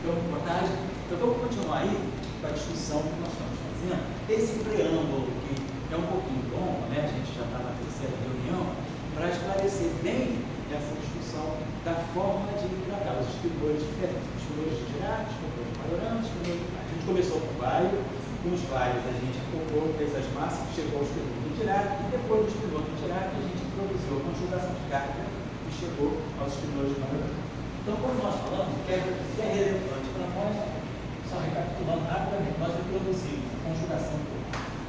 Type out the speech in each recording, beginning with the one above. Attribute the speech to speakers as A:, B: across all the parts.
A: Então, boa tarde. Então, vamos continuar aí com a discussão que nós estamos fazendo. Esse preâmbulo, que é um pouquinho longo, né? A gente já está na terceira reunião, para esclarecer bem essa discussão da forma de tratar os distribuidores diferentes. Distribuidores de Dirac, distribuidores de Majorana, distribuidores de Dirac. A gente começou com os vários a gente acoplou, fez as massas, chegou ao distribuidor de Dirac, e depois do distribuidor de Dirac a gente introduziu a conjugação de carga e chegou aos distribuidores de Majorana. Então, como nós falamos, o que é relevante para nós, só recapitulando rapidamente, nós introduzimos a conjugação,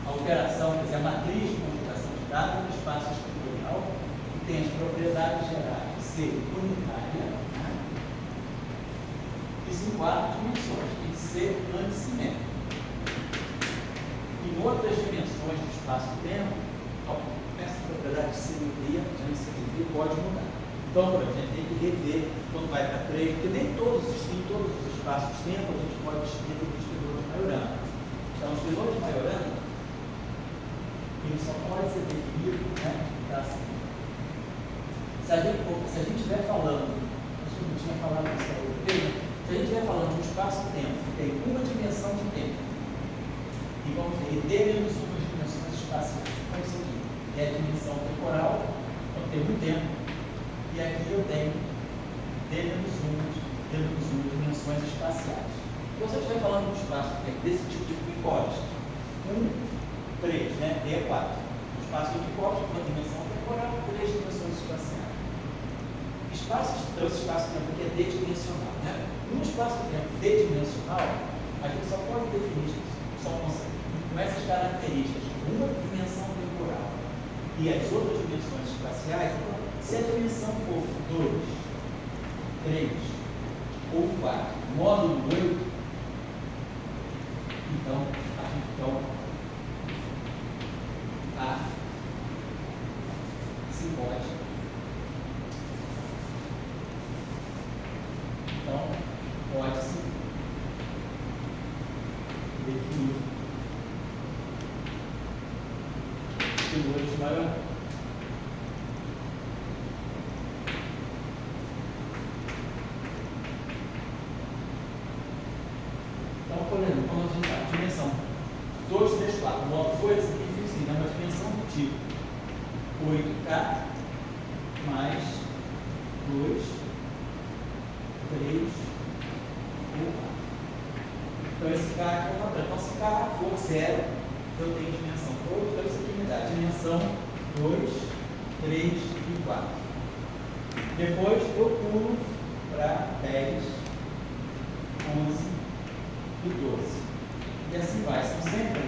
A: a operação, quer dizer, a matriz de conjugação de dados no espaço estrutural, que tem as propriedades gerais de ser unitária, né? E em 4 dimensões, tem que ser antissimétrica. Em outras dimensões do espaço-tempo, essa propriedade de simetria, de antissimetria, pode mudar. Então, por exemplo, a gente tem que rever quando vai para 3, porque nem todos os espaços-tempo a gente pode definir o distribuidor de Majorana. Então, o distribuidor de Majorana, ele só pode ser definido, né, assim. Se a gente estiver falando, acho que eu não tinha falado isso aí, se a gente estiver falando de um espaço-tempo que tem uma dimensão de tempo, e vamos ter D menos umas dimensões espaciais, então isso aqui é a dimensão temporal, então tem um tempo, e aqui eu tenho D menos 1 dimensões espaciais. Então, se eu estiver falando de um espaço-tempo desse tipo de hipótese, 3, né? D é 4. O espaço de hipótese, uma dimensão temporal, 3 dimensões espaciais. Então, esse espaço-tempo aqui é D-dimensional, né? Um espaço-tempo D-dimensional, a gente só pode definir com essas características, uma dimensão temporal e as outras dimensões espaciais. Então, se a dimensão for 2, 3 ou 4, módulo 8, então, a se pode. Então, pode-se definir distribuidores de Majorana. Então, por exemplo, quando a gente está a dimensão 2, 3, 4, módulo 8, isso aqui é assim, é uma dimensão do tipo 8K mais 2, 3 ou 4. Então, esse K aqui é uma branca. Então, se K for 0, eu tenho dimensão 2, então isso aqui me dá dimensão 2, 3 e 4. Depois, eu pulo para 10, 11 e 12. E assim vai. São sempre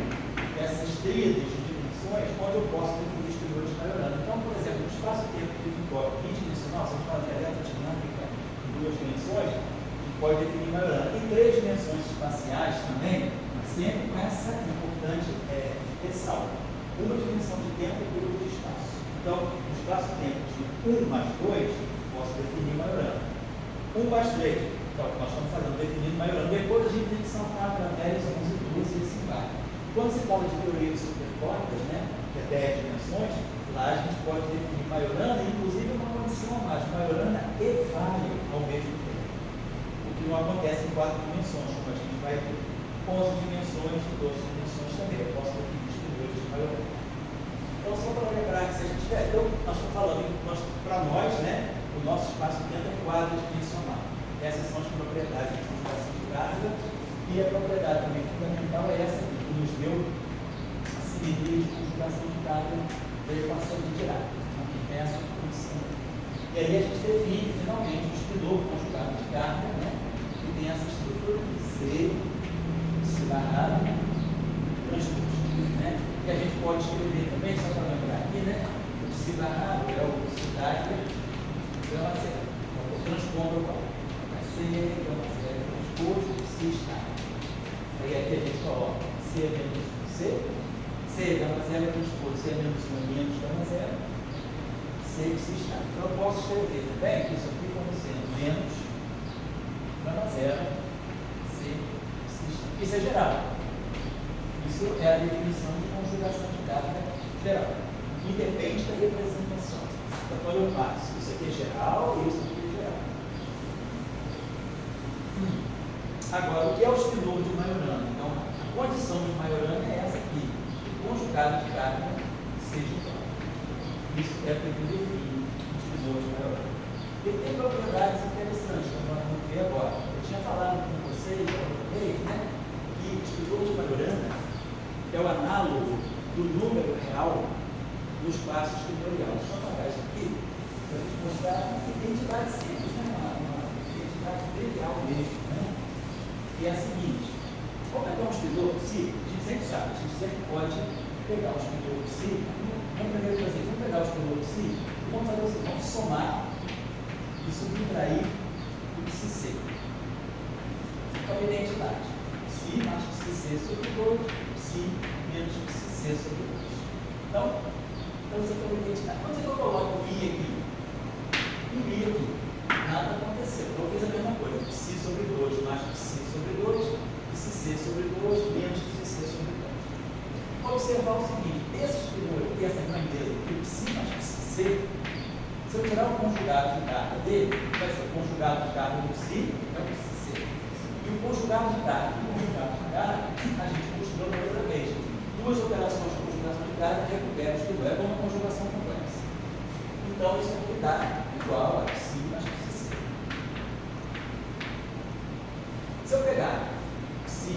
A: essas tríades de dimensões onde eu posso definir distribuidores de Majorana. Então, por exemplo, no espaço-tempo bidimensional, se a gente fala de eletrodinâmica em 2 dimensões, a gente pode definir Majorana. Em 3 dimensões espaciais também, sempre com essa importante ressalva. Uma dimensão de tempo e outra de espaço. Então, no espaço-tempo de 1 mais 2, posso definir Majorana. 1 mais 3. Então, nós estamos fazendo, definindo Majorana. Depois a gente tem que saltar para 10, 11, 12 e assim vai. Quando se fala de teoria de supercórdias, né, que é 10 dimensões, lá a gente pode definir Majorana, inclusive uma condição a mais, Majorana e Weyl ao mesmo tempo. O que não acontece em 4 dimensões, como a gente vai ter 11 dimensões e 12 dimensões também. Eu posso definir distribuidores de Majorana. Então, só para lembrar que se a gente tiver, então, nós estamos falando, para nós, né, o nosso espaço-tempo é quadridimensional. Essas são as propriedades de conjugação de carga, e a propriedade também fundamental é essa aqui, que nos deu a simetria de conjugação de carga da equação de Dirac. Então, tem essa condição. E aí a gente define, finalmente, o espinor conjugado de carga, né, que tem essa estrutura de C barrado, transposto. Né? E a gente pode escrever também, só para lembrar aqui, né, o C barrado é o cidade gama zero. Então, eu transpondo o C, gama zero, transposto, C está. Aí aqui a gente coloca C menos C, C gama zero, transposto, C menos 1 menos gama zero, C está. Então eu posso escrever também que isso aqui como sendo menos gama zero, C está. Isso é geral. Isso é a definição de conjugação de carga geral. Independe da representação. Então, quando eu faço, isso aqui é geral e isso aqui é geral. Agora, o que é o espinor de Majorana? Então, a condição de Majorana é essa aqui. O conjugado de carga seja igual. Isso é o que define o espinor de Majorana. Ele tem propriedades interessantes, que nós vamos ver agora. Eu tinha falado com vocês, né, que o espinor de Majorana é o análogo do número real do espaço espinorial. Deixa eu apagar isso aqui, para a gente mostrar uma identidade simples, né, uma identidade trivial mesmo, né, que é a seguinte. Vamos pegar um espinor psi, a gente sempre sabe, a gente sempre pode pegar o espinor psi. Vamos pegar o espinor psi e vamos fazer o seguinte, vamos somar e subtrair o psi c. Então, a identidade. Psi mais psi c sobre 2, psi menos psi c sobre 2. Então você tem uma identidade. Quando eu coloco o i aqui, e o i aqui, nada aconteceu. Então eu fiz a mesma coisa. Psi sobre 2 mais psi sobre 2, psi c sobre 2 menos psi c sobre 2. Observar o seguinte, esse espinor aqui, essa grandeza aqui, psi mais psi c, se eu tirar o conjugado de carga dele, vai ser o conjugado de carga do psi, é o psi c. E o conjugado de carga e o conjugado de carga, a gente costumou na outra vez. Duas operações de conjugação de carga recuperam o espinor, é uma conjugação complexa. Então, isso aqui dá igual a psi mais psi c. Se eu pegar psi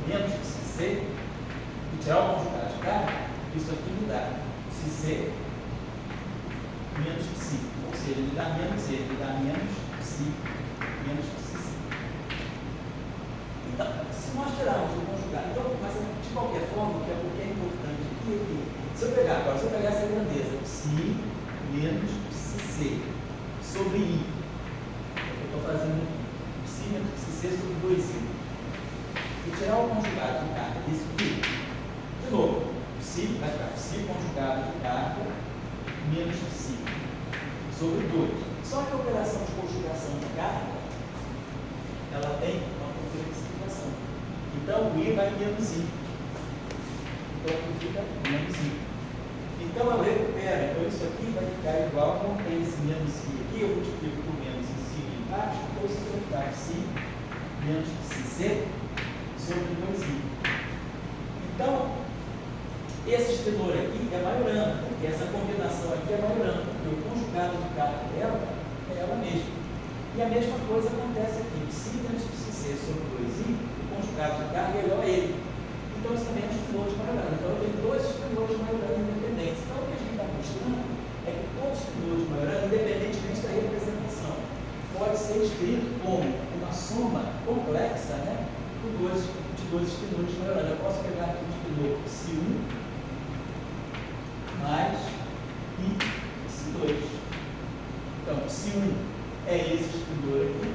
A: menos psi c e tirar o conjugado de carga, isso aqui me dá psi c menos psi, ou seja, ele dá menos e, ele dá menos psi menos psi c. Então, se nós tirarmos o conjugado, então, mas de qualquer forma, o que é importante aqui é que, se eu pegar essa grandeza, psi menos psi c sobre i, eu estou fazendo psi menos psi c sobre 2i, e tirar o conjugado de carga disso aqui, de novo, psi vai ficar psi conjugado de carga menos psi sobre 2. Só que a operação de conjugação de carga, ela tem uma complexificação. Então, o i vai menos i. Então, aqui fica menos i. Então, eu recupero. Então, isso aqui vai ficar igual, como tem esse menos i aqui, eu multiplico por menos em cima e embaixo, então isso vai ficar psi menos psi c sobre 2i. Então, esse espinor aqui é Majorana, porque essa combinação aqui é Majorana, porque o conjugado de carga dela é ela mesma. E a mesma coisa acontece aqui, psi menos psi c sobre 2i, o conjugado de carga é igual a ele. Então, isso também é um espinor de Majorana. Então, eu tenho dois espinores de Majorana independentes. Então, o que a gente está mostrando é que todo espinor de Majorana, independentemente da representação, pode ser escrito como uma soma complexa, né, de dois espinores de Majorana. Eu posso pegar aqui o espinor psi1 mais i psi2. Então, psi1 é esse espinor aqui.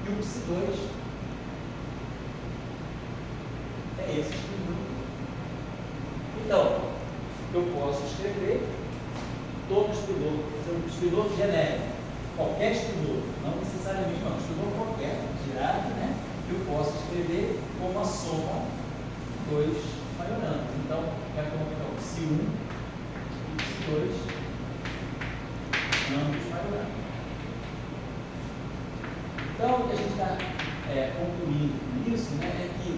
A: E o psi2 é esse espinor. Então, eu posso escrever todo espinor genérico, qualquer espinor, não necessariamente não, espinor qualquer, girado, né? Eu posso escrever como a soma de dois Majoranas. Então, é como então, psi1 e psi2, ambos Majoranas. Então, o que a gente está concluindo com isso, né, é que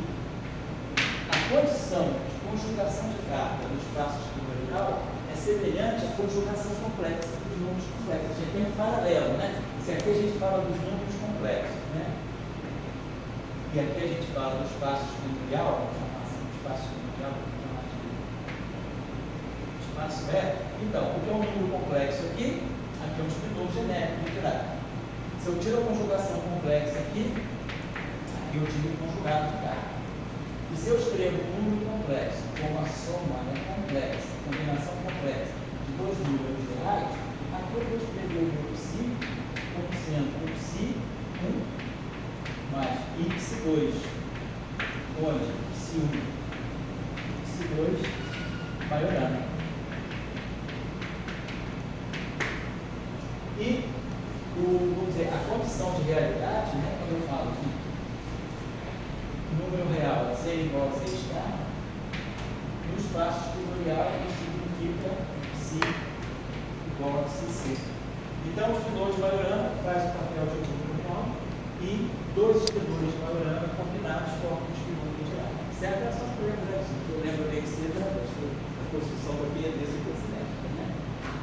A: a condição de conjugação de carga no espaço espinorial é semelhante à conjugação complexa dos números complexos. A gente tem um paralelo, né? Se aqui a gente fala dos números complexos, né? E aqui a gente fala do espaço espinorial, vamos chamar assim, do espaço espinorial, vamos chamar de espaço Então, o que é um número complexo aqui? Aqui é um espinor genérico, literário. Se eu tiro a conjugação complexa aqui eu tiro o conjugado de carga. E se eu escrevo um número complexo como a soma complexa, combinação complexa de dois números reais, aqui eu vou escrever o meu psi como sendo o psi1 mais i psi2, onde psi1 e psi2 Majorana. E vamos dizer, a condição de realidade, né, quando eu falo que número real é C igual a C estar, no espaço espinorial isso significa psi igual a psi c. Então, o espinor de Majorana faz o papel de ocupação e dois espinores de Majorana combinados formam o espinor medial. Certo? É só as perguntas. Eu lembro bem que você da construção da piedeza cinética, né?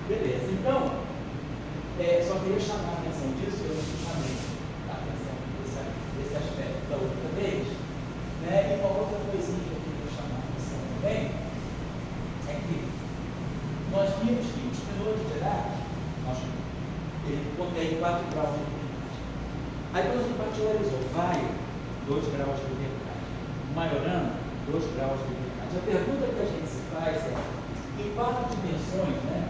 A: Beleza. Então, só queria chamar a atenção disso, eu não chamei a atenção desse aspecto da outra vez, né? E uma outra coisinha que eu queria chamar a atenção também é que nós vimos que o espinor de Dirac, ele contém 4 graus de liberdade. Aí quando a gente particularizou Vaio, 2 graus de liberdade, Majorana, 2 graus de liberdade. A pergunta que a gente se faz é, em 4 dimensões, né?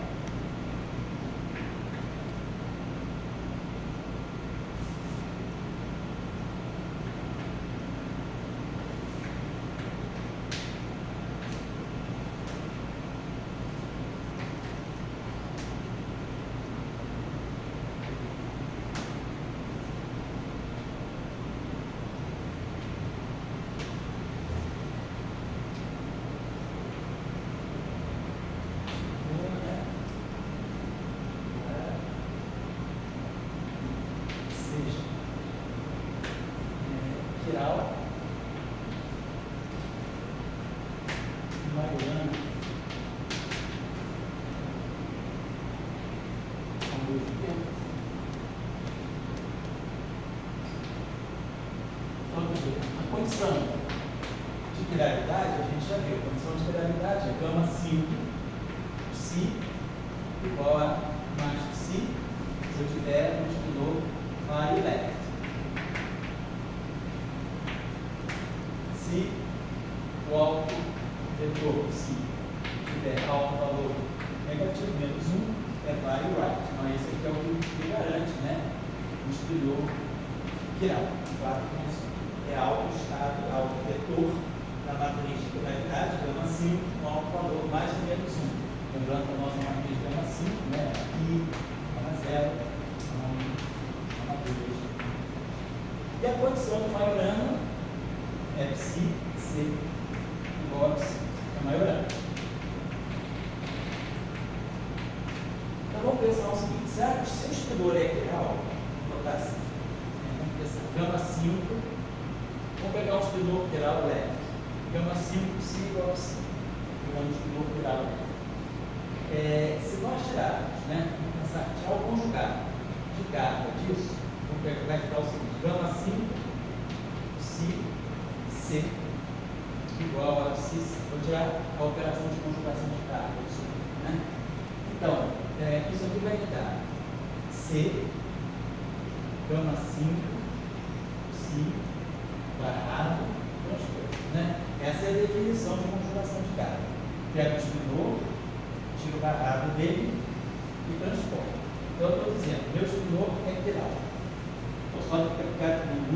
A: A condição de quiralidade, a gente já viu, a condição de quiralidade é gama 5 psi igual a mais psi se eu tiver um espinor Vaio left. Se o alto vetor psi tiver alto valor negativo, menos 1, é Vaio right. Então esse aqui é o que garante, né, o espinor quiral. 4 dimensões. É alto estado, alto vetor na matriz de quiralidade, gama 5, com alto valor mais ou menos 1. Lembrando que a nossa matriz gama 5, né? Aqui, gama 0, gama 2. E a condição do Majorana é psi, C, igual a psi, é Majorana. Então vamos pensar o seguinte: será que se o espinor é quiral, vou botar assim, vamos pensar, gama 5. Vamos pegar o espinor quiral leve. Gama 5 psi igual a psi. Pegando o espinor quiral leve. Se nós tirarmos, né? Vamos pensar, tirar o conjugado de carga disso, vai ficar o seguinte: gama 5 psi C igual a psi C. Vou tirar a operação de conjugação de carga disso, né? Então, isso aqui vai me dar C gama 5 psi barrado transposto, né? Essa é a definição de conjugação de carga. Pega o espinor, tira o barrado dele e transporta. Então eu estou dizendo, meu espinor é quiral. Só não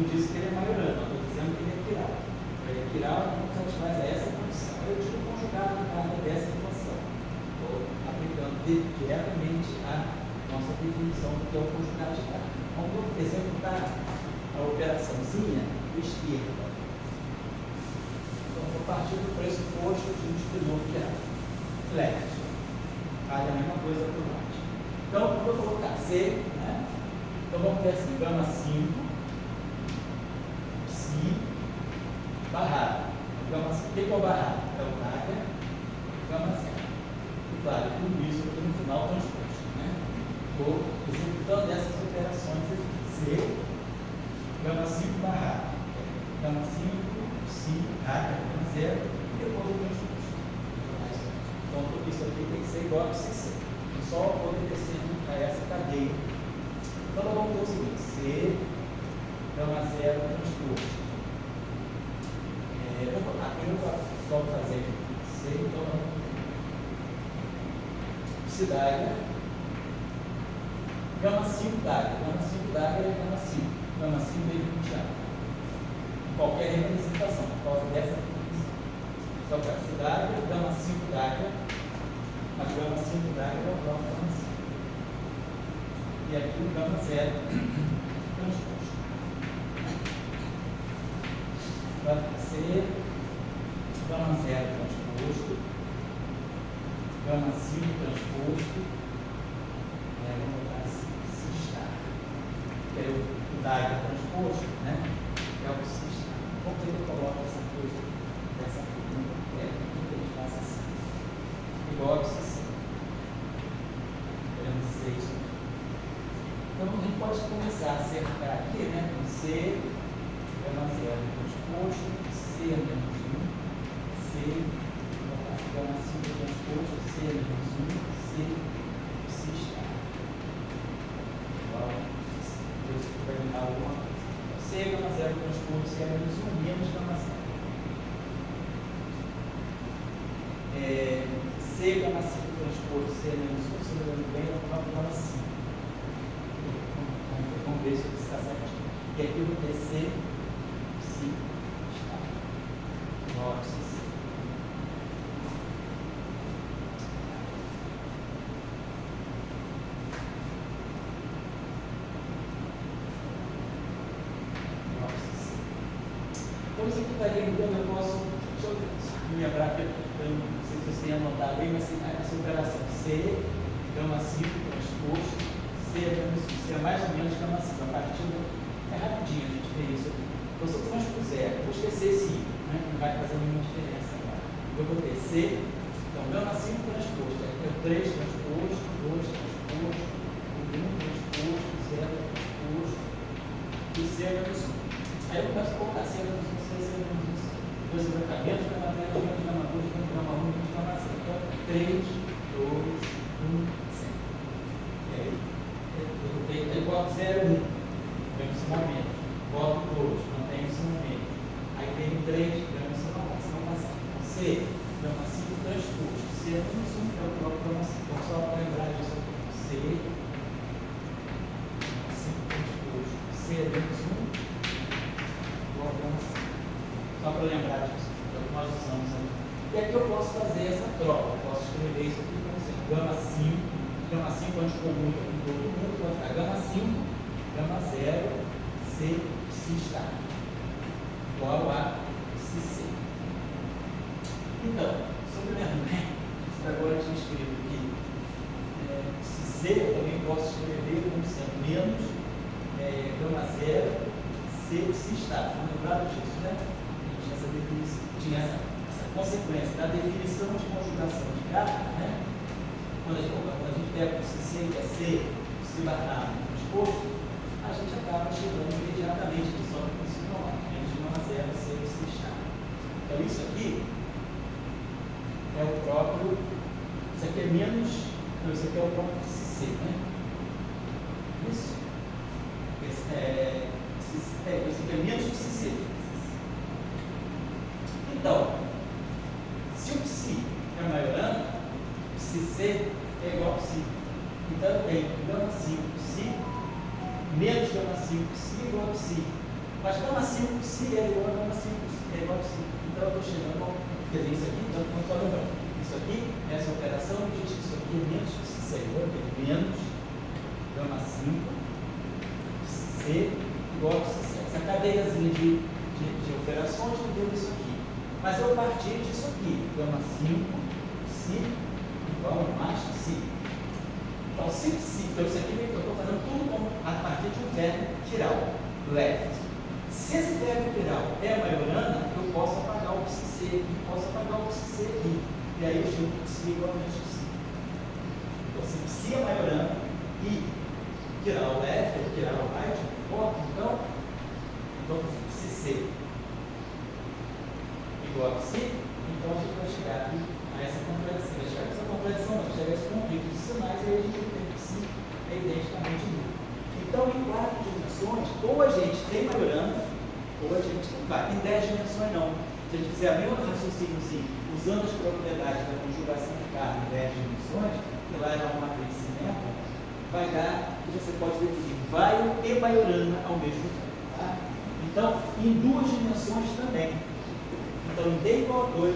A: disse que ele é Majorana, estou dizendo que ele é quiral. Ele é quiral, não satisfaz a essa condição. Eu tiro o conjugado de carga dessa equação. Estou aplicando diretamente a nossa definição do que é o conjugado de carga. Vamos executar a operaçãozinha esquerda. Então, vou partir do pressuposto de um espinor quiral. Flex. Faz a mesma coisa para o lado. Então, eu vou colocar C, né? Então, vamos ter assim, gama 5, psi, barrado. Gama 5, o que é o barrado? É o carga, gama 0. E claro, tudo isso aqui no final transposto, né? Estou executando essas operações aqui. C, gama 5 barrado. Gama 5, psi, carga, gama 0, e depois o transposto. Então, tudo isso aqui tem que ser igual a psi. Só obedecendo a essa cadeia. Então, nós vamos ter o seguinte: C, gama 0, transposto. Aqui eu vou fazer C, então, psi d'água, gama 5 d'água. Gama 5 d'água é gama 5. Gama 5 é irremediável. Qualquer representação, por causa dessa definição. Então, psi d'água, gama 5 d'água. A gama 5 d'água é o próprio gama 5. E aqui o gama 0 transposto. Vai ser gama 0 transposto, gama 5 transposto, vamos botar assim, unidade transposto, né? É o que se está. Como que ele coloca essa coisa dessa forma? É que ele faz assim. Igual a C. Queremos dizer isso. Então a gente pode começar a acertar aqui, né? Com C, gama zero transposto, C menos 1, C, gama 5 transposto, C menos 1, C, psi está. Igual, Deus vai me dar alguma coisa. C, gama zero transposto, C menos 1, menos gama zero. C, gama 5 transposto, C menos 1, se não me engano, bem, é o próprio gama 5. Vamos ver se está certinho. E aqui eu vou ter C, psi, está. Nossa, C. Nossa, C. Então, isso aqui estaria mudando, eu posso. Deixa eu me lembrar que eu não sei se vocês têm anotado bem, mas essa operação C, gama 5 transposto. C é mais ou menos gama 5. A partir é rapidinho a gente ver isso aqui. Então, se eu transpuser, vou esquecer esse I, né? Não vai fazer nenhuma diferença agora. Eu vou ter C, então gama 5 transposto. É 3 transposto, 2 transposto, 1 transposto, 0 transposto e C menos 1. Aí eu posso colocar C menos 1, C menos 1. Depois você vai ficar menos gama 10, menos gama 2, menos gama 1, menos gama 0. Então, 3, 2, 1, 0. E aí? É igual a 0, 1, ganho esse momento. Boto 2, mantenho esse momento. Aí tenho 3, ganho esse momento. Então, C, gama 5 transposto. C menos 1 é o próprio gama 5. Então, só para lembrar disso aqui. C, gama 5 transposto. C menos 1 igual a gama 5. Só para lembrar disso. É o que nós usamos aqui. E aqui eu posso fazer essa troca. Eu posso escrever isso aqui como sendo gama 5. Gama 5 antes commuta com todo mundo, vai ficar gama 5, gama 0, C, psi está. Igual a psi C. Então, suplementando, agora eu tinha escrito aqui, psi C eu também posso escrever como sendo menos gama 0, C, psi está. Estão lembrados disso, né? Tinha essa definição, tinha essa consequência da definição de conjugação de carga, né? Quando a gente pega o C, que é C, se barrar no transposto, a gente acaba chegando imediatamente aqui, só que isso não é, menos gama 0, C, psi está. Então isso aqui é o próprio, isso aqui é menos, não, isso aqui é o próprio psi C, né? Isso? Isso aqui é menos psi C. Então, se o psi é maiorando, psi C é igual a psi. Então eu tenho gama 5 psi menos gama 5 psi igual a psi. Mas gama 5 psi é igual a gama 5 psi, é igual a psi. Então eu estou chegando ao. Quer dizer, isso aqui, então não estou lembrando. Isso aqui, essa operação, diz que isso aqui é menos psi C. Eu tenho menos gama 5 psi C igual a psi C. Essa cadeiazinha de operações me deu isso aqui. Mas eu parti disso aqui, gama 5 psi igual a mais psi. Então, se psi, então isso aqui eu estou fazendo tudo a partir de um verbo quiral, left. Se esse verbo quiral é maiorana, eu posso apagar o psi C aqui, posso apagar o psi C aqui. E aí eu chego psi igual a menos psi. Então, se psi é maiorana e quiral left, ou quiral right, então psi C igual a psi, então a gente vai chegar aqui a essa contradição. Vai chegar a essa contradição, não, chegar a esse conflito de sinais, e aí a gente tem que psi é identicamente nulo. Então, em 4 dimensões, ou a gente tem maiorando, ou a gente não vai. Em 10 dimensões, não. Se a gente fizer a mesma raciocínio assim, usando as propriedades da conjugação de carga em 10 dimensões, que lá é uma matriz simétrica, vai dar que você pode definir vai e maiorana ao mesmo tempo. Tá? Então, em 2 dimensões também. Então, em D igual a 2,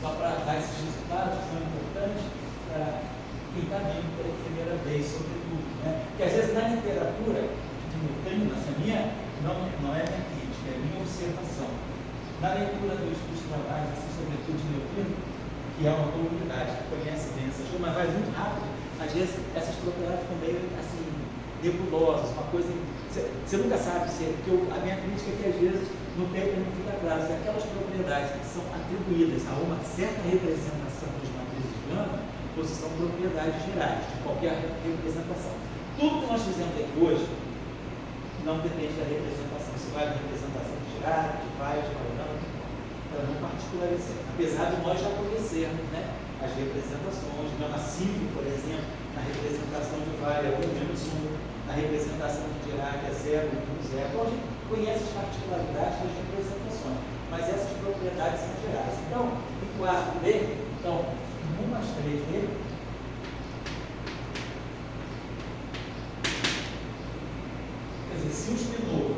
A: só para dar esses resultados que são importantes para quem está vendo pela primeira vez, sobretudo. Né? Porque às vezes na literatura de Neutrino, essa minha não é minha crítica, é minha observação. Na leitura dos trabalhos, assim, sobretudo de Neutrino, que é uma comunidade que conhece bem essas coisas, mas vai muito rápido, a às vezes essas propriedades ficam meio assim, nebulosas, uma coisa. Você nunca sabe se. Porque a minha crítica é que às vezes no paper não fica claro se aquelas propriedades que são atribuídas a uma certa representação dos matrizes de Gama ou se são propriedades gerais de qualquer representação. Tudo que nós fizemos aqui hoje não depende da representação. Se vai da representação de Girard, de Weiss, de Maurana, para não particularizar. Apesar de nós já conhecermos, né, as representações, Gama 5, por exemplo, na representação de Weiss é 1 menos 1, na representação de Girard é 0, 1, 0. Então a gente conhece as particularidades das representações, mas essas propriedades são gerais. Então, em quarto D, então, 1 mais 3D, quer dizer, se o espinor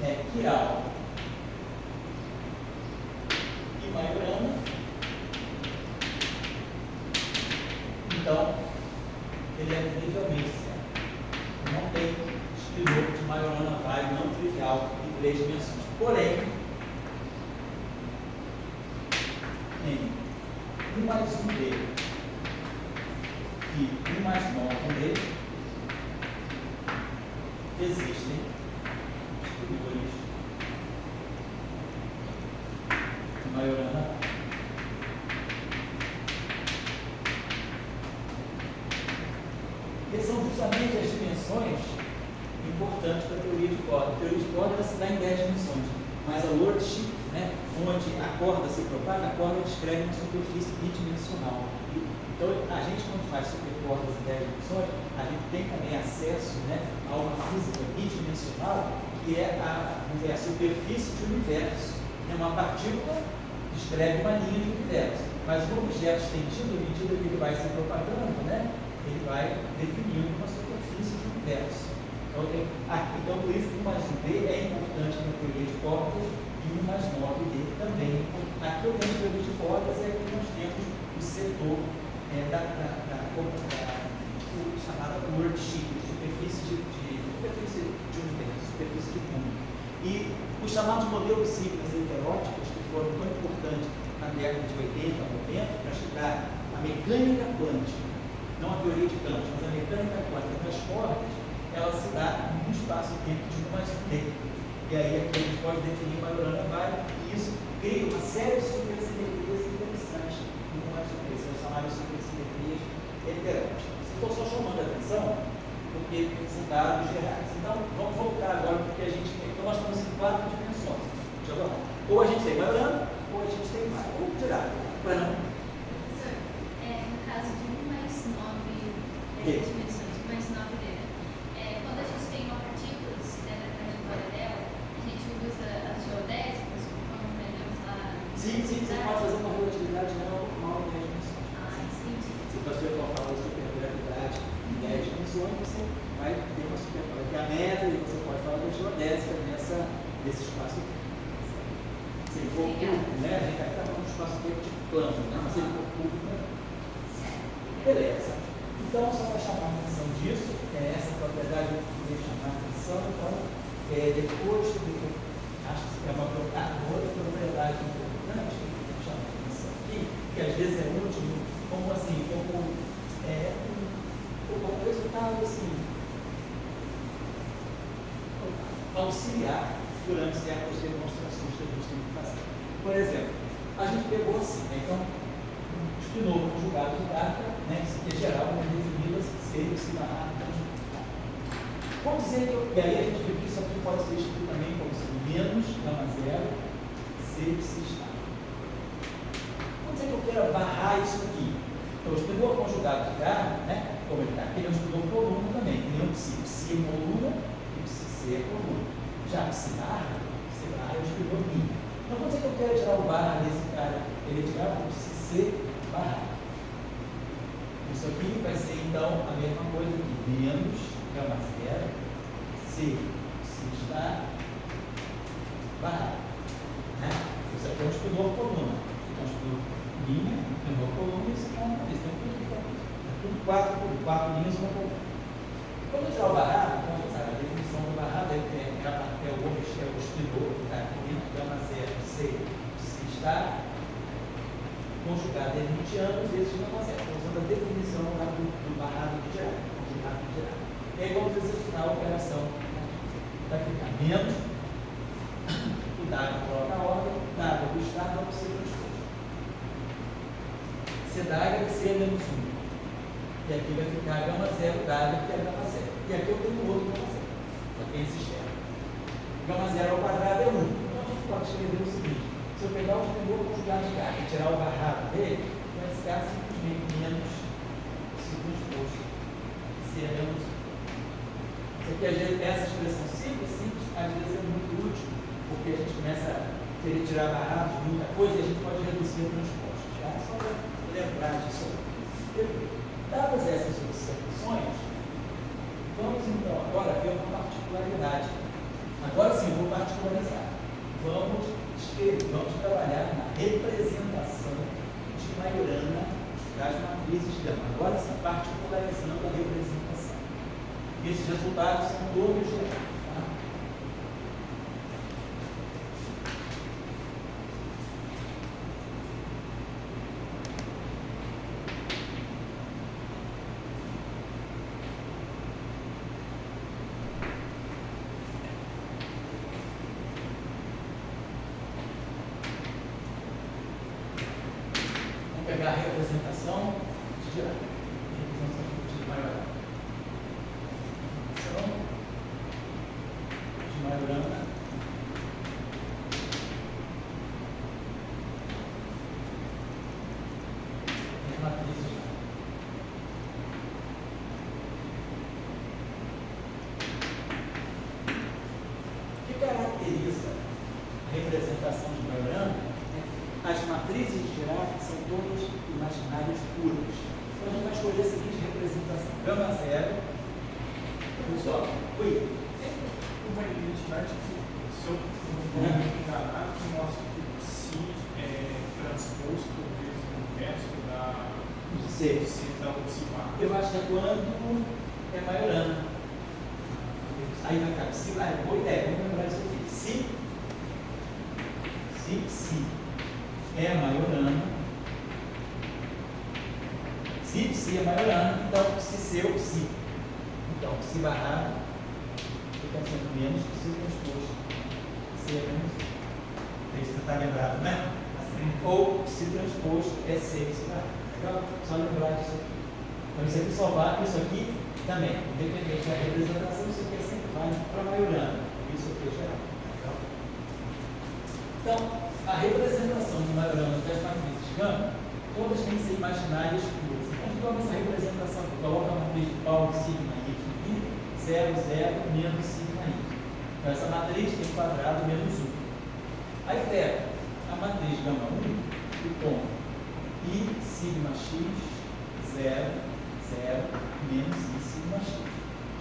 A: é quiral e Majorana, então ele é trivialmente certo. Não tem espinor de Majorana vai não trivial em 3 dimensões. Porém, em 1 mais 1D e 1 mais 9D existem espinores de Majorana. E são justamente as dimensões importantes para a teoria de corda. A teoria de corda se dá em 10 dimensões, mas a worksheet, né, onde a corda se propaga, a corda descreve uma superfície bidimensional. Então, a gente, quando faz supercordas em 10 dimensões, a gente tem também acesso, né, a uma física bidimensional, que é a superfície de um universo. Uma partícula descreve uma linha de universo, mas no objeto estendido, à medida que ele vai se propagando, né, ele vai definindo uma superfície de universo. Então, por isso, 1 mais 1D é importante na teoria de cordas e 1 mais 9D também. Aqui, o teoria de cordas é que nós temos o setor chamada worksheet, superfície de universo, superfície de mundo. E os chamados modelos simples heteróticos, que foram tão importantes na década de 80, 90, para estudar a mecânica quântica, não a teoria de campos, mas a mecânica quântica das cordas, ela se dá num espaço-tempo de 1 mais 1D. E aí aqui a gente pode definir Majorana vai, e isso cria uma série de supersimetrias interessantes em 1 mais 1D, são chamadas supersimetrias heteróticas. Estou só chamando a atenção, porque são dados gerais. Então, vamos voltar agora, porque então nós estamos em 4 dimensões. Deixa eu falar. Ou a gente tem Majorana, ou a gente tem Weiss, ou Girard. Para não.
B: No caso de 1 mais 9 dimensões, 1 mais 9D, quando a gente tem uma partícula na trajetória dela, a gente usa as geodésicas, como aprendemos lá.
A: Sim, você pode fazer uma relatividade normal em 10 dimensões.
B: Entendi.
A: Se você for falar de supergravidade em 10 dimensões, você vai ter uma supergravidade que é a média, e você pode falar da geodésica nesse espaço-tempo. Se ele for curvo, né? A gente vai estar falando de espaço-tempo de plano, né? Mas se ele for curvo, né? Beleza. Então, só para chamar a atenção disso, essa propriedade eu queria chamar a atenção. Então, depois, acho que é uma outra propriedade importante que eu queria chamar a atenção aqui, que às vezes é útil, como resultado assim, auxiliar durante certas demonstrações que a gente tem que fazer. Por exemplo, a gente pegou assim, né? Então, espinor conjugado de data, né? Isso aqui é geral, como definidas, ser se barrar. Vamos dizer que, e aí a gente viu que isso aqui pode ser escrito também como sendo menos gama zero, C se está. Vamos dizer que eu queira barrar isso aqui. Então, o espinor conjugado de data, né? Como ele está aqui, ele é um espinor coluna também. Tem um psi. Psi é coluna e psi C é coluna. Já psi barra é o espinor mínimo. Então, vamos dizer que eu quero tirar o barra desse cara. Ele tirar o psi C barra. Isso aqui vai ser, então, a mesma coisa que menos gama zero, C está barra. Né? Isso aqui é um espinor coluna. Então, espinor linha, espinor coluna, e isso aqui é um tudo 4 linhas, uma coluna. Quando eu tirar o barrado, então, sabe, a definição do barrado é o espinor que está aqui dentro, gama zero, C está conjugado hermitiano vezes gama zero. Estou usando a definição lá do a operação. Vai ficar menos, o W troca a ordem, o W do estado vai ser transposto. C d'H vai ser menos 1. E aqui vai ficar gama 0 d'H, que é gama 0. E aqui eu tenho outro gama 0. Só tem esse externo. Gama 0 ao quadrado é 1. Então a gente pode escrever o seguinte: se eu pegar o primeiro conjugado de H e tirar o barrado dele, vai ficar simplesmente menos C transposto. C é menos 1. Isso aqui, às vezes, essa expressão simples, às vezes é muito útil, porque a gente começa a querer tirar barrados de muita coisa e a gente pode reduzir o transposto. Tá? Só para lembrar disso aí. Dadas essas observações, vamos então agora ver uma particularidade. Agora sim, vou particularizar. Vamos trabalhar na representação de Majorana das matrizes de Gama. Agora sim, particularizando a representação. Esses resultados são todos gerais. Tá? Vamos pegar a representação de Majorana. De Majorana das matrizes de Gama. O que caracteriza a representação de Majorana? As matrizes de Dirac são todas imaginárias puras. Então a gente vai escolher a seguinte representação: gama 0. Pessoal, oi.
C: Uma identidade que, se eu não me enganar, que mostra que se é transposto vezes o inverso da
A: C.
C: da Ocimar.
A: Eu acho que é quando é Majorana. Aí vai ficar se. Boa ideia, vamos lembrar isso aqui. Se é Majorana. Se é Majorana, então se seu si. Então, se barrado fica sendo menos que se transposto. Se é menos. Isso está lembrado, né? Ou se transposto é C se barrado. Legal? Só lembrar disso aqui. Então, isso aqui só vale, isso aqui também, independente da representação, isso aqui sempre vale para Majorana. Isso aqui é geral. Legal? Então, a representação de Majorana das matrizes de Gama, todas têm que ser imaginárias puras. Então, digamos essa representação que coloca a matriz de Paulo, sigma y aqui, 0, 0, menos sigma y. Então, essa matriz tem quadrado menos 1. Aí pega a matriz Gama 1 e toma I sigma x, 0, 0, menos I sigma x.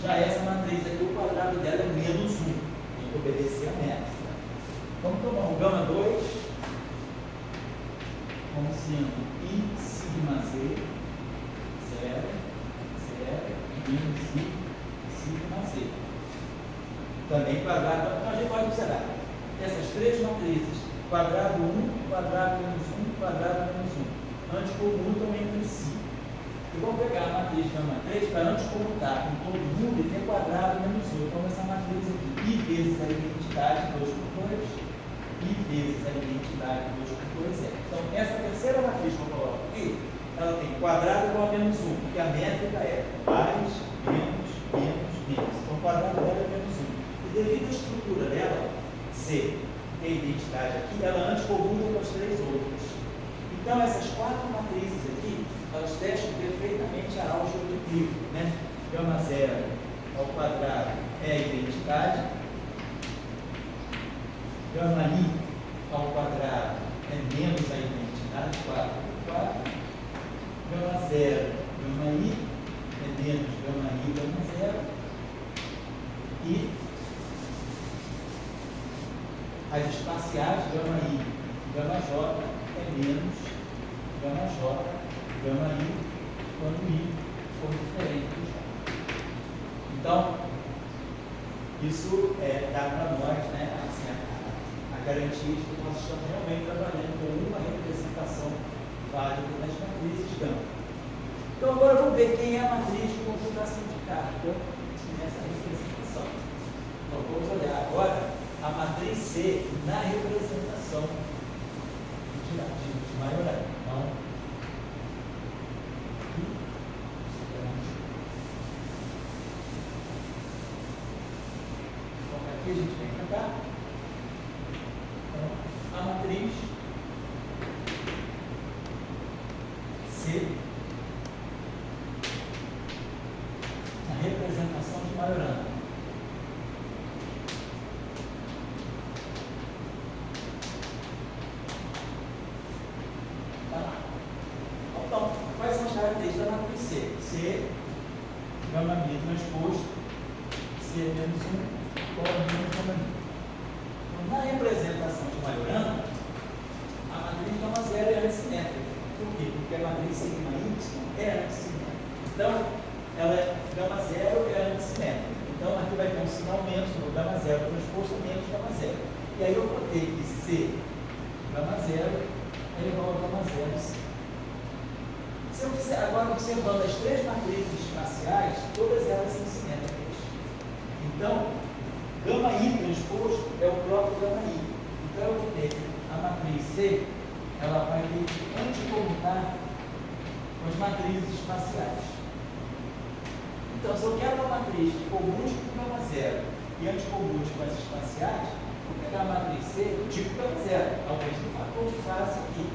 A: Já essa matriz aqui, o quadrado dela é menos 1. Tem que obedecer a métrica. Vamos tomar o Gama 2 como sendo I sigma z, 0, 0, menos I sigma z. Também quadrado. Então a gente pode observar essas três matrizes: quadrado 1, quadrado menos 1, quadrado menos 1, anticomutam entre si. E vou pegar a matriz Gama 3 para anticomutar com todo mundo e ter quadrado menos 1. Então essa matriz aqui, I vezes a identidade 2 por 2, I vezes a identidade 2 por 2 é. Então, essa terceira matriz que eu coloco aqui, ela tem quadrado igual a menos 1, porque a métrica é mais, menos, menos, menos. Então, o quadrado dela é menos 1. E devido à estrutura dela, C, tem a identidade aqui, ela anticomuta com as três outras. Então, essas quatro matrizes aqui, elas testam perfeitamente a álgebra do trio, né? Gama 0 ao quadrado é a identidade. Gama I ao quadrado é menos a identidade, 4 por 4. Gama 0, Gama I é menos Gama I, Gama 0. E as espaciais, Gama I, Gama J é menos Gama J, Gama I, quando I for diferente do J. Então, isso dá para nós, né, assim, a garantia de que nós estamos realmente trabalhando com uma representação válida das matrizes Gama. Então, agora vamos ver quem é a matriz de computação de carga nessa representação. Então, vamos olhar agora a matriz C na representação de Majorana. Então, aqui a gente vem para cá. Então, a matriz C na representação de Majorana. Então, quais são as características da matriz C? C, gama mi transposto, C é menos 1, igual a menos gama mi. Então, na representação de Majorana, a matriz gama 0 é antissimétrica. Por quê? Porque a matriz sigma y é antissimétrica. Então, ela é gama 0 é antissimétrica. Então, aqui vai ter um sinal menos no gama 0 transposto menos gama 0. E aí eu botei que C gama 0 é igual a gama 0 C. Se eu fizer agora observando as três matrizes espaciais, todas elas são simétricas. Então, gama I transposto é o próprio gama I. Então, eu vou ter a matriz C, ela vai ter que anticomutar com as matrizes espaciais. Então, se eu quero uma matriz que comute com gama 0 e anticomute com as espaciais, vou pegar a matriz C tipo gama 0, talvez no fator de fase aqui.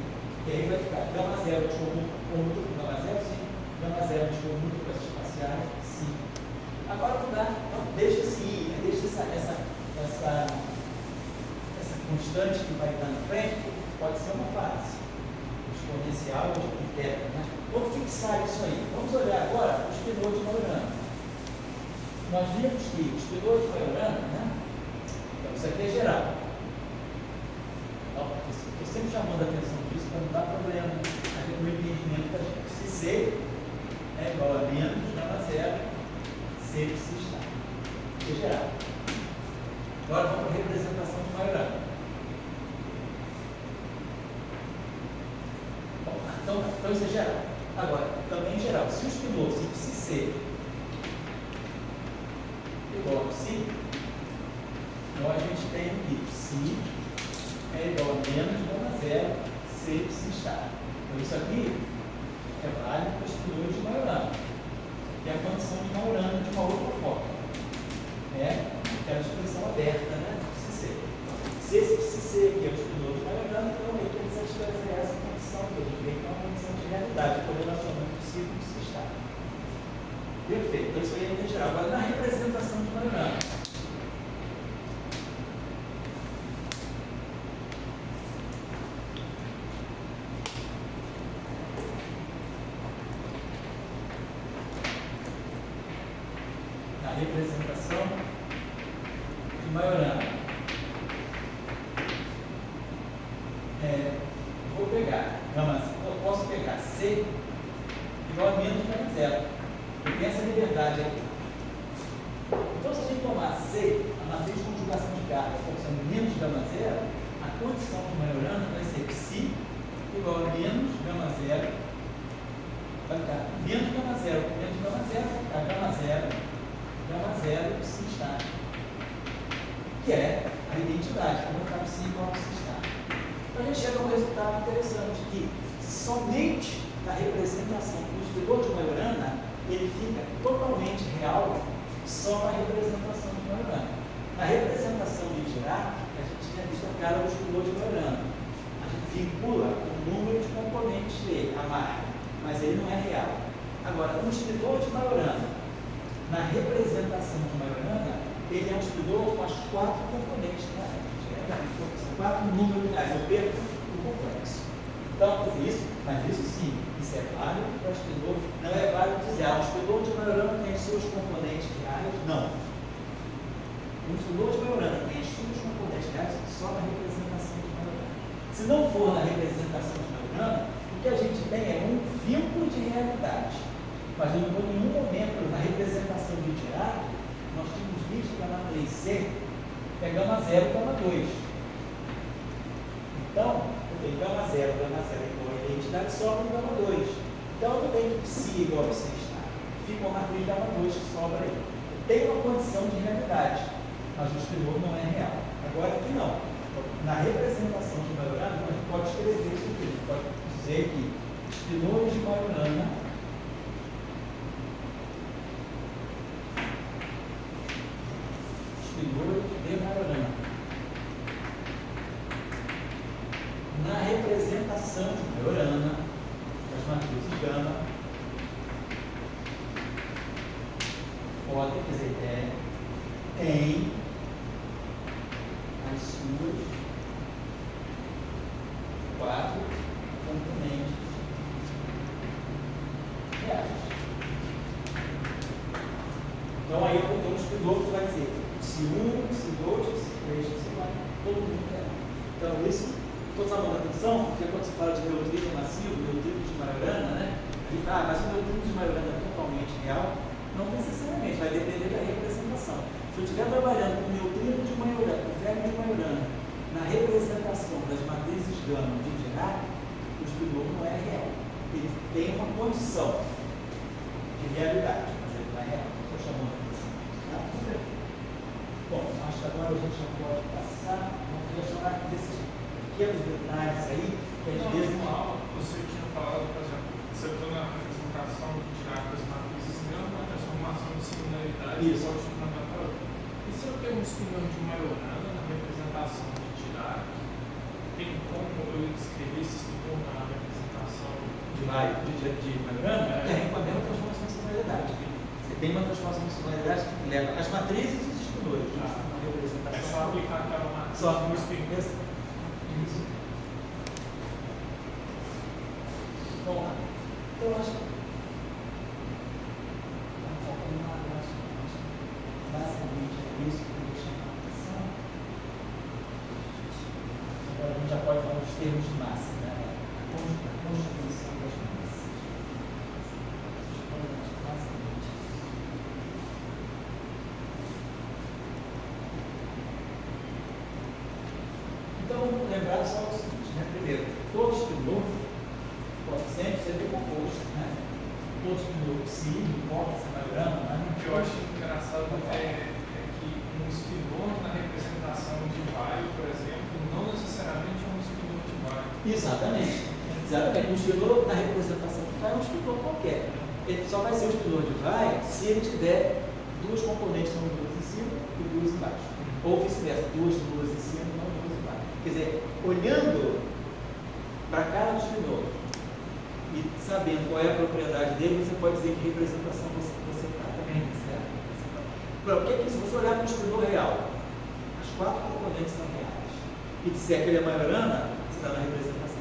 A: E aí vai ficar gama 0 anticomuta com gama 0, sim. Gama 0 anticomuta com as espaciais, sim. Agora vou dar, então, deixa esse I, deixa essa constante que vai estar na frente, pode ser uma fase exponencial ou de critério, né? Vamos fixar isso aí. Vamos olhar agora o espinor de Majorana. Nós vimos que o espinor de Majorana, né? Então, isso aqui é geral. Então, estou sempre chamando a atenção disso para não dar problema no entendimento da gente. Se C é igual a menos gama 0, C precisa estar. Isso é geral. Agora vamos para a representação de Majorana. Então isso é geral. Agora, também geral, se o espinor, se C igual a psi, então a gente tem que psi é igual a menos gama 0, C psi estar. Então isso aqui é válido para os espinores de Majorana. Que é a condição de Majorana de uma outra forma. É aquela expressão aberta, né? Psi C. Se esse psi C aqui é o espinor de Majorana, então ele tem que satisfazer essa condição que a gente vê que é uma condição de realidade, correlacionando possível com o estado. Perfeito, então isso aí é em geral. Agora, na representação de Majorana. Na representação de Majorana. Vou pegar eu posso pegar C igual a menos gama 0. Eu tenho essa liberdade aqui. Então, se a gente tomar C, a matriz de conjugação de cargas, sendo menos gama 0, a condição de Majorana vai ser psi igual a menos gama 0. Vai ficar menos gama 0 com menos gama 0, vai ficar gama 0 psi estar. Que é a identidade, como está psi igual a psi estar. Então a gente chega a um resultado interessante, que somente na representação do espinor de Majorana, ele fica totalmente real só na representação de Majorana. Na representação de Dirac, a gente tinha visto a cara do espinor de Majorana. A gente vincula o número de componentes dele, a marca, mas ele não é real. Agora, o espinor de Majorana, na representação de Majorana, ele é um espinor com as 4 componentes, né? São 4 números reais, eu perco o complexo. Então, mas isso sim, isso é válido para o espinor, não é válido dizer, o espinor de Majorana tem seus componentes reais, não. O espinor de Majorana tem as suas componentes reais só na representação de Majorana. Se não for na representação de Majorana, o que a gente tem é um vínculo de realidade. Mas em nenhum momento, na representação de Dirac, nós tínhamos visto que a matriz C é gama 0 e gama 2. Então, eu tenho gama 0 igual a identidade sobra no gama 2. Então, eu tenho psi igual a psi estar. Fica uma matriz gama 2 que sobra aí. tem uma condição de realidade, mas o espinor não é real. Agora aqui não. Na representação de Majorana, a gente pode escrever isso aqui. A gente pode dizer que espinores de Majorana de Majorana na representação de Majorana das matrizes gama pode, quer dizer, tem as suas 4 componentes reais. Então aí eu vou um espinor que vai dizer se 1, se 2, se 3, se 4, todo mundo é. Então isso, estou chamando a atenção, porque quando se fala de neutrino massivo, neutrino de Majorana, né? A gente fala, mas o neutrino de Majorana é totalmente real? Não necessariamente, vai depender da representação. Se eu estiver trabalhando com neutrino de Majorana, com ferro de Majorana, na representação das matrizes gama de Dirac, o espinor não é real. Ele tem uma condição de realidade, mas ele não é real. Estou chamando a atenção. Tá? Bom, acho que agora a gente já pode passar. Vamos chamar desses pequenos detalhes aí, que às vezes.
C: Você tinha falado, por exemplo, você estou na representação de Dirac das matrizes gama, a transformação de similaridade pode ser fundamental. E se eu tenho um espinor de Majorana na representação de Dirac, tem como eu escrever esse espinor na representação
A: de Majorana? Tem, com a mesma transformação de similaridade. Você tem uma transformação de similaridade que leva as matrizes e os espinores.
C: É só aplicar aquela matriz
A: no
C: espinor.
A: Isso. Bom, então eu acho que basicamente é isso que eu vou chamar a atenção. Agora a gente já pode falar dos termos de massa, né? A constituição das massas. Basicamente isso. Então vamos lembrar só o seguinte, né? Primeiro, todo espinor pode sempre ser decomposto, né? Todo espinor psi, não importa se é Majorana, né?
C: O que eu acho engraçado é que um espinor na representação de Weyl, por exemplo, não necessariamente é um espinor de Weyl.
A: Exatamente. Exatamente. Um espinor na representação de Weyl é um espinor qualquer. Ele só vai ser um espinor de Weyl se ele tiver duas componentes, não duas em cima e duas embaixo. Ou vice-versa, duas em cima e não duas embaixo. Quer dizer, olhando para a cara do espinor e sabendo qual é a propriedade dele, você pode dizer que representação você está também, certo? Porque aqui, se você olhar para o espinor real, as 4 componentes são reais. E disser que ele é Majorana, você está na representação.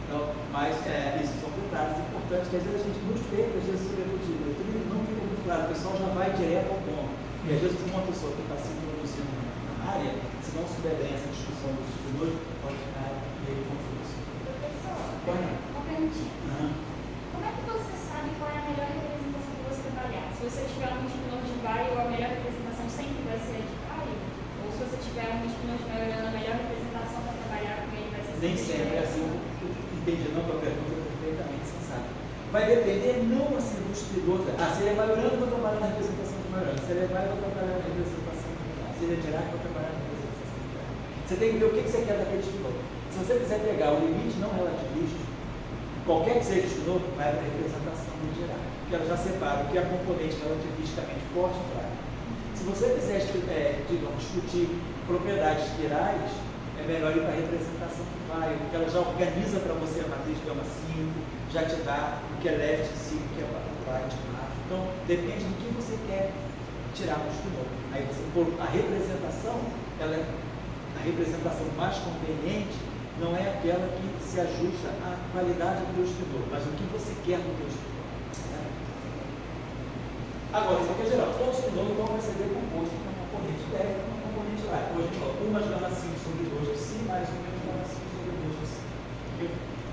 A: Então, mas isso são detalhes importantes que às vezes a gente muito feio, às vezes sobretudo o não fica muito claro, o pessoal já vai direto ao ponto. E às vezes uma pessoa que está se introduzindo na área, se não souber bem essa discussão dos espinores, pode ficar meio confuso.
D: Professor, uma perguntinha. Como é que você sabe qual é a melhor representação para você trabalhar? Se você tiver um espinor de Weyl, a melhor representação sempre vai ser a de Weyl? Ou se você tiver um espinor de Majorana, a melhor representação para trabalhar com ele vai ser
A: Nem sempre é assim. Entendi não a pergunta perfeitamente sensata. Vai depender não assim do espinor. Se ele é Majorana, eu vou trabalhar na representação de Majorana. Se ele é Weyl, eu vou trabalhar na representação de Weyl. Se ele é Dirac, eu vou trabalhar na representação de Dirac. Você tem que ver o que você quer daquele espinor. Se você quiser pegar o limite não relativista, qualquer que seja o espinor, vai para a representação do Dirac. Porque ela já separa o que é a componente relativisticamente forte e fraca. Se você quiser discutir propriedades quirais, é melhor ir para a representação que vai, porque ela já organiza para você a matriz gama 5, já te dá o que é left 5, o que é right 4. Então, depende do que você quer tirar do espinor. Aí você, a representação, ela é a representação mais conveniente, não é aquela que se ajusta à qualidade do teu espinor, mas o que você quer do teu espinor. Né? Agora, isso aqui é geral. Todo espinor então vai ser decomposto com uma componente leve e uma componente light. Hoje, uma gama 5 sobre 2 de si, mais uma gama 5 sobre 2 de si.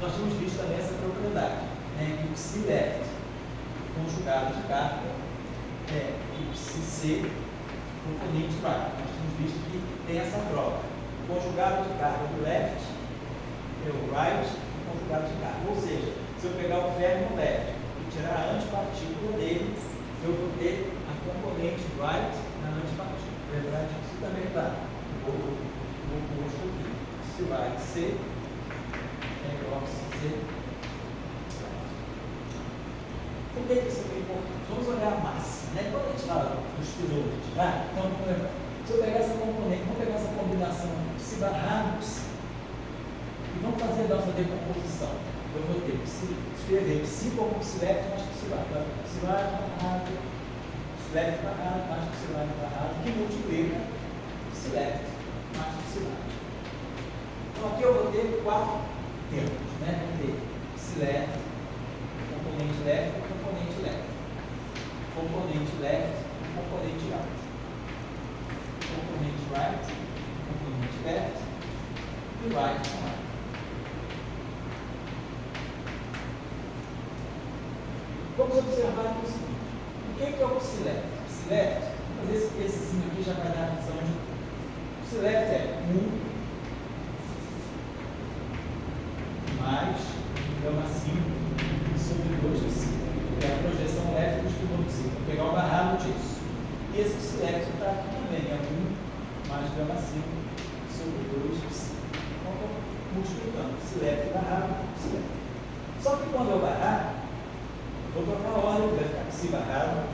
A: Nós tínhamos visto também essa propriedade, né, que o psi left conjugado de carga é o psi C componente right. Nós tínhamos visto que tem essa troca. O conjugado de carga do left é o right e o conjugado de carga. Ou seja, se eu pegar o ferro no left e tirar a antipartícula dele, eu vou ter a Por que isso é importante? Vamos olhar a massa. Né? Quando a gente fala dos fenômenos de tirar, então, se eu pegar essa componente, vamos pegar essa combinação psi barrado psi, e vamos fazer a nossa decomposição. Eu vou ter que escrever psi como psi left mais psi barrado. Psi barrado, psi left barrado mais psi right barrado, que multiplica psi left mais psi right. Então aqui eu vou ter 4 termos, né? Vou ter psi left, componente left e componente left. Componente left e componente right. Componente right, componente left e right com right. Vamos observar aqui o seguinte: o que é o psi left? Psi left, vamos fazer esse aqui já vai dar a visão de tudo. Psi left é 1 mais gama 5 sobre 2 psi. É a projeção left dos fenômenos psi. Vou pegar o barrado disso. E esse psi left está aqui também, é 1 mais gama 5 sobre 2 psi. Então, estou multiplicando psi left barrado, psi left. Só que quando eu barrar, vou trocar a ordem, vai ficar psi barrado.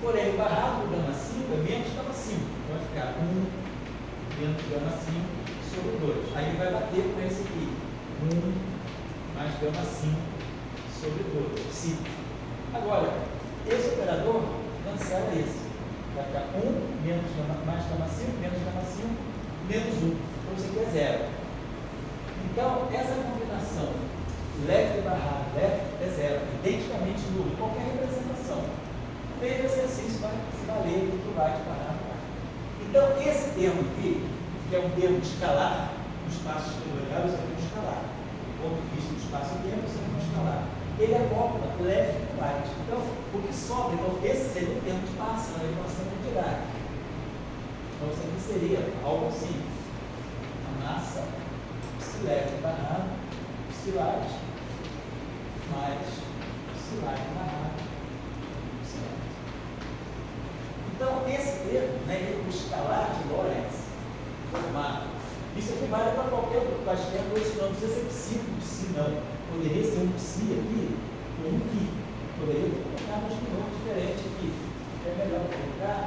A: Porém, o barrado do gama 5 é menos gama 5. Vai ficar 1 menos gama 5 sobre 2. Aí ele vai bater com esse aqui. 1 mais gama 5 sobre 2. Psi. Agora, esse operador cancela esse. Vai ficar 1 menos mais gama 5 menos gama 5 menos 1. Então isso aqui é 0. Então, essa combinação left barrado left é 0. Identicamente nulo. Qualquer representação. Feito esse exercício vai se valer do right barrado right. Então, esse termo aqui, que é um termo escalar, no espaço escalarial, isso aqui é um escalar. Do ponto de vista do espaço-tempo, isso aqui é um escalar. Ele é acopla left e right. Então, o que sobra, então, esse seria o termo de massa na equação de Dirac. Então, isso aqui seria algo assim: a massa psi left barrado psi right mais psi right barrado psi right. Então, esse termo, né, o escalar de Lorentz, formado. Isso aqui vale para quaisquer dois fenômenos. Não precisa ser psi com psi, não. Poderia ser um psi aqui ou um pi. Poderia colocar uns fenômenos diferentes aqui. É melhor colocar,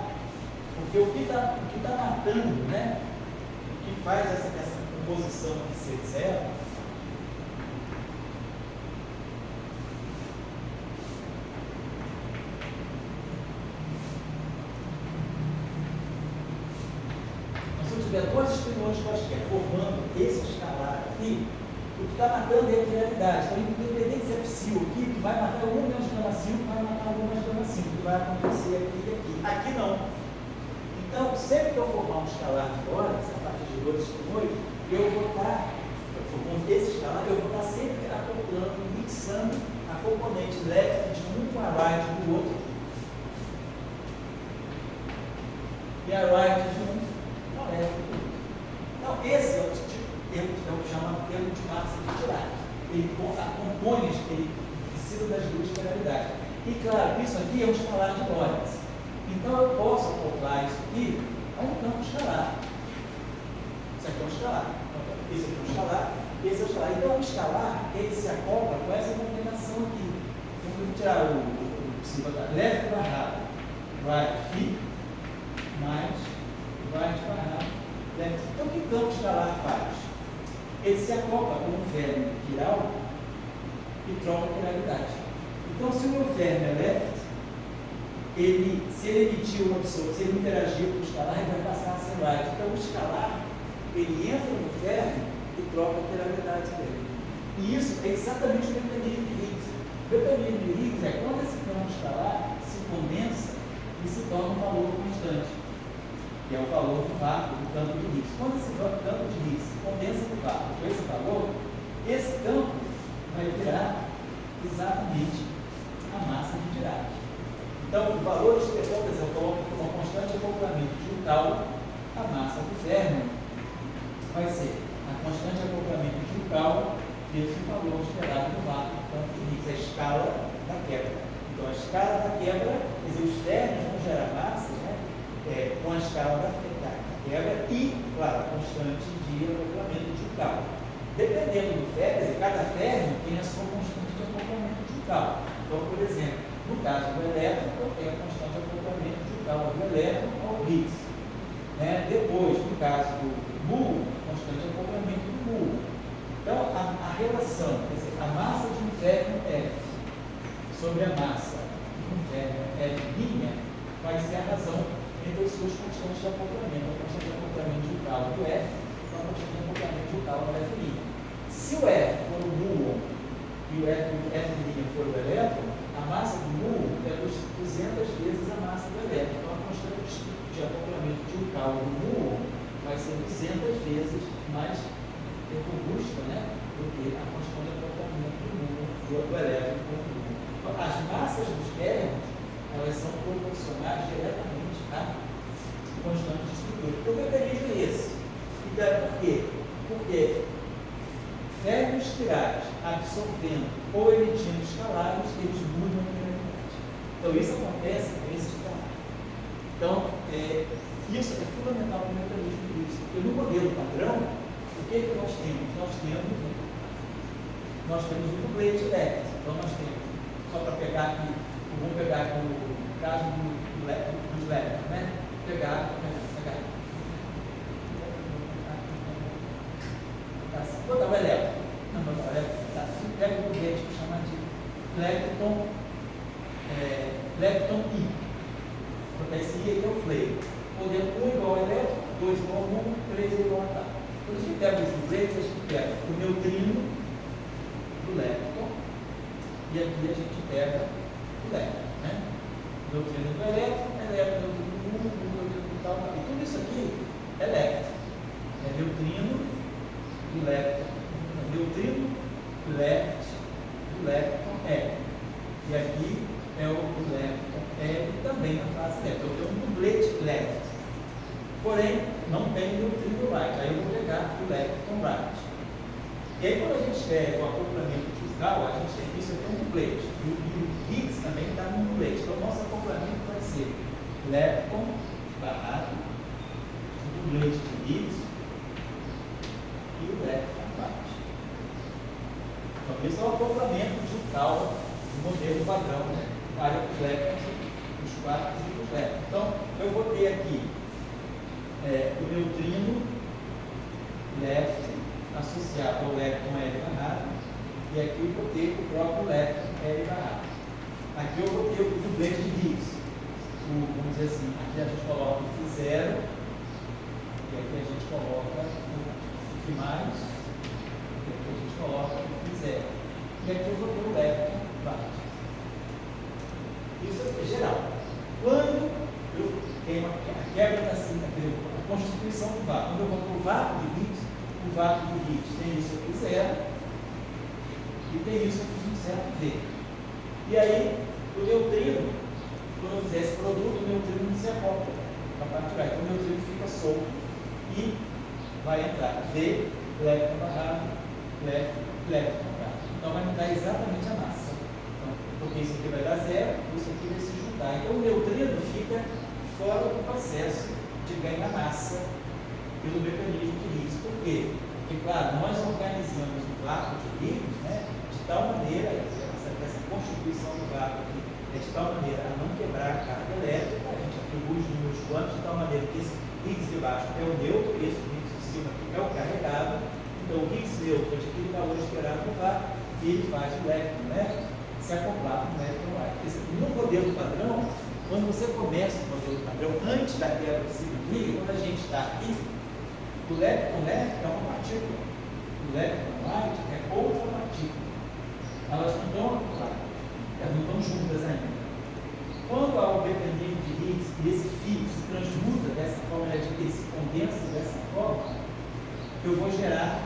A: porque o que está matando, né? O que faz essa composição aqui ser 0. Se eu tiver dois espinhões quaisquer formando esse escalar aqui, o que está matando é a realidade. Então, independente se é psi ou pi, que vai matar 1 menos gama 5, vai matar 1 menos gama 5, que vai acontecer aqui e aqui. Aqui não. Então, sempre que eu formar um escalar de Lorentz, a partir de dois espinhões, eu vou estar, formando esse escalar, eu vou estar sempre acoplando, mixando a componente left de um com a right do outro. E a right de um. Então, esse é o termo que chama termo de massa de Dirac. Ele compõe, ele precisa das duas polaridades. E claro, isso aqui é um escalar de Lorentz. Então eu posso acoplar isso aqui a um campo escalar. Isso aqui é um escalar. Esse aqui é um escalar, esse é um escalar. Então o escalar, ele se acopla com essa combinação aqui. Vamos tirar o left barrado, right phi, mais right barrado. Então, o que o campo escalar faz? Ele se acopla com um verme quiral e troca a polaridade. Então, se o meu verme é left, se ele emitir uma absorção, se ele interagir com o escalar, ele vai passar a ser right. Então, o escalar, ele entra no verme e troca a polaridade dele. E isso é exatamente o mecanismo de Higgs. O mecanismo de Higgs é quando esse campo escalar se condensa e se torna um valor constante, que é o valor do vácuo do campo de Higgs. Quando esse campo de Higgs se condensa no vácuo com esse valor, esse campo vai virar exatamente a massa de Dirac. Então, o valor de por exemplo, uma constante de acoplamento de um tal, a massa do verme vai ser a constante de acoplamento de um tal vezes o valor esperado do vácuo do campo de Higgs, a escala da quebra. Então, a escala da quebra, quer dizer, os vermes vão gerar massas, né? Com a escala da quebra e, claro, a constante de acoplamento de um tal. Dependendo do ferro, quer dizer, cada ferro tem a sua constante de acoplamento de cálculo. Então, por exemplo, no caso do elétron, eu tenho a constante de acoplamento de um cálculo do elétron ao Higgs. Depois, no caso do muon, constante de acoplamento do muon. Então, a relação, quer dizer, a massa de um ferro F sobre a massa de um ferro F' vai ser a razão entre as suas constantes de acoplamento. A constante de acoplamento de um cálculo do F com a constante de acoplamento de um cálculo do F'. Se o F for o muon e o F' for o elétron, a massa do muon é 200 vezes a massa do elétron. Então, a constante de acoplamento de um cálculo do muon vai ser 200 vezes mais robusta, do que a constante de acoplamento do muon, do elétron com o muon. Então, as massas dos ferros, elas são proporcionais diretamente à constante de estrutura. Então, o mecanismo é esse. Então, por quê? Porque ferros espirais absorvendo ou emitindo escalares, eles mudam a polaridade. Então, isso acontece com esses canais. Então, isso é fundamental para o mecanismo de isso. Porque no modelo padrão, o que nós temos? Nós temos um dublete elétrico. Então, nós temos, só para pegar aqui, vamos pegar aqui o caso do elétrico, pegar. Vou botar o elétrico. Não, vou botar o elétrico. Pega o dublete, vou chamar de lepton I. Vou botar esse I aqui é o flare. Podendo 1 igual a elétrico, 2 igual a muon, 3 igual a tal. Quando a gente pega os dubletes, a gente pega o neutrino do lepton e aqui a gente pega o lepton. Neutrino do elétron, neutrino do muon, neutrino do tal. E tudo isso aqui é lepton. É neutrino do lepton. Neutrino do lepton L. E aqui é o lepton L também na fase lepton. Eu tenho um dublete left. Porém, não tem neutrino right. Aí eu vou pegar o lepton right. E aí, quando a gente escreve o acoplamento de Gauss, a gente tem que isso aqui é um dublete. E o Higgs também está num dublete. Então, o nosso acoplamento vai ser lepton barrado, o dublete de Higgs e o lepton right. Então, esse é o acoplamento de Gauss do modelo padrão, para os leptons, os quartos e os leptons. Então, eu vou ter aqui o neutrino left associado ao lepton L barrado, e aqui eu vou ter o próprio lepton L barrado. Aqui eu vou ter o dublete de Higgs. Vamos dizer assim, aqui a gente coloca o Φ0, e aqui a gente coloca o Φ+, e aqui a gente coloca o Φ0. E aqui eu vou ter o lepton right. Isso é geral. Quando eu tenho a quebra da a constituição do vácuo, quando eu vou para o vácuo de Higgs, o vácuo de Higgs tem isso aqui 0 e tem isso aqui certo V. E aí, o neutrino, quando eu fizer esse produto, o neutrino não se acopla para a parte de lá. Então, o neutrino fica solto e vai entrar V, lepton barrado, lepton barrado. Então, vai me dar exatamente a massa. Então, porque isso aqui vai dar 0, isso aqui vai se juntar. Então, o neutrino fica fora do processo de ganhar massa pelo mecanismo de Higgs. Por quê? Porque, claro, nós organizamos o vácuo de Higgs, de tal maneira, essa constituição do vácuo aqui é de tal maneira a não quebrar a carga elétrica, a gente atribui os números quantos de tal maneira que esse Higgs de baixo é o neutro, esse Higgs de cima é o carregado. Então, o Higgs neutro é aquele valor esperado no vácuo e ele faz o lepton se acoplar com o lepton right. No modelo padrão, quando você começa o modelo padrão, antes da quebra de simetria, quando a gente está aqui, o lepton left é uma partícula, o lepton right é outra partícula. Elas não estão acopladas, elas não estão juntas ainda. Quando há o mecanismo de Higgs e esse Φ se transmuta dessa forma, ele se condensa dessa forma, eu vou gerar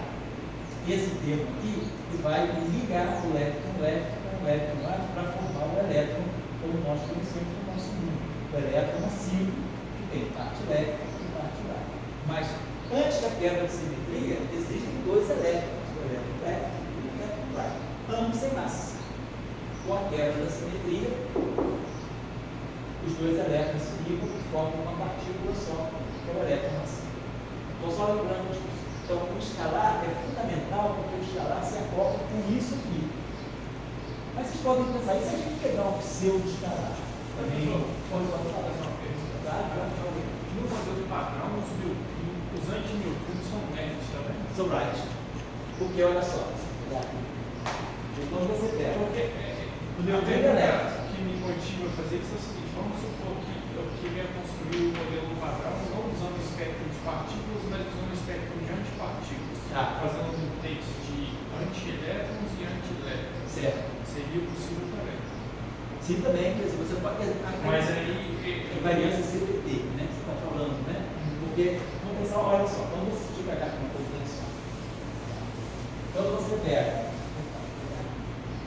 A: esse termo aqui que vai ligar o lepton left com o lepton right para formar o elétron como nós conhecemos no nosso mundo. O elétron massivo, que tem parte left e parte right. Mas, antes da quebra de simetria, existem dois elétrons, o elétron left e o elétron right, ambos sem massa. Com a quebra da simetria, os dois elétrons se ligam e formam uma partícula só, que é o elétron massivo. Então, só lembrando disso. Então, o escalar é fundamental porque o escalar se acopla com isso aqui. Mas se podem pensar, e se a gente pegar um pseudo-escalar? Também pode falar.
C: No modelo padrão, os anti-neutrinos são left, tá vendo?
A: São right. Porque olha só. Quando você pega.
C: Porque
A: o neutrino é left.
C: O que me motiva a fazer isso é o seguinte: vamos supor que eu queria construir o modelo padrão não usando o espectro de partículas, mas usando o espectro de antipartículas. Fazendo um texto de antielétrons e antielétrons.
A: Certo.
C: Seria possível também.
A: Sim, também, quer dizer, você pode.
C: Mas aí.
A: Invariância CPT, né? Que você está falando, né? Porque, vamos pensar, olha só, quando você te pegar com uma coisa só. Quando você pega,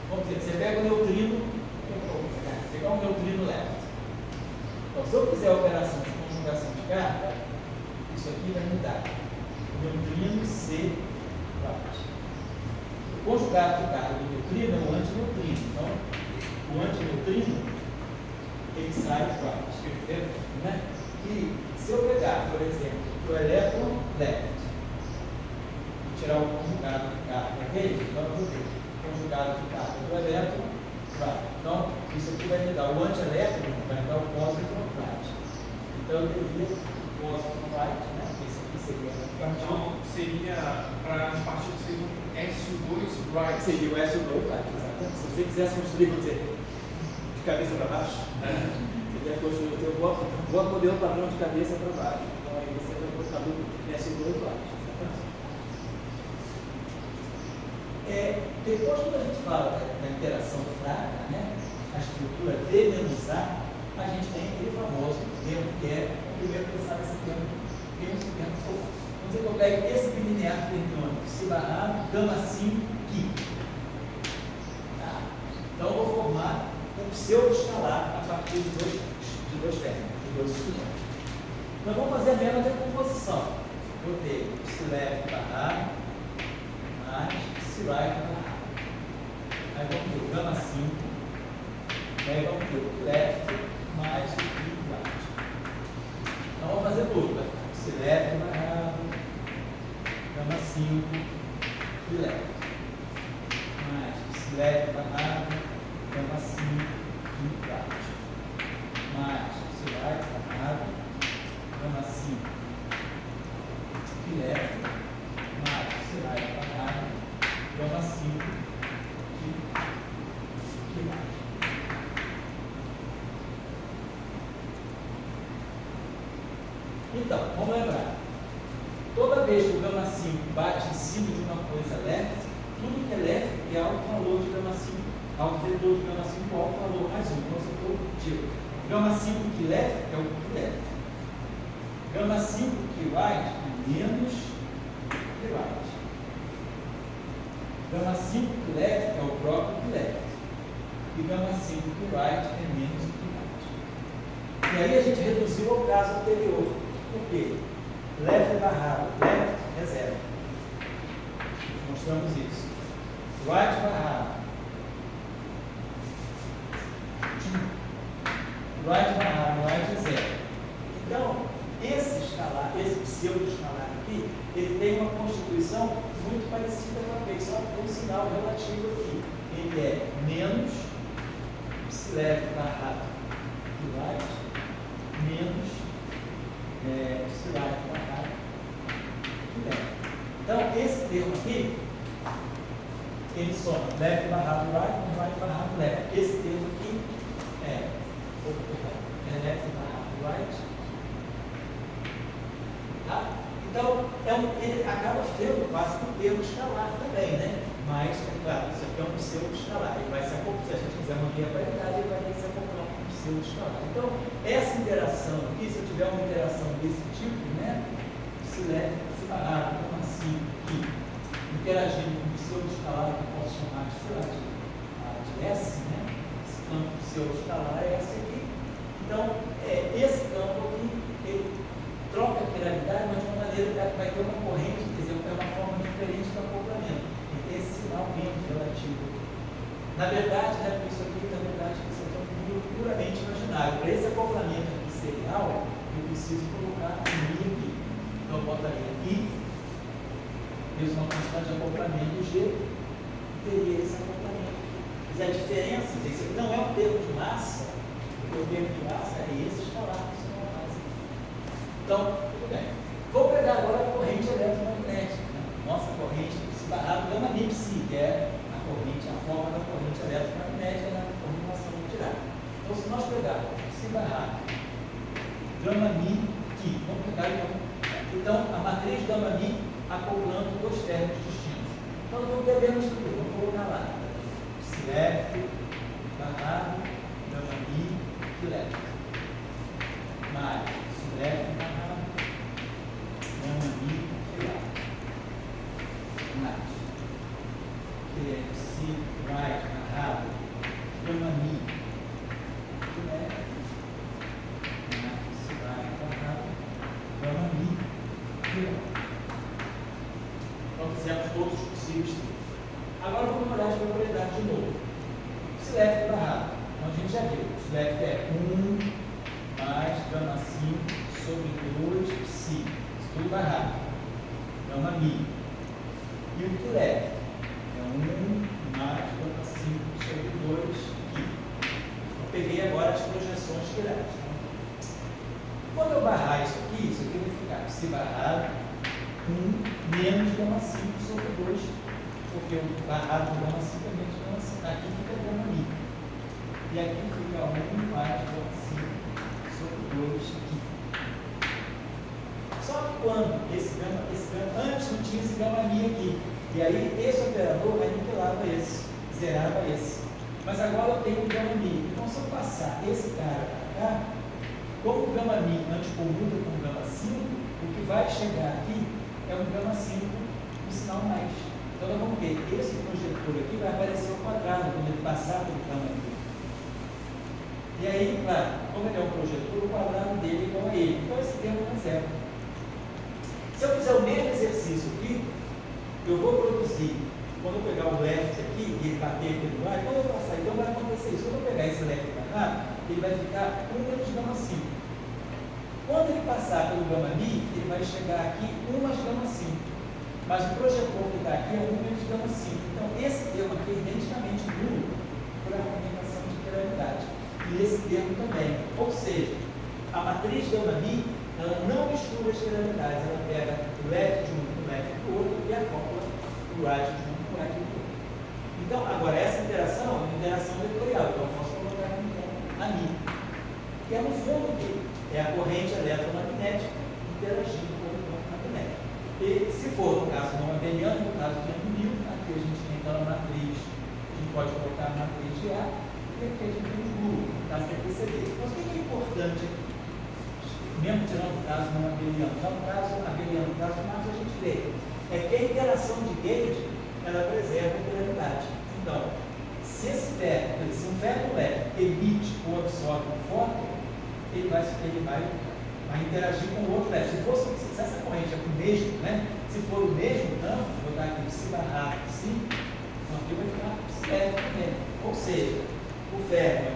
A: vamos dizer, você pega o neutrino, pegar um neutrino left. Então, se eu fizer a operação de conjugação de carga, isso aqui vai me dar o neutrino C right. O conjugado de carga do neutrino é o antineutrino. Então, o antineutrino ele sai right. Né? E se eu pegar, por exemplo, o elétron left e tirar o conjugado de carga dele, então eu vou ver o conjugado de carga do elétron right. Então, isso aqui vai me dar o antielétron, vai me dar o positron right. Então, eu teria o positron right, né? Esse aqui seria
C: Então, seria para as partículas seria um SU2 right.
A: Seria o SU2 right, exatamente. Se você quisesse construir, vamos dizer, de cabeça para baixo, você ia construir o teu modelo padrão de cabeça para baixo. Então, aí você vai colocar o SU2 right. Depois, quando a gente fala da interação fraca, né, a estrutura D menos A, a gente tem aquele famoso termo que é o primeiro pensar nesse termo, que é um termo solar. Vamos dizer que eu pego esse bilinear fermiônico, se barrado, gama 5, Ki. Tá? Então, eu vou formar um pseudo-escalar a partir de dois termos, de dois estudantes. Nós vamos fazer a mesma decomposição. Eu tenho psi left barrado mais psi right barrado. Aí vamos ter o gama 5, aí vamos ter o left mais o right. Então vamos fazer tudo, vai ficar psi left barrado, gama 5 e left. Mais psi left barrado, gama 5 e right. Mais psi right barrado, gama 5 e left. Mais psi right barrado, gama 5 Então, vamos lembrar. Toda vez que o gama 5 bate em cima de uma coisa left, tudo que é left é alto valor de gama 5, alto vetor de gama 5, alto valor mais 1. Então, você for repetir. Gama 5 que left é o que left. Gama 5 que right é menos que right. Gama 5 que left é o próprio que left. E gama 5 que right é menos que right. E aí a gente reduziu ao caso anterior. Por quê? Left barrado, left é zero. Mostramos isso. Right barrado. Right barrado, right é zero. Então, esse escalar, esse pseudo-escalar aqui, ele tem uma constituição muito parecida com a só que tem um sinal relativo aqui. Ele é menos psi left barrado right, menos psi right barrado left. Então, esse termo aqui, ele soma left barrado right barrado left. Esse termo aqui é left barrado right. Tá? Então, ele acaba sendo quase que um termo escalar também, né? Mas, é claro, isso aqui é um pseudo-escalar. Ele vai se acoplar, se a gente quiser manter a paridade, ele vai ter que se acoplar com um pseudo-escalar. Então, essa interação aqui, se eu tiver uma interação desse tipo, né? Se barrado, como assim, aqui, interagindo com um pseudo-escalar, que eu posso chamar de, sei lá, de S, né? Esse campo pseudo-escalar é esse aqui. Então, esse campo aqui, ele troca a quiralidade, mas de uma maneira que vai ter uma corrente, quer dizer, é uma forma diferente do acoplamento. Tem esse sinal menos relativo. Na verdade, né, isso aqui é um número puramente imaginário. Para esse acoplamento aqui serial, eu preciso colocar um I aqui. Então, eu botaria aqui, fiz uma quantidade de acoplamento G, e teria esse acoplamento aqui. Mas a diferença, isso aqui não é um termo de massa, porque o termo de massa é esse escalar, isso não é massa. Então, tudo bem. Vou pegar agora a corrente eletromagnética, né? Nossa corrente psi-barrado gama-mi-psi, que é a corrente, a forma da corrente eletromagnética na formulação nuclear. Então, se nós pegarmos psi-barrado gama-mi-ki, vamos pegar então a matriz gama-mi acoplando dois termos distintos. Então, vamos beber no estudo, vamos colocar lá. Psi-elétrico, barrado, gama-mi, elétrico. Mais psi-elétrico, barrado, gama-mi, elétrico. Mais psi-right, barrado, gama-mi, elétrico. Mais psi-right, barrado, gama-mi, elétrico. Então, fizemos todos os possíveis. Agora vamos olhar as propriedades de novo. Psi-elétrico barrado. Então a gente já viu. Psi-elétrico é 1 mais gama-5 sobre 2 psi. Isso tudo barrado. Gama-mi. E o elétrico é 1 mais gama-5 sobre 2 ki. Eu peguei agora as projeções quiradas. Quando eu barrar isso aqui vai ficar psi barrado 1 menos gama-5 sobre 2, porque o barrado do gama-5 é menos gama-5. Aqui fica gama-mi. E aqui fica 1 mais gama-5 sobre 2 aqui. Só que quando esse gama, antes não tinha esse gama-mi aqui. E aí esse operador aniquilava esse, zerava esse. Mas agora eu tenho o gama-mi. Então se eu passar esse cara para cá, como o gama-mi antes commuta com o gama-5, o que vai chegar aqui é um gama-5 um sinal mais. Então nós vamos ver, esse projetor aqui vai aparecer ao quadrado quando ele passar pelo gama-mi. E aí, claro, como ele é um projetor, o quadrado dele é igual a ele. Então esse termo é zero. Se eu fizer o mesmo exercício aqui, eu vou produzir, quando eu pegar o left aqui e ele bater aqui no ar, quando eu passar, então vai acontecer isso. Quando eu pegar esse left para cá, ele vai ficar 1 menos gama-5. Quando ele passar pelo gama-mi, ele vai chegar aqui 1 mais gama-5. Mas o projetor que está aqui é 1 menos gama-5. Então, esse termo aqui é identicamente nulo por argumentação de quiralidade. E esse termo também. Ou seja, a matriz gama-mi, ela não mistura as quiralidades. Ela pega o left de um com o left do outro e acopla o right de um com o right do outro. Então, agora, essa interação é uma interação vetorial. Então, eu posso colocar no campo a mi, que é no fundo dele. É a corrente eletromagnética interagindo com o campo magnético. E se for no caso não abeliano, no caso de Newton, aqui a gente tem aquela matriz, a gente pode colocar a matriz de A, e aqui a gente tem o nulo, no caso da PCD. Mas o que é importante aqui? Mesmo tirando o caso não abeliano, no caso abeliano, no caso de Marx, a gente vê é que a interação de gauge, ela preserva a quiralidade. Então, se um ferro leve emite ou absorve um fóton, ele vai interagir com o outro leve. Se essa corrente é o mesmo, né? Se for o mesmo campo, vou botar aqui psi barrado psi, então aqui vai ficar psi leve também. Ou seja, o ferro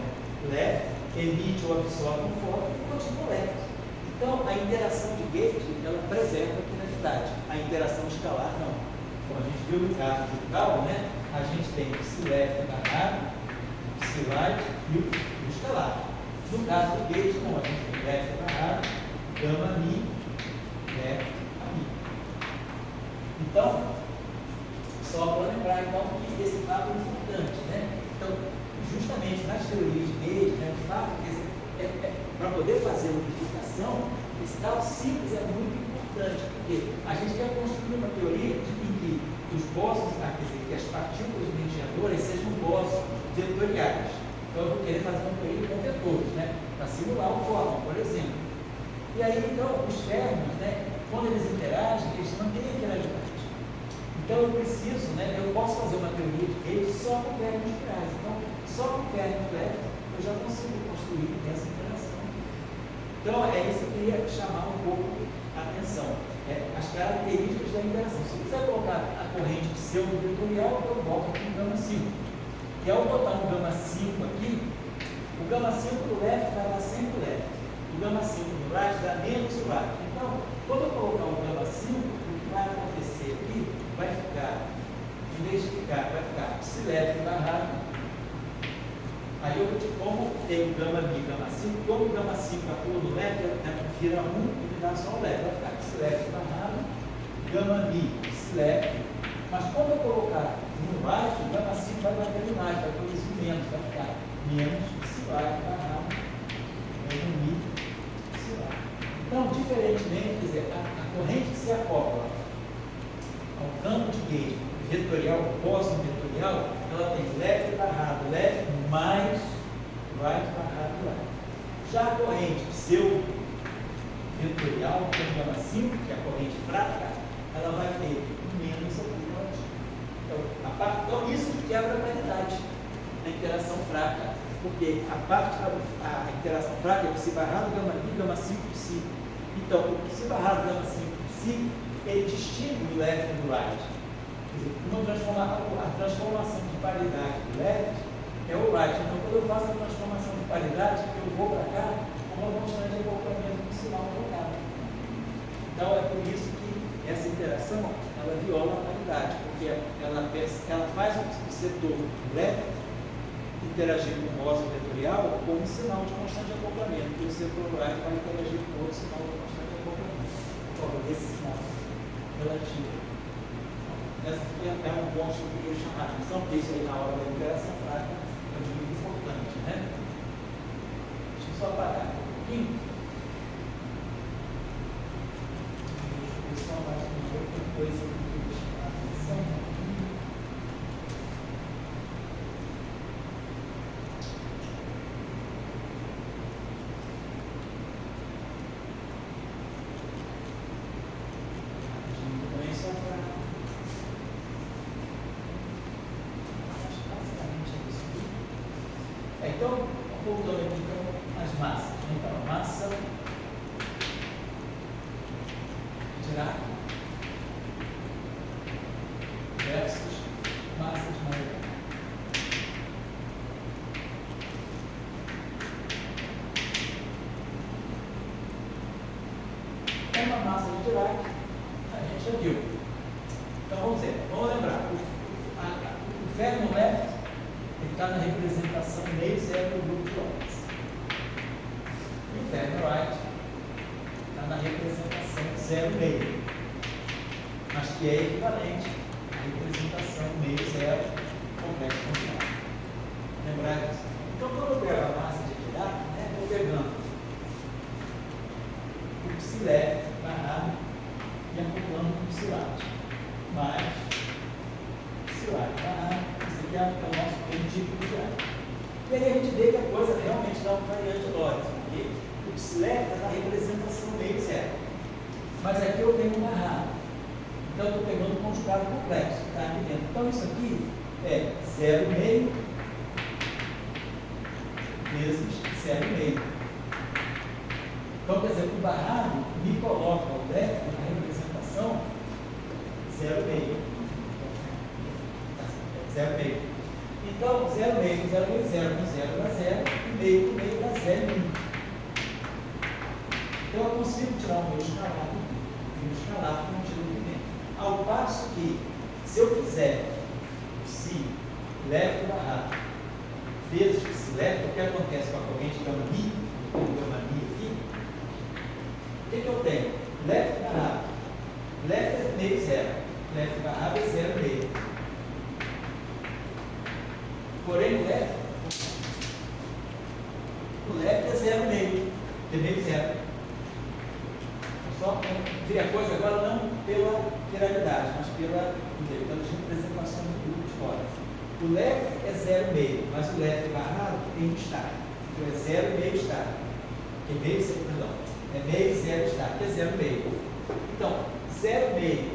A: leve emite ou absorve um fóton e continua leve. Então, a interação de gauge, ela preserva a quiralidade. A interação escalar, não. Como a gente viu no caso de Gauss, né? A gente tem psi leve barrado, psi light e o escalar. No caso do gauge, não, a gente tem left barrado, gama-mi, left a mi. Então, só para lembrar então, que esse fato é importante, né? Então, justamente nas teorias de gauge, né, o fato que para poder fazer unificação, esse tal simples é muito importante, porque a gente quer construir uma teoria em que os bósons, que as partículas mediadoras sejam bósons vetoriais. Então, eu vou querer fazer uma teoria com vetores, né? Para simular o fóton, por exemplo. E aí, então, os férmions, né? Quando eles interagem, eles mantêm a quiralidade. Então, eu preciso, né? Eu posso fazer uma teoria de gauge só com férmions quirais. Então, só com férmions leves, eu já consigo construir essa interação. Então, é isso que eu queria chamar um pouco a atenção. As características da interação. Se eu quiser colocar a corrente pseudo-vetorial, eu volto aqui no gama-5. E ao botar um gama-5 aqui, o gama-5 do left vai dar sempre left. O gama-5 do right dá menos o right. Então, quando eu colocar o gama-5, o que vai acontecer aqui vai ficar, em vez de ficar, vai ficar psi left barrado, tem o gama mi, gama 5, como o gama 5 atua no left, vira 1 e me dá só o left. Vai ficar esse left barrado, gama mi, esse left. Mas quando eu colocar no right, o gama 5 vai bater no right, vai produzir menos, vai ficar menos esse right barrado, menos mi, esse right. Então, diferentemente, quer dizer, a corrente que se acopla ao campo de gate vetorial, pós-vetorial, ela tem left barrado, left mais right barrado right. Já a corrente pseudo-vetorial, que é o gama 5, que é a corrente fraca, ela vai ter menos aqui. Então, isso que quebra a paridade, a interação fraca. Porque a interação fraca é psi barrado, gama I, gama 5, psi. Então, o psi barrado, gama 5, psi, ele distingue o left do right. A transformação de paridade do left é o right. Então, quando eu faço a transformação de paridade, eu vou para cá com uma constante de acoplamento do sinal trocado. Então, é por isso que essa interação ela viola a paridade, porque ela faz o setor left interagir com o rosa vetorial com um sinal de constante de acoplamento, e o setor right vai interagir com outro sinal de constante de acoplamento. Então, esse sinal relativo. Essa aqui é um ponto que eu queria chamar a atenção, porque isso aí na hora da interação fraca é muito importante, né? Deixa eu só apagar um pouquinho. Deixa eu ver só mais uma outra coisa que eu queria chamar a atenção. Também só para então, voltando aqui então, as massas. Então, a massa Dirac versus massa de Maillard. Então, uma massa de Dirac, a gente já viu. Então, vamos lembrar. O ferro left está na representação meio zero do grupo de Lorentz. E o ferro right está na representação zero meio, mas que é equivalente à representação meio zero complexo funcional. Lembrar disso? Então, quando eu pego a massa de Dirac, estou pegando o psi left barrado e acoplando com o psi right, mais psi right barrado. Que é o nosso tipo de diário. E aí a gente vê que a coisa realmente dá um variante Lorentz, porque o psi left é na representação meio zero. Mas aqui eu tenho um barrado. Então eu estou pegando um conjugado complexo, que está aqui dentro. Então isso aqui é 0,5 vezes 0,5. Então, quer dizer, o barrado me coloca o left na representação 0,5. 0,5. Então, 0,5 com 0,5, 0 com 0 dá 0, e meio com meio dá 0,1. Então, eu consigo tirar o meu escalar do escalar contido aqui dentro. Ao passo que, se eu fizer psi left barrado vezes psi left, o que acontece com a corrente gama mi, com o gama mi aqui, o que eu tenho? Left barrado. Left é meio zero. Left barrado é 0,5. Porém, o left é 0,5, é meio zero. Só ver a coisa agora não pela quiralidade, mas pela representação do grupo de Lorentz. O left é 0,5, mas o left barrado tem um estar. Então é 0,5 estar. É meio zero, perdão. É meio zero estar, que é 0,5. Então, 0,5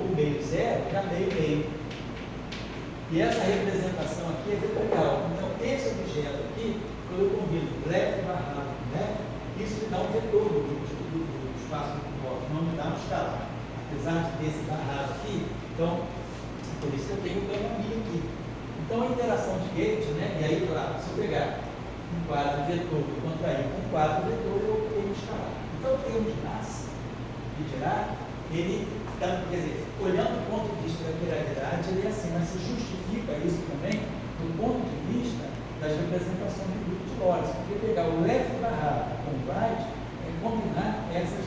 A: ou meio zero dá meio. E essa representação aqui é vetorial. Então, esse objeto aqui, quando eu combino left barrado com left, isso me dá um vetor do espaço do composto, não me dá um escalar. Apesar de ter esse barrado aqui, então, por isso que eu tenho o gama mi aqui. Então, a interação de gate, né? E aí, claro, se eu pegar um quadro vetor e contrair com um quadro vetor, eu tenho um escalar. Então, o termo de massa de Dirac, ele, quer dizer, olhando do ponto de vista da quiralidade, ele é assim, mas se justifica isso também do ponto de vista das representações do grupo de horas, porque pegar o left barrado com o right é combinar essas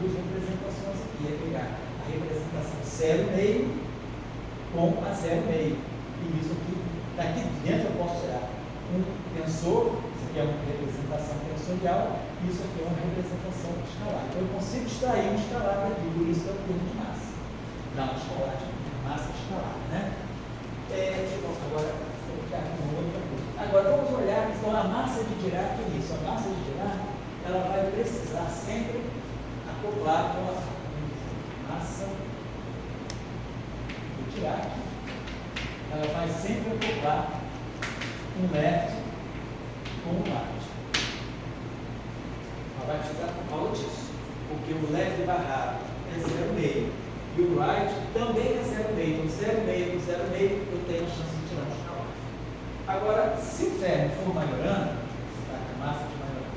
A: duas representações aqui, é pegar a representação 0,5 com a 0,5. E isso aqui, daqui dentro eu posso tirar um tensor, isso aqui é uma representação tensorial, e isso aqui é uma representação escalar. Então eu consigo extrair um escalar daqui, por isso que é o termo de massa. Não, escalar, massa escalar, né? Agora, vou ficar com outra coisa. Agora vamos olhar, então, a massa de Dirac é isso. A massa de Dirac, ela vai precisar sempre acoplar com a massa de Dirac. Ela vai sempre acoplar um left com um right. Ela vai precisar acoplar disso, porque o left barrado é 0,5 e o right também é 0,5. Então 0,5 com 0,5 eu tenho a chance de tirar um escalar. Agora, se o ferro for Majorana, tá, a massa de Majorana,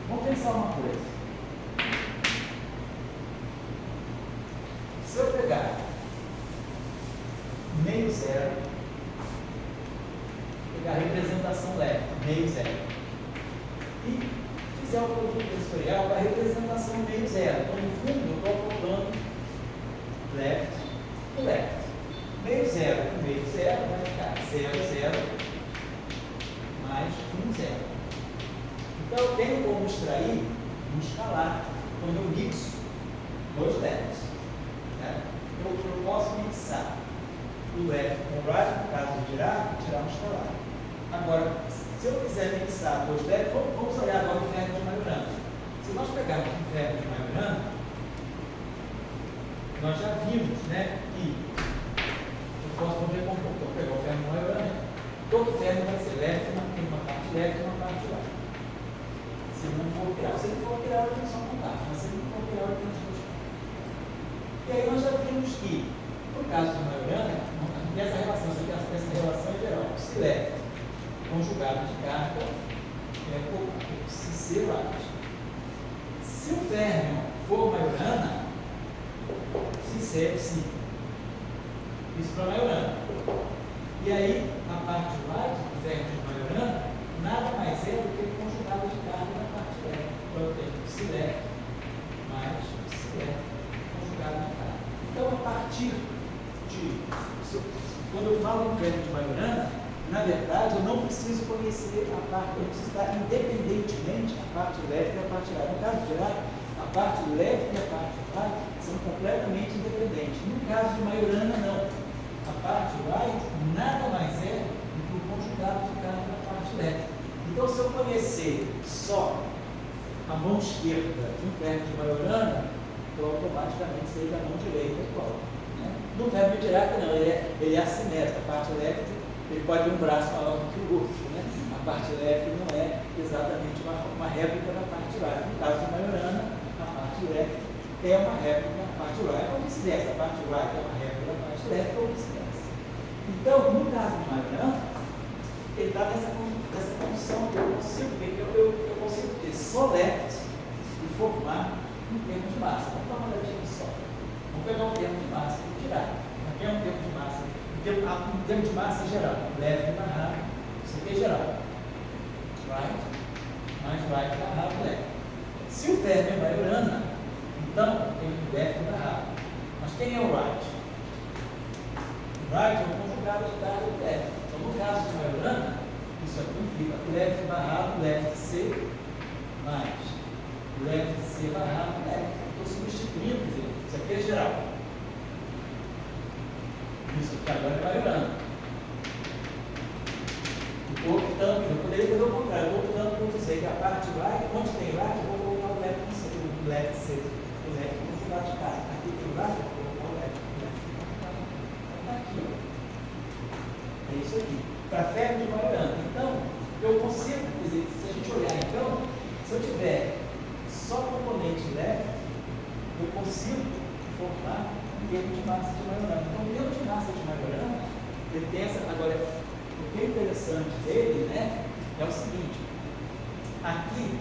A: vamos pensar uma coisa. Se eu pegar meio zero, pegar a representação leve, meio zero, e fizer o produto tensorial da representação meio zero, então no fundo eu estou acoplando left e left. Meio zero com meio zero vai ficar 0, 0 mais 1, 0. Então eu tenho como extrair um escalar quando eu mixo dois lefts. Eu posso mixar o left com o right, no caso de tirar um escalar. Agora, se eu quiser mixar dois lefts, vamos olhar agora o ferro de Majorana. Se nós pegarmos o ferro de Majorana, nós já vimos, né, que eu posso decompor. Então, pegar o ferro de Majorana, todo ferro vai ser left, uma parte left e uma parte right. Se não for virar, se ele for virar, eu tenho só uma parte, mas se ele não for virar, eu tenho as duas partes. E aí nós já vimos que, no caso de Majorana, essa relação é geral. Se left conjugado de carga é se ser right. Se o férmio for Majorana, se ser sim. Isso para Majorana. E aí, a parte right do férmio de Majorana nada mais é do que conjugado de carga na parte left. Então eu tenho se left mais se left conjugado de carga. Então, a partir de, quando eu falo em férmio de Majorana, na verdade, eu não preciso conhecer a parte, eu preciso estar independentemente a parte left e a parte right. No caso de Dirac, a parte left e a parte right são completamente independentes. No caso de Majorana, não. A parte right nada mais é do que o conjugado de carga da parte left. Então, se eu conhecer só a mão esquerda de um ferro de Majorana, eu automaticamente sei da mão direita igual. Né? No ferro de Dirac, não, ele é assimétrico. A parte left, ele pode ter um braço maior do que o outro. Né? A parte left não é exatamente uma réplica da parte right. No caso de Majorana, a parte left é uma réplica da parte right, ou vice-versa. A parte right é uma réplica da parte left, ou vice-versa. Então, no caso de Majorana, ele está nessa condição que eu consigo ter só left e formar um termo de massa. Vamos dar uma olhadinha só. Vamos pegar um termo de massa e tirar. Aqui é um termo de massa. Um termo de massa geral. Left barrado. Isso aqui é geral. Right mais right barrado left. Se o ferro é Majorana, então tem o left barrado. Mas quem é o right? O right é o conjugado de carga do left. Então, no caso de Majorana, isso aqui fica left barrado, left C mais left C barrado left. Estou substituindo, quer dizer, isso aqui é geral. Isso aqui agora é Majorana. Eu poderia fazer o contrário, eu estou dando para dizer que a parte right, onde tem right, eu vou colocar o left C, o left C, o left conjugado de carga. Aqui tem o right, eu vou colocar o left conjugado. Está aqui, ó. É isso aqui. Para ferro de Majorana. Então, eu consigo, quer dizer, se a gente olhar então, se eu tiver só componente left, eu consigo formar um termo de massa de Majorana. Então, o termo de massa de Majorana, ele tem essa. Agora, o que é interessante dele, né, é o seguinte: aqui,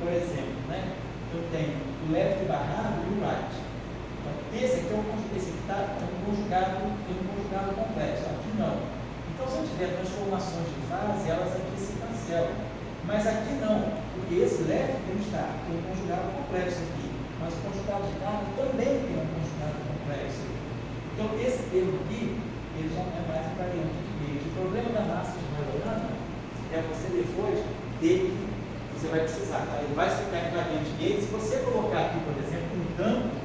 A: por exemplo, né, eu tenho o left barrado e o right. Então, esse aqui é um conjugado conjugado complexo. Aqui não. Então, se eu tiver transformações de fase, elas aqui se cancelam. Mas aqui não, porque esse leve tem um conjugado complexo aqui. Mas o conjugado de carga também tem um conjugado complexo. Então, esse termo aqui, ele já não é mais invariante de Gauge. O problema da massa de Majorana é você depois ter que, você vai precisar, tá? Ele vai ficar invariante de Gauge se você colocar aqui, por exemplo, um campo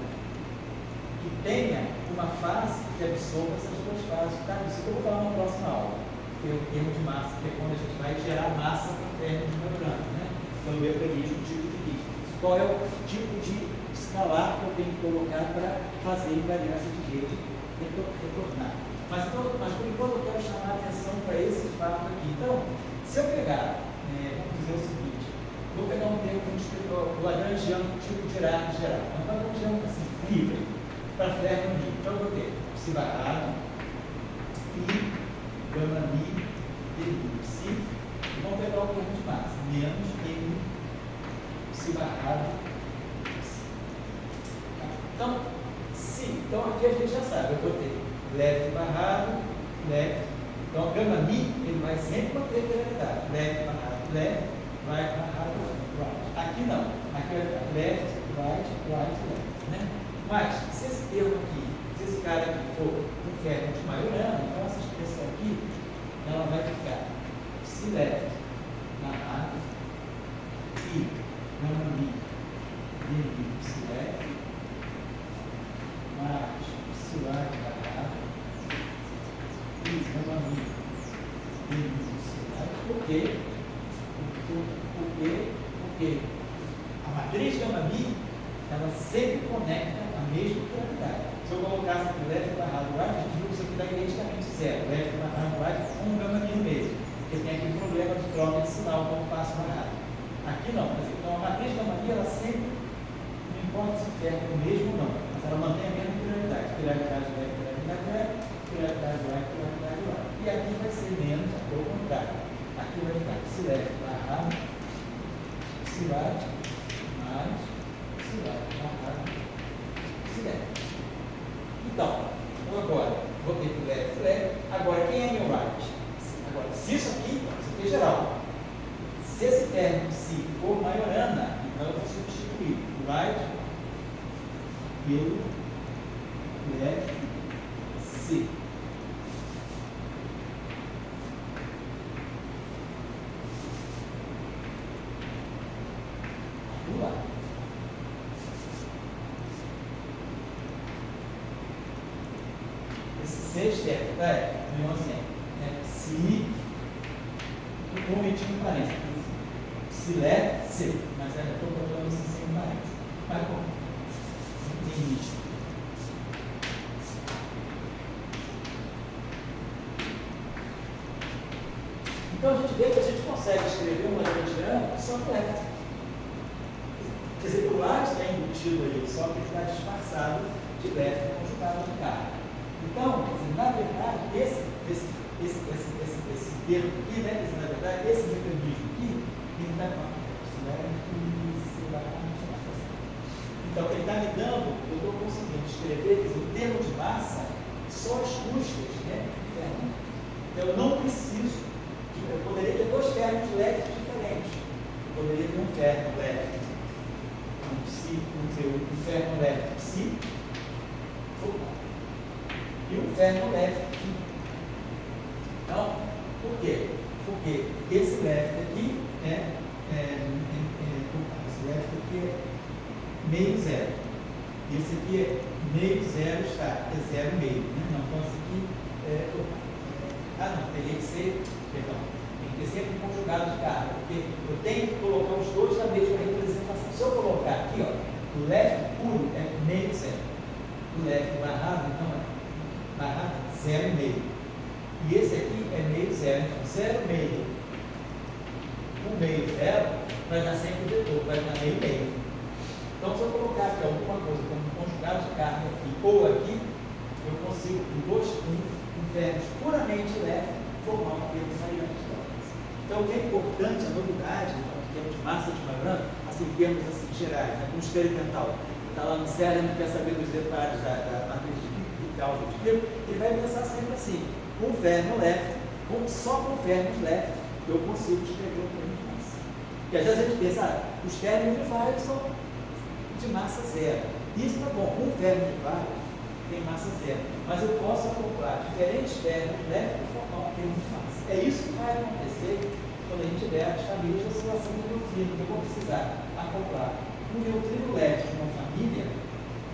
A: que tenha uma fase que absorva essas duas fases. Tá? Isso que eu vou falar na próxima aula. Que é o termo de massa, que é quando a gente vai gerar massa para o termo de Majorana, né? Então, o mecanismo tipo de Gauge. Qual é o tipo de escalar que eu tenho que colocar para fazer invariância de Gauge retornar? Mas por enquanto eu quero chamar a atenção para esse fato aqui. Então, se eu pegar, vamos dizer o seguinte, vou pegar um termo que a gente explicou, o Lagrangiano tipo de Dirac geral. É um Lagrangiano assim, livre, para ferro livre. Então, eu vou ter psi barrado e gama mi de psi. E vamos pegar o termo de massa, menos m psi barrado psi. Então, então aqui a gente já sabe, eu vou ter leve barrado, leve. Então, gama mi, ele vai sempre manter a polaridade. Leve barrado, leve, right barrado, right. Aqui não. Aqui vai ficar left, right, left. Né? Mas, se esse termo aqui, se esse cara aqui for um ferro de Majorana, então essa expressão aqui, ela vai ficar psi left barrado e gama mi de psi left mais psi right barrado e gama mi de psi left. Por quê? Porque a matriz gama mi, ela sempre conecta a mesma polaridade. Se eu colocasse aqui left barrado right, a gente viu que isso aqui dá identicamente zero. Left barrado right com gama mi no meio. Porque tem aqui um problema de troca de sinal quando passa barrado. Aqui não. Então a matriz gama mi, ela sempre, não importa se o ferro é o mesmo ou não, mas ela mantém a mesma polaridade. Polaridade left, polaridade right, polaridade right, polaridade right. E aqui vai ser menos, aqui é o contrário. Aqui vai ficar psi left barrado, psi right, mais psi right barrado, psi left. Então, agora, vou ter que left. Agora, quem é meu right? Agora, se isso aqui é geral. Se esse termo psi for Majorana, então eu vou substituir o right pelo left C. Vamos lá. Esse C externo, tá? Então assim, psi, vou meter um parênteses. Psi left C, mas eu estou colocando isso sem parênteses. Mas como? Tem isso. Então a gente vê que a gente consegue escrever um Lagrangiano só com left. Quer dizer, o lado está embutido aí, só que está disfarçado de left conjugado de carga. Então, na verdade, esse termo aqui, né? Na verdade, esse mecanismo aqui, ele está com então, ele está me dando, eu estou conseguindo escrever o termo de massa só as custas, né? Então, eu não preciso, eu poderia ter dois ferros leves diferentes. Eu poderia ter um ferro leve, um ferro leve psi, e um ferro leve aqui. Então, por quê? Porque esse leve aqui esse leve aqui é meio zero. Esse aqui é meio zero está, é zero meio. Né? Não, então esse aqui teria que ser, perdão, tem que ter sempre um conjugado de carga, porque eu tenho que colocar os dois na mesma representação. Se eu colocar aqui, ó, o leve puro é meio zero. O leve barrado, então, é barrado zero meio. E esse aqui é meio zero. Então, zero meio. O meio zero vai dar sempre o vetor, vai dar meio meio. Então, se eu colocar aqui alguma coisa como um conjugado de carga aqui ou aqui, eu consigo, com ferros puramente leve, formar um termo variante. Então, o que é importante, a novidade, em termos de massa de Majorana, assim, em termos assim, gerais, né, como experimental, está lá no cérebro, não quer saber dos detalhes da matriz de integral aditivo, ele vai pensar sempre assim, com ferro no left, só com ferros left, eu consigo escrever o termo de massa. Porque às vezes a gente pensa, os ferros de Weyl são de massa zero. Isso tá bom, um ferro de Weyl tem massa zero, mas eu posso acoplar diferentes ferros left e formar um termo de massa. É isso que vai acontecer quando a gente tiver as famílias de oscilação de neutrino, que eu vou precisar acoplar um neutrino left de uma família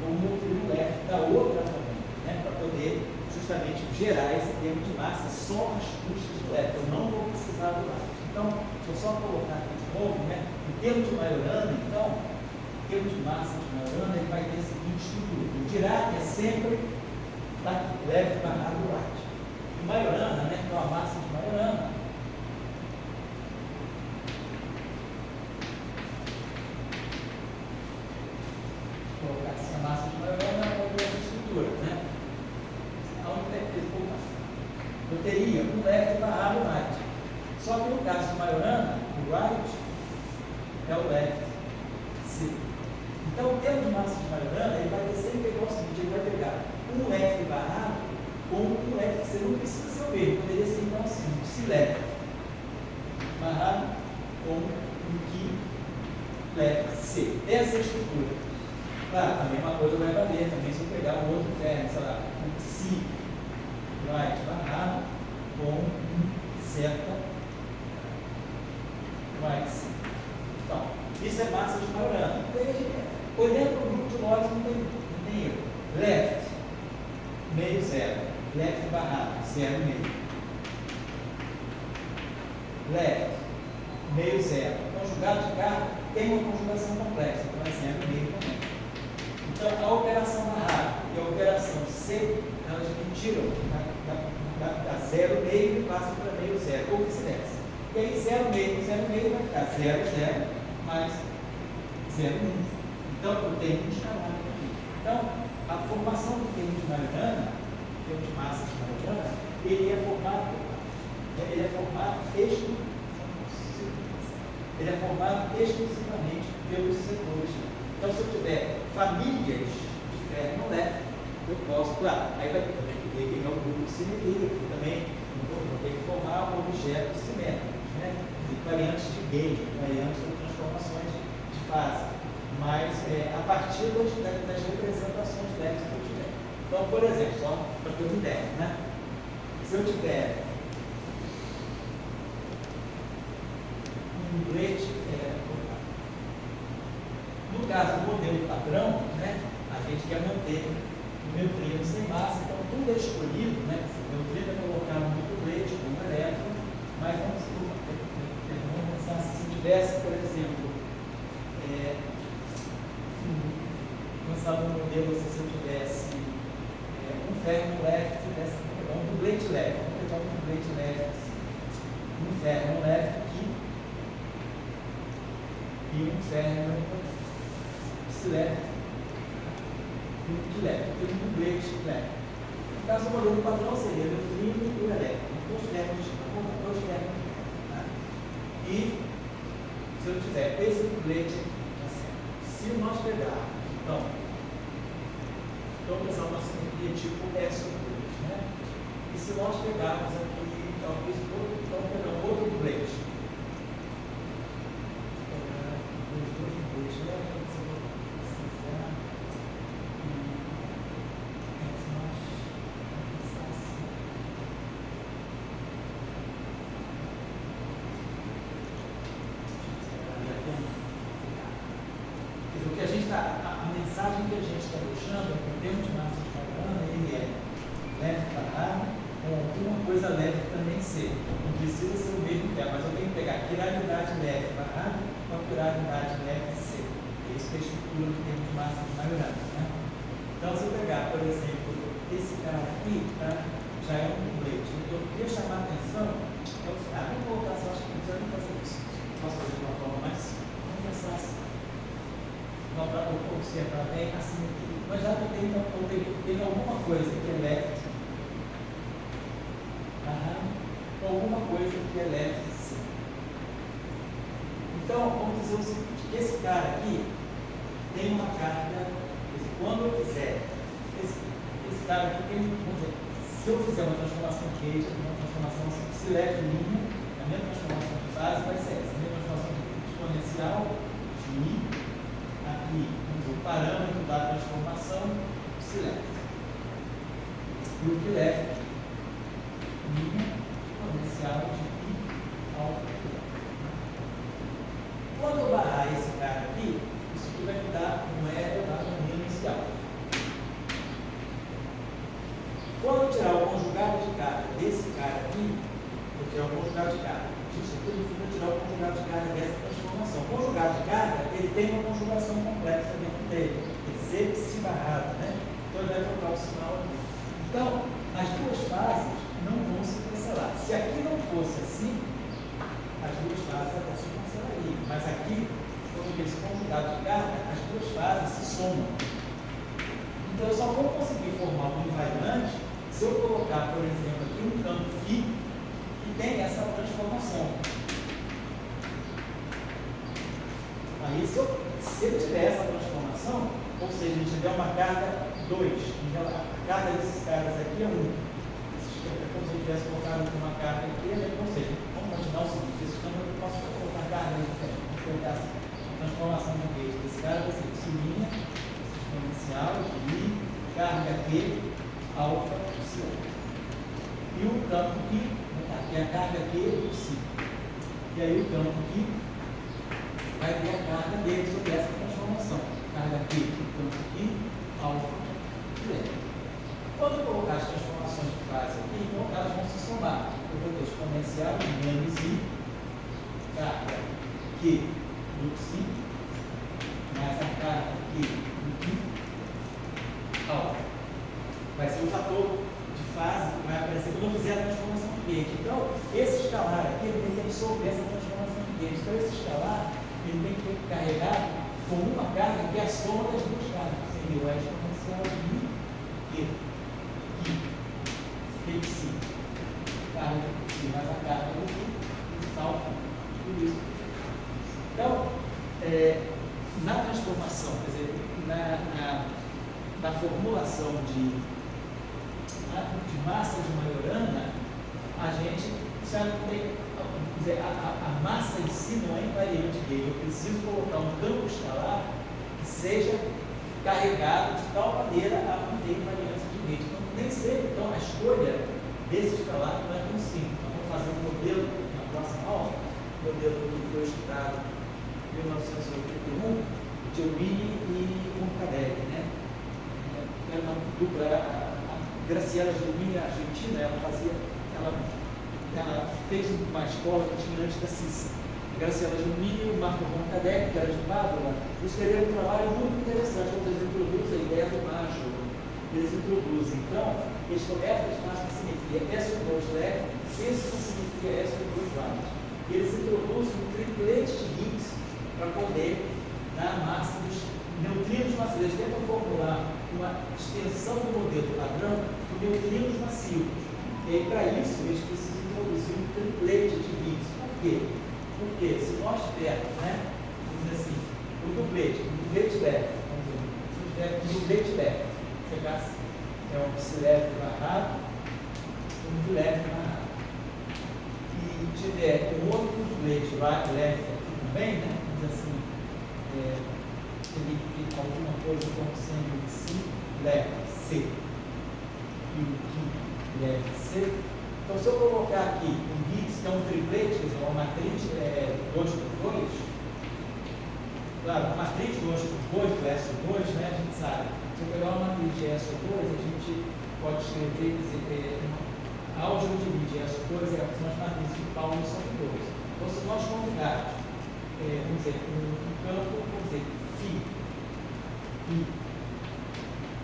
A: ou um neutrino left da outra família, né, para poder justamente gerar esse termo de massa só às custas do left. Eu não vou precisar do lado. Então, deixa eu só colocar aqui de novo, né, em termos de Majorana, então, em termos de massa de Majorana, ele vai ter a seguinte estrutura. O Dirac é sempre left barrado right. Em Majorana, né, então a massa de Majorana, colocar assim, a massa de Majorana é outra estrutura, né? Eu teria um left barrado right. Só que no caso de Majorana, o right é o left C. Então, o termo de massa de Majorana, ele vai ter sempre igual o seguinte, ele vai pegar um left barrado com um left C. Não precisa ser o mesmo, poderia ser então assim, um C left barrado com um key left C. Essa é a estrutura. Claro, também uma coisa vai valer, também se eu pegar um outro ferro, sei lá, um C right barrado com um certa right C. Então, isso é massa de Majorana. Olhando para o grupo de lotes, não tem erro. Left, meio zero. Left barrado, zero meio. Left, meio zero. Conjugado de carga tem uma conjugação complexa, então é zero meio também. Então, a operação barrado e a operação C, elas me tiram da zero meio e passam para meio zero, ou vice-versa. E aí, zero meio vai ficar 0, 0, mais 0, 1. Então, eu tenho um escalar aqui. Então, a formação do termo de Majorana, termo de massa de Majorana, ele é formado exclusivamente pelos setores. Então, se eu tiver famílias de ferro no left, eu posso, claro, aí vai ter que ver quem é o grupo de simetria, porque também vou ter que formar objetos simétricos, né? Variantes de gauge, variantes de transformações de fase, mas a partir das representações left que eu tiver. Então, por exemplo, só para ter uma ideia, né? Se eu tiver um duplete, no caso do modelo padrão, né, a gente quer manter o neutrino sem massa, então tudo é escolhido, né? O neutrino é colocado no duplete com um elétron, mas vamos pensar se tivesse, por exemplo, pensar no modelo se eu tivesse um ferro left, um duplete left, vamos pegar um duplete left, um ferro left aqui e um ferro left e um left, tem um duplete left. No caso, o modelo padrão seria o neutrino e o elétron, dois ferros. Tá? E se eu tiver esse duplete, se nós pegarmos, então pensar uma simetria tipo S2, né? E se nós pegarmos aqui, talvez pegar um outro duplete, a mensagem que a gente está deixando é que o termo de massa de Majorana, ele é leve barrado com alguma coisa leve também C. Não precisa ser o mesmo termo, mas eu tenho que pegar quiralidade leve barrado com a quiralidade leve C. Isso é a estrutura do termo de massa de Majorana, né? Então, se eu pegar, por exemplo, esse cara aqui, tá? Já é um duplete. Eu queria chamar a atenção, vamos voltar, só acho que não precisa nem fazer isso. Posso fazer de uma forma mais? Vamos pensar assim. Para observar bem a simetria. Mas já que tem alguma coisa que é left, alguma coisa que é left C. Então, vamos dizer o seguinte, que esse cara aqui tem uma carga, quando eu quiser, esse cara aqui tem vamos dizer, se eu fizer uma transformação gauge, uma transformação select linha, a minha transformação de fase vai ser essa. A minha transformação exponencial de I, aqui, vamos dizer, o parâmetro da transformação select. E o que left, linha exponencial de I alfa. Quando eu barrar esse cara aqui, isso aqui vai me dar um E elevado ao μ inicial. Quando eu tirar o conjugado de carga desse cara aqui, vou tirar o conjugado de carga. Isso significa tirar o conjugado de carga dessa transformação. O conjugado de carga, ele tem uma conjugação complexa dentro dele. Ele se barrado, né? Então ele vai trocar o sinal aqui. Então, as duas fases não vão se cancelar. Se aqui não fosse assim, as duas fases até se cancelariam. Mas aqui, quando eu esse conjugado de carga, as duas fases se somam. Então eu só vou conseguir formar um invariante se eu colocar, por exemplo, aqui um campo φ que tem essa transformação. Aí, se ele tiver essa transformação, ou seja, ele tiver uma carga 2, então a carga desses caras aqui é 1. É como se eu tivesse colocado uma carga aqui, ou seja, vamos imaginar o seguinte: esse campo eu posso colocar carga diferente. Vou colocar a transformação de gauge desse cara vai ser psilinha, exponencial, de I, carga Q, alfa, psi. E o campo aqui, aqui é a carga Q do psi. E aí o campo aqui vai ter a carga dele sobre essa transformação. Carga Q, o campo aqui, alfa, psi. Quando eu colocar as transformações de fase aqui, então elas vão se somar. Eu vou ter exponencial de menos I, carga Q do psi, mais a carga Q do I, alfa. Vai ser o fator de fase que vai aparecer quando eu fizer a transformação de gauge. Então, esse escalar aqui, ele tem que absorver essa transformação de gauge. Então, esse escalar, ele tem que ter carregado com uma carga que é a soma das duas cargas. Seria o exponencial de I, Q psi, carga psi mais a carga do I, alfa, tudo isso. Então, na transformação, quer dizer, na formulação de massa de Majorana, a gente já tem, dizer, a massa em si não é invariante gauge. Eu preciso colocar um campo escalar que seja carregado de tal maneira a manter invariância de gauge. Então, nem sempre, então, a escolha desse escalar não é tão simples. Nós vamos fazer um modelo na próxima aula, um modelo que foi estudado em 1981, de Eumini e Morcadelli, né? Era uma dupla, a Graciela Gelmini, argentina, ela fez uma escola que tinha antes da CICA. A Graciela Gelmini e o Marco Morcadelli, que era de Pádua, escreveram um trabalho muito interessante, onde eles introduzem a ideia do macho. Eles introduzem, então, eles começam a fazer simetria SO2 leve, vezes com simetria SO2 vários. Eles introduzem um triplete de Higgs para poder dar a massa dos neutrinos macios. Eles tentam formular uma extensão do modelo padrão de neutrinos macios. E aí, para isso, eles precisam introduzir um triplete de Higgs. Por quê? Porque se nós tivermos, né, vamos dizer assim, o duplete leve, vamos dizer, se tiver um duplete leve, pegasse um psi leve barrado, um leve barrado, e tiver um outro duplete leve aqui também, né, vamos dizer assim, ele alguma coisa como sendo psi leve C e o Ki leve C. Então, se eu colocar aqui um Higgs, que é um triplete, quer dizer, uma matriz 2x2, claro, a matriz 2x2 do SO2, né, a gente sabe. Se eu pegar uma matriz de SO2, a gente pode escrever, dizer, a álgebra de SO2 são as matrizes de Pauli são de 2. Então, se nós conjugarmos, vamos dizer, um campo, vamos dizer, φ, I,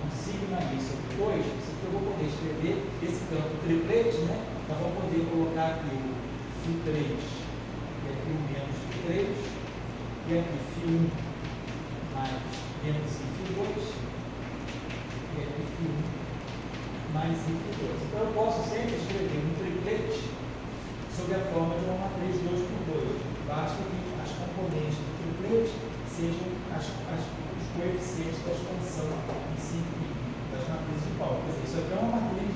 A: um sigma I sobre 2, eu vou poder escrever esse campo triplete, né? Nós vamos poder colocar aqui o φ3 e aqui o menos φ3 e aqui φ1 mais menos φ2 e aqui φ1 mais φ2. Então eu posso sempre escrever um triplete sob a forma de uma matriz 2x2. Basta que as componentes do triplete sejam os coeficientes da expansão em si das matrizes de Pauli. Quer dizer, isso aqui é uma matriz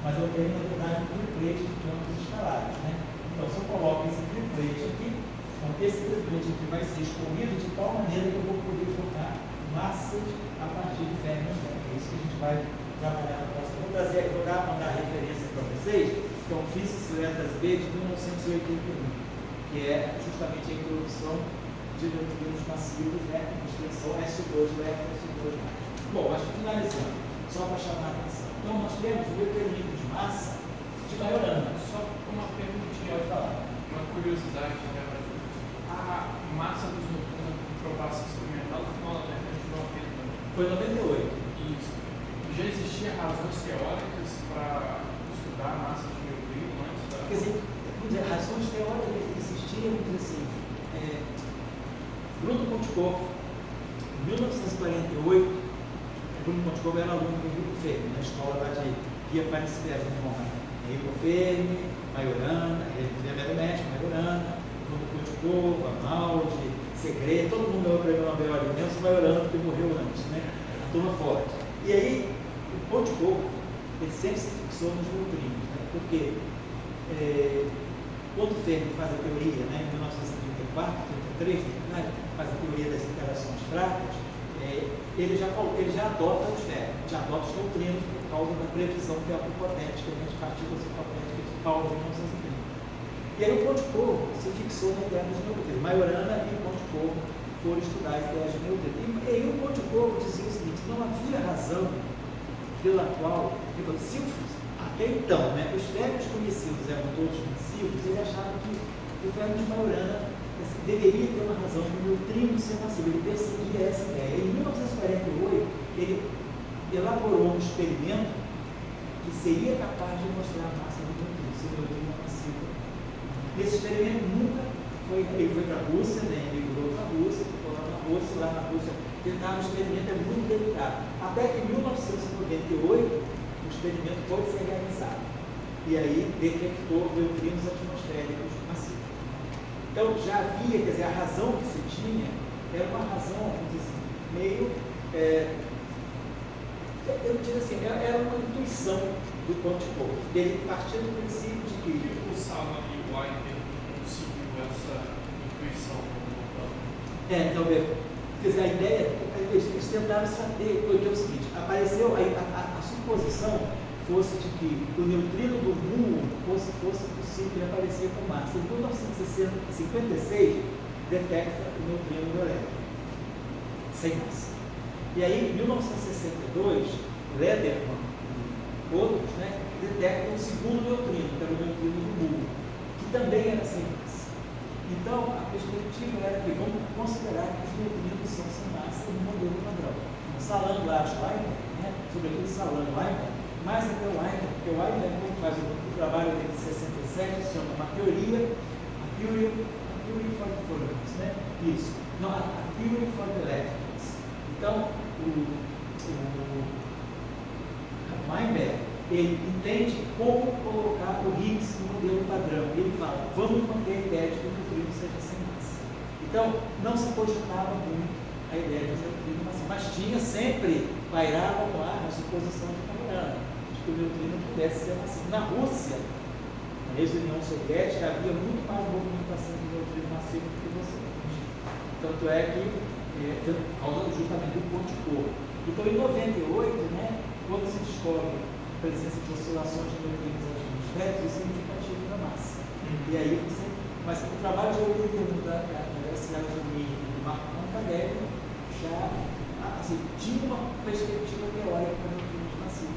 A: mas eu tenho, na verdade, um triplete de campos escalares, né? Então, se eu coloco esse triplete aqui, então esse triplete aqui vai ser escolhido de tal maneira que eu vou poder colocar massas a partir de férmions. É isso que a gente vai trabalhar no próximo. Vou mandar referência para vocês, que é o Physics Letras B de 1981, que é justamente a introdução de neutrinos massivos, né? A extensão S2 leva S2 mais. Bom, acho que finalizando, só para chamar a atenção. Então, nós temos o neutrino de massa de Majorana.
C: Só uma perguntinha,
A: Pode falar.
C: uma curiosidade, né? A massa dos neutrinos na provação experimental foi na década de 90.
A: Foi 98.
C: Isso. Já existiam razões teóricas para estudar a massa de neutrino antes da...
A: Quer dizer, razões teóricas existiam, vamos dizer assim, Bruno Montecorvo, em 1948, Bruno Montecorvo era aluno do Enrico Fermi, na escola lá de Via Panisfera, em Roma. Enrico Fermi, Majorana, Remédio Médico, Majorana, Bruno Montecorvo, Amaldi, Segredo, todo mundo ganhou o prêmio Nobel ali, menos o Majorana, porque morreu antes, né? A turma forte. E aí, o Montecorvo, ele sempre se fixou nos neutrinos, né? Porque quando Fermi faz a teoria, né, em 1934, 33, faz a teoria das interações fracas, ele já adota os férmions, já adota os neutrinos por causa da previsão teopotética de partículas hipotéticas de Paulo em 1930. E aí o Montecorvo se fixou na ideia dos neutrinos. Majorana e o Montecorvo foram estudar as ideias de neutrinos. E aí o Montecorvo dizia o seguinte: não havia razão pela qual, até então, né, os férmions conhecidos eram todos massivos, ele achava que o férmion de Majorana deveria ter uma razão para o neutrino ser massivo, ele perseguia essa ideia. Em 1948, ele elaborou um experimento que seria capaz de mostrar a massa do neutrino, se o neutrino é massivo. Esse experimento nunca foi, ele foi para a Rússia, né, ele migrou para a Rússia, ficou lá na Rússia, tentava um experimento, é muito delicado. Até que em 1998, o experimento pode ser realizado. E aí detectou neutrinos atmosféricos massivos. Então já havia, quer dizer, a razão que se tinha era uma razão, vamos dizer assim, meio, eu diria assim, era uma intuição do Montecorvo. Ele partia do princípio de que
C: o Salman e o White conseguiu essa intuição
A: então, quer dizer, a ideia, eles tentaram saber, porque é o seguinte, apareceu, a suposição fosse de que o neutrino do muon fosse possível aparecer com massa. Em 1956, detecta o neutrino do elétron, sem massa. E aí, em 1962, Lederman e outros, né, detectam o segundo neutrino, que era o neutrino do muon, que também era sem massa. Então, a perspectiva era que vamos considerar que os neutrinos são sem massa no modelo padrão. Salam, Schleimer, né, sobretudo Salam, Schleimer, mais até o Weinberg, porque o Weinberg faz o trabalho dele de 67, se chama uma teoria, a theory for the photons, né? Isso. Não, a theory for the electrons. Então, o Weinberg, ele entende como colocar o Higgs no modelo padrão. Ele fala, vamos manter a ideia de que o neutrino seja sem massa. Então, não se cogitava muito a ideia de neutrino massivo, mas tinha sempre, pairava no ar a suposição de Majorana, de que o neutrino pudesse ser massivo. Na Rússia, na ex-União Soviética, havia muito mais movimentação de neutrino massivo do que você. Tanto é que, por causa justamente do Montecorvo. Então, em 98, né, quando se descobre a presença de oscilações de neutrinos atmosféricos, isso é indicativo da massa. E aí você. Mas o trabalho de 81 da Graciela Giannini e do Marco Montaguer já tinha uma perspectiva teórica para neutrinos massivos.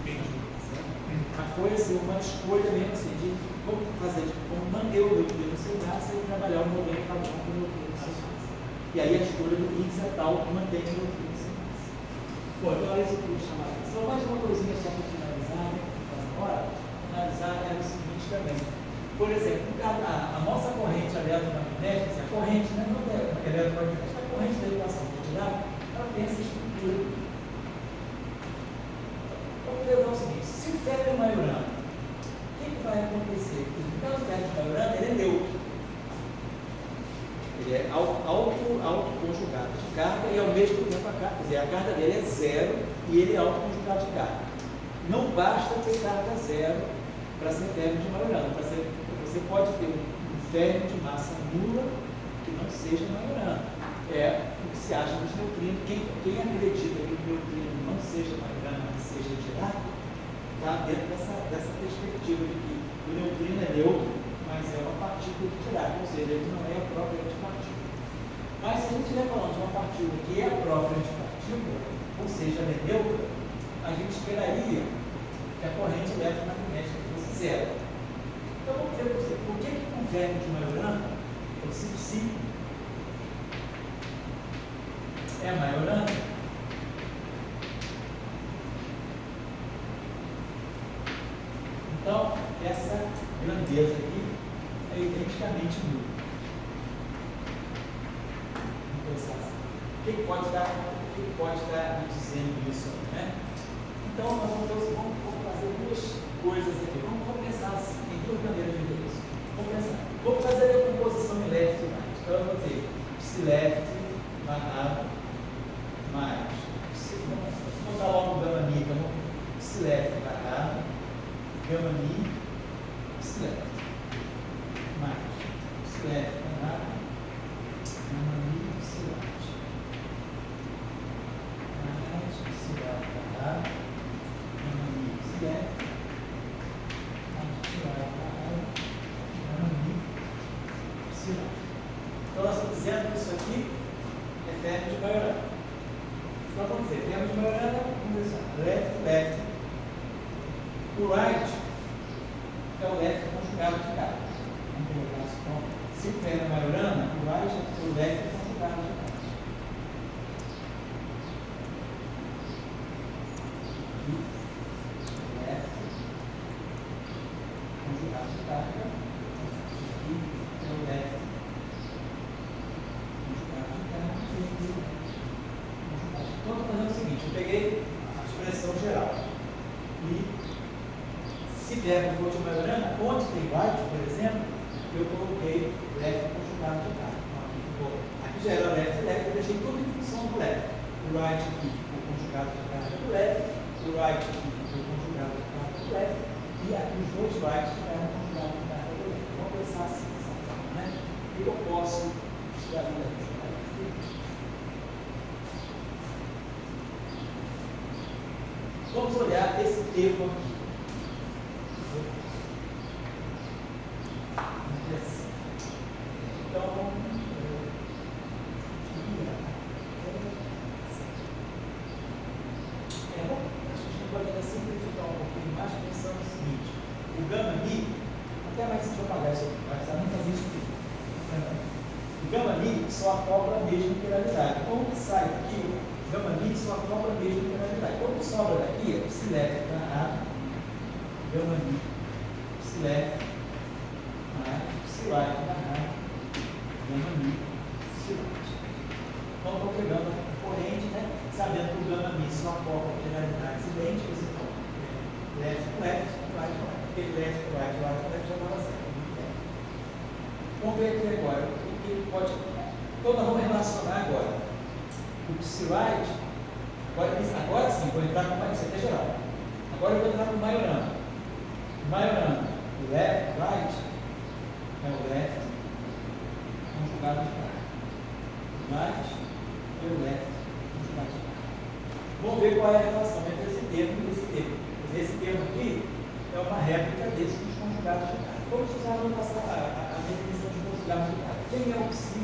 A: Mas foi assim, uma escolha mesmo assim, de como fazer, como manter o neutrino sem massa e trabalhar o modelo padrão com o neutrino sem massa. E aí a escolha do Higgs é tal que mantém o neutrino sem massa. Bom, então era isso que eu queria chamar a atenção. Mais uma coisinha só para finalizar, né? Finalizar era o seguinte também. Por exemplo, a nossa corrente eletromagnética, a corrente, né, não é eletromagnética, a corrente da equação quadrada, ela tem essa estrutura. Vamos ver o seguinte: se o férmion é Majorana, o que vai acontecer? Porque o férmion de Majorana ele é neutro. Ele é autoconjugado de carga e ao mesmo tempo a carga, quer dizer, a carga dele é zero e ele é autoconjugado de carga. Não basta ter carga zero para ser férmio de Majorana. Você pode ter um férmio de massa nula que não seja Majorana. É o que se acha dos neutrinos. Quem acredita que o neutrino não seja Majorana, que seja Dirac, está dentro dessa perspectiva de que o neutrino é neutro, mas é uma partícula de Dirac, ou seja, ele não é a própria antipartícula. Mas se a gente estiver falando de uma partícula que é a própria antipartícula, ou seja, ela é neutra, a gente esperaria que a corrente eletromagnética fosse zero. Então, vamos dizer para você, por que com férmio de Majorana, o Cip é Majorana? Então, essa grandeza aqui é identicamente nula. Vamos pensar assim. O que pode estar me dizendo isso? Né? Então, nós vamos fazer duas coisas aqui. Vamos pensar assim, tem duas maneiras de ver isso. Vamos pensar. Vamos fazer a decomposição em left e right. Então, eu vou ter psi left barrado mais, vamos botar logo o gama mi, então, psi left barrado, gama mi, psi left, mais, psi left barrado, gama mi, psi left, mais, psi left barrado, gama mi, psi left, mais, psi left barrado, gama mi, psi left. Então, nós estamos dizendo que isso aqui é férmio de Majorana. Então, vamos dizer, férmio de Majorana, vamos dizer assim, left, left. O right é o left conjugado de cá. Vamos colocar assim, então, se o férmio é Majorana, o right é o left conjugado de cá. Left conjugado de carga. Aqui é o left conjugado de carga. Então, estou fazendo o seguinte, eu peguei a expressão geral e se verbo for de Majorana, onde tem right, por exemplo, eu coloquei left conjugado de carga. Então, aqui já era left e left, eu deixei tudo em função do left. O right aqui ficou conjugado de carga do left, o right aqui ficou conjugado de carga do left, e aqui os dois rights ficaram conjugados de carga do left. Vamos pensar assim, dessa forma, né? E eu posso escrever aqui. Vamos olhar esse termo aqui. Então, acho que a gente pode ainda simplificar um pouquinho mais, pensando no seguinte: o gama mi, até mais se eu apagar isso aqui, vai precisar nem fazer isso aqui. O gama mi só acopla a mesma integralidade. Como que sai aqui? Gama mi só acopla a mesma integralidade. Então, o que sobra daqui é psi left barrado, gama mi, psi left, mais psi right barrado, gama mi, psi right. Então, estou pegando a corrente, né? Sabendo que o gama mi só acopla integralidades idênticas, então, left com left, right com right. Porque left com right, right com left já dava certo. Vamos ver aqui agora o que pode. Então, nós vamos relacionar agora o psi right, agora sim, vou entrar com isso aqui é geral. Agora eu vou entrar com o Majorana. Majorana, o left, right, é o left conjugado de carga. Right é o left conjugado de carga. Vamos ver qual é a relação entre esse termo e esse termo. Esse termo aqui é uma réplica desse dos conjugados de carga. Vamos usar a definição de conjugados de carga. Quem é o psi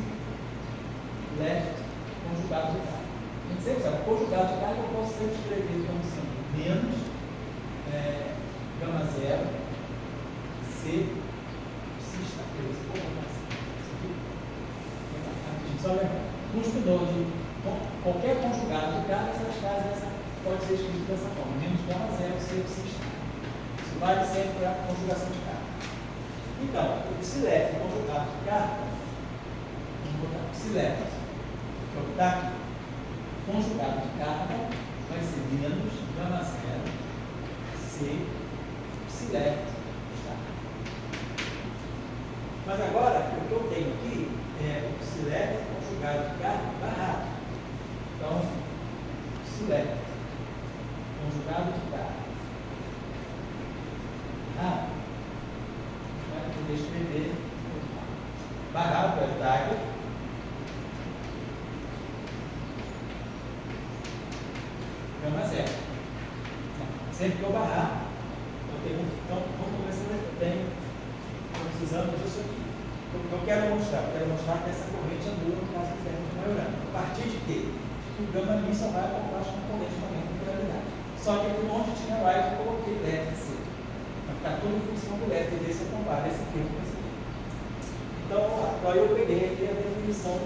A: left conjugado de carga? A gente sempre sabe, conjugado de carga eu posso sempre escrever como sendo menos gama zero C psi está. Só lembrar, custo de qualquer conjugado de carga, essas casas pode ser escrito dessa forma, menos gama zero C psi está. Isso vale sempre para a conjugação de carga. Então, o psi left conjugado de carga, vamos botar psi left, que é o que está aqui, conjugado de carga, vai ser menos gama zero C psi left está. Mas agora, o que eu tenho aqui é o psi left conjugado de carga barrado. Então, psi left conjugado de carga barrado, é o dagger. Gama zero. Sempre que eu barrar, então vamos começar bem. Precisamos disso aqui. O que eu quero mostrar? Eu quero mostrar que essa corrente andou no caso do ferro de Majorana. A partir de quê? Que o gama mi só vai acompanhar os componentes também com polaridade. Só que aqui onde tinha right eu coloquei left C. Vai ficar tudo em função do left e ver se eu comparo esse aqui com esse aqui. Então, aí eu peguei aqui a definição,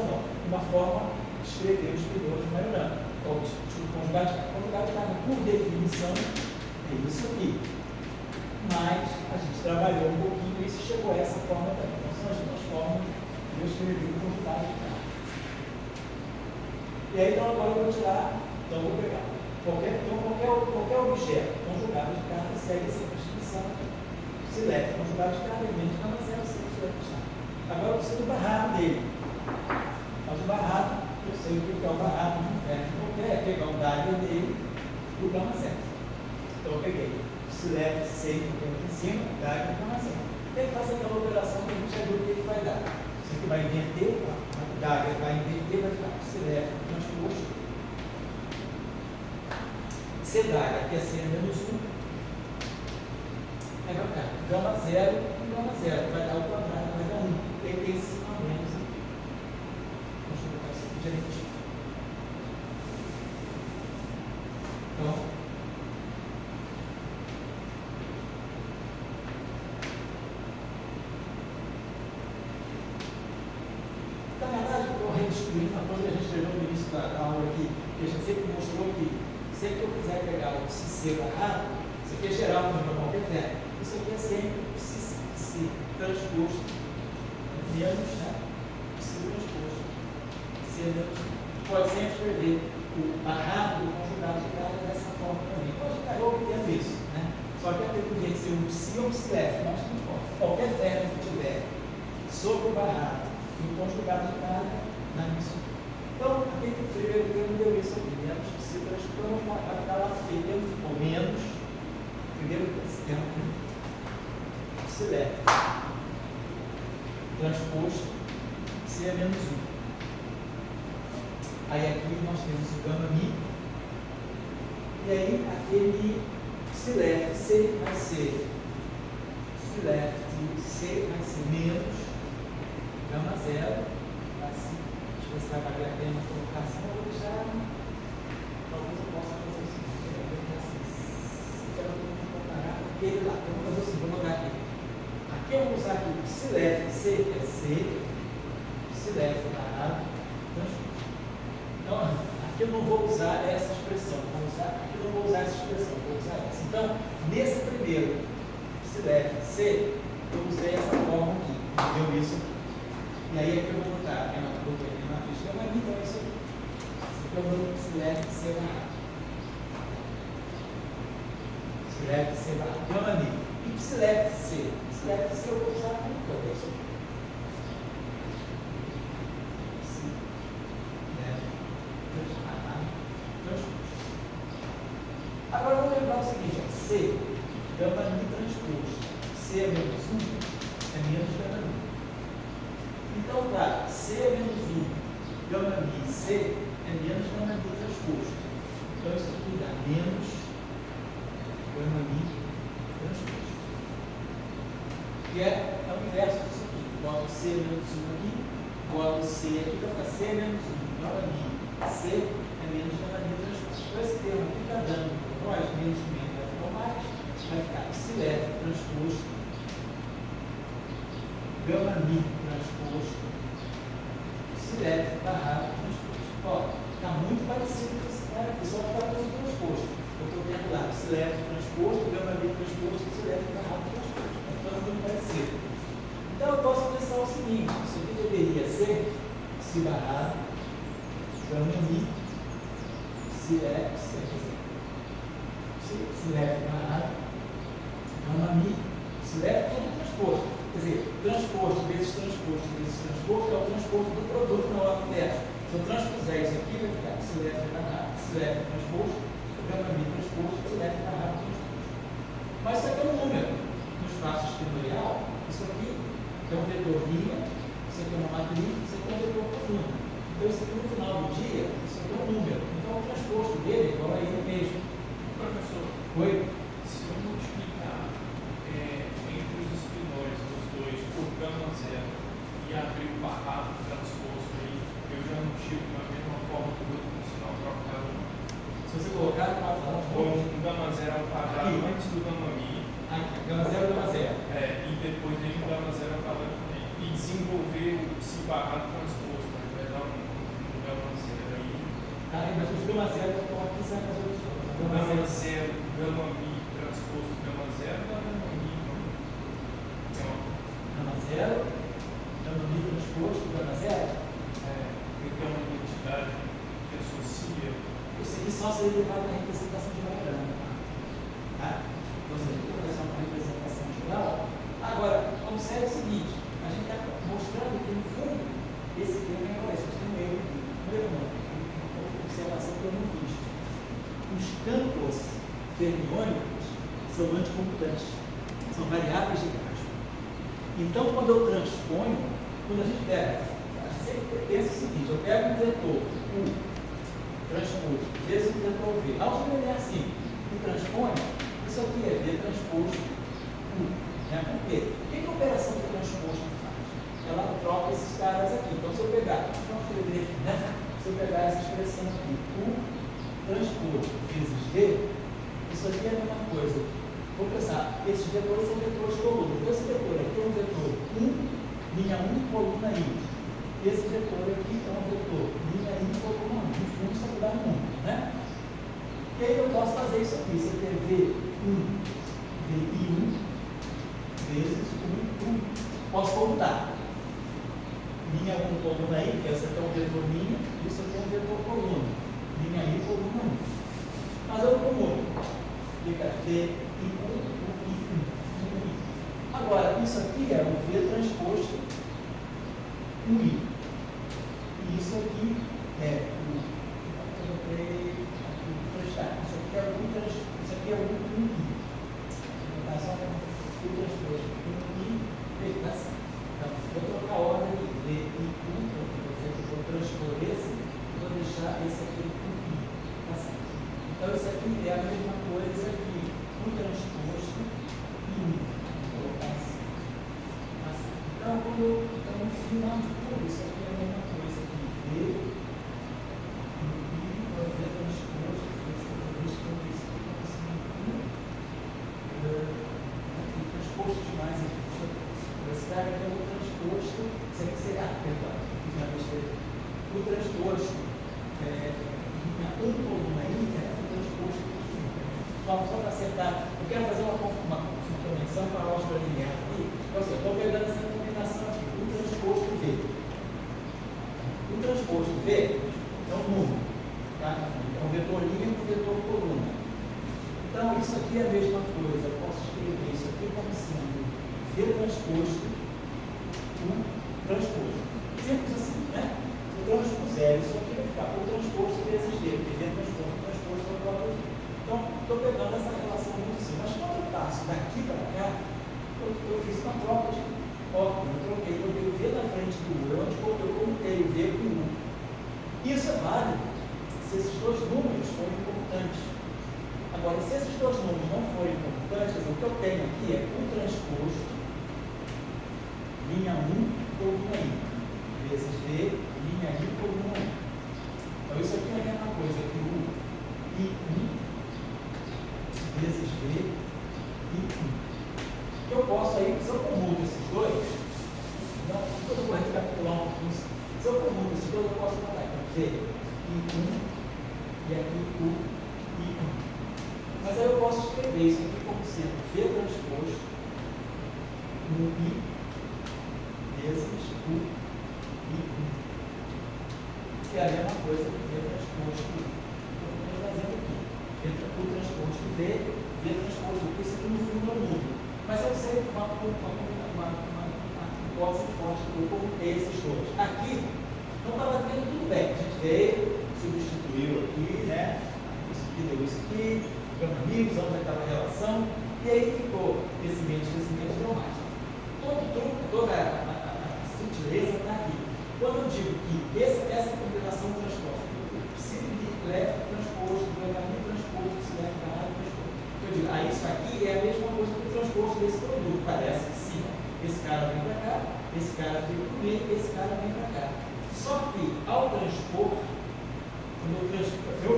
A: não, uma forma de escrever os primeiros de Majorana. Ou conjugado de carga, por definição, é isso aqui. Mas a gente trabalhou um pouquinho e isso chegou a essa forma também. Então são as duas formas de eu escrever o conjugado de carga. E aí então agora eu vou tirar, então eu vou pegar qualquer objeto conjugado de carga segue essa constituição. Se leva conjugado de carga, ele não é zero, sempre se leva. Agora eu preciso do barrado dele. Mas o barrado, eu sei o que é o barrado de um ferro. Então eu quero pegar o dagger dele do gama zero. Então eu peguei. Se leva C aqui em cima, dá aqui na zero. Ele faz aquela operação que a gente já viu o que ele vai dar. Isso aqui vai inverter, o dagger vai inverter, vai ficar se leva transposto. C dagger, que é C menos 1. Aí vai ficar gama zero e gama zero. Vai dar o quadrado, vai dar 1. Ele tem esse a menos aqui. Deixa eu botar isso aqui direitinho. Então, uma coisa que a gente escreveu no início da aula aqui, que a gente sempre mostrou que sempre que eu quiser pegar o psi barrado, isso aqui é geral para qualquer ferro. Isso aqui é sempre o psi transposto menos, né? Psi transposto. Psi menos. Pode sempre escrever o barrado do conjugado de carga dessa forma também. Pode estar obtendo isso, né? Só que tem que ser um psi ou um psi left, mas não importa. Qualquer ferro que tiver sobre o barrado e o conjugado de carga, isso. Então, aqui no primeiro termo deu isso aqui, menos psi transposto, vai ficar lá menos, ou menos, primeiro termo aqui, psi left, transposto, C é menos 1. Aí aqui nós temos o gama mi, e aí aquele psi left, C vai ser, psi left, C vai ser menos, gama zero, assim. Você vai valer a pena a colocação, eu vou deixar. Talvez eu possa fazer o seguinte: eu vou assim. Se eu não comparar com aquele lá, eu vou fazer o seguinte: vou mandar aqui. Aqui eu vou usar aqui o psi left, C é C, psi left barrado, transposto. Então, aqui eu não vou usar essa expressão, aqui eu não vou usar essa expressão, vou usar essa. Então, nesse primeiro psi left, C, eu usei essa forma aqui, deu isso aqui. E aí aqui eu vou botar a matriz gama mi, então é isso aqui. Esse aqui é o meu psi left C barrado. Psi left C barrado. Gama mi. E psi left C? Psi left C eu vou usar aqui, então é isso aqui. Psi left barrado. Transposto. Agora vamos lembrar o seguinte, ó. C, gama mi transposto. C é menos 1, é menos gama mi. Então, tá, C é menos 1, gama mi, C é menos gama mi transposto. Então, isso aqui dá menos gama mi transposto. Que é o inverso disso aqui. Boto C menos 1 aqui, boto C aqui, vai ficar C menos 1, gama mi, C é menos gama mi transposto. Então, esse termo aqui está dando para nós, menos que menos vai ficar mais, vai ficar psi left transposto, gama mi transposto, psi left barrado transposto. Ó, está muito parecido com esse cara aqui, só que está tudo transposto. Eu estou vendo lá, psi left transposto, gama mi transposto, psi left barrado transposto. Está muito parecido. Então eu posso pensar o seguinte, isso aqui deveria ser psi barrado, gama mi, psi left barrado, gama mi, psi left tudo transposto. Quer dizer, transposto vezes transposto vezes transposto é o transposto do produto na hora inversa. Se eu transpuser isso aqui, vai ficar psi left barrado, psi left transposto, gama mi transposto, psi left barrado transposto. Mas isso aqui é um número. No espaço escritorial, isso aqui é um vetor linha Oi?
C: Se eu multiplicar entre os espinóis dos dois por gama zero e abrir o barrado transposto aí, eu já não tiro da mesma forma que o outro sinal trocado.
A: Se você colocar uma fala
C: Com um gama zero ao quadrado
A: aqui,
C: antes do gama mi.
A: aqui, gama zero, gama zero.
C: E depois vem o gama zero ao quadrado também. E desenvolver esse barrado transposto, né? Vai dar um gama zero aí.
A: Mas os gama zero estão aqui, você vai fazer o
C: Gama zero, gama mi transposto gama zero, dá gama mi.
A: Gama zero, gama mi transposto, gama zero.
C: Eu tenho uma identidade que associa.
A: Isso aqui só seria levado na representação de diagrama. Tá? Ou seja, aqui vai ser uma representação geral. Agora, observe o seguinte: a gente está mostrando que, no fundo, esse termo é igual a esse. Tem um erro aqui. Um erro não. Uma observação que eu não fiz. Os campos fermiônicos são anticomutantes. São variáveis de Gauss. Então, quando eu transponho, quando a gente pega, a gente sempre pensa o seguinte: eu pego um vetor U transposto vezes o vetor V. Ao escrever assim, e transponho, isso aqui é V transposto U. Né? Por quê? O que a operação de transposto faz? Ela troca esses caras aqui. Então, se eu pegar, vamos escrever aqui, né? Se eu pegar essa expressão aqui, U transposto vezes V, isso aqui é a mesma coisa. Vou pensar, esses vetores são vetores colunas. Então, esse vetor aqui é um vetor 1, linha 1, coluna I. Esse vetor aqui é um vetor linha I, coluna 1. No fundo, isso aqui dá um número, né? E aí eu posso fazer isso aqui. Isso aqui é V1, VI1 vezes 1. Posso computar. Linha 1, coluna I, que essa aqui é um vetor linha, isso aqui é um vetor coluna. Linha I, coluna 1. Mas eu commuto. Fica VI1, UI1. Agora, isso aqui é um V transposto UI. E isso aqui é o. Isso aqui é o UI. Isso aqui é o UI. Vou botar só o transposto UI. Então, vou trocar a ordem de VI1, vou transpor esse, vou deixar esse aqui UI. Tá certo? Então, isso aqui é a mesma coisa que o transposto I. Vou colocar assim. Tá certo? Então, no final de tudo, isso aqui é a mesma coisa que V, UI, vai ver transposto, transposto demais aqui. Esse cara aqui é o transposto, isso aqui seria, perdão, fiz uma besteira. O transposto, linha 1 coluna I, é o transposto I. Só para acertar, eu quero fazer uma convenção para a álgebra linear aqui. Então, assim, eu estou pegando essa combinação aqui, o transposto V. O transposto V é um número, tá? É um vetor linha e um vetor coluna. Então, isso aqui é a mesma coisa. Eu posso escrever isso aqui como sendo V transposto, U transposto. Simples assim, né? O transpuser, isso aqui vai ficar o transposto vezes V, porque V transposto é o próprio V. Então, estou pegando essa relação muito assim. Mas quando eu passo daqui para cá, eu fiz uma troca de ordem. Eu troquei o V na frente do U, onde eu comutei o V com o U. Isso é válido se esses dois números forem importantes. Agora, se esses dois números não forem importantes, o que eu tenho aqui é o transposto linha 1, coluna I, vezes V, linha I, coluna I. Então, isso aqui é a mesma coisa que o I1 vezes V, I1. Eu posso aí, se eu commuto esses dois, então, eu vou recapitular um pouquinho. Se eu commuto esses dois, eu posso botar aqui V, I1 e aqui o I1. Mas aí eu posso escrever isso aqui como sendo V transposto no I vezes o I1. Que é a mesma coisa que V transposto I. Eu estou fazendo aqui. O transposto V, V transposto I. Isso aqui no fundo é mudo. Mas eu sei uma hipótese forte que eu comutei esses dois. Aqui, não estava vendo tudo bem. A gente veio, substituiu aqui, né? Isso aqui deu isso aqui. Amigos, onde estava a relação, e aí ficou crescimento, deu mais. Todo o truque, toda a sutileza está aqui. Quando eu digo que essa combinação transposta, se leva transposto, se leva transposto, se leva transposto. Eu digo, isso aqui é a mesma coisa que o transposto desse produto. Parece que sim. Esse cara vem para cá, esse cara fica no meio, esse cara vem para cá. Só que ao transpor, eu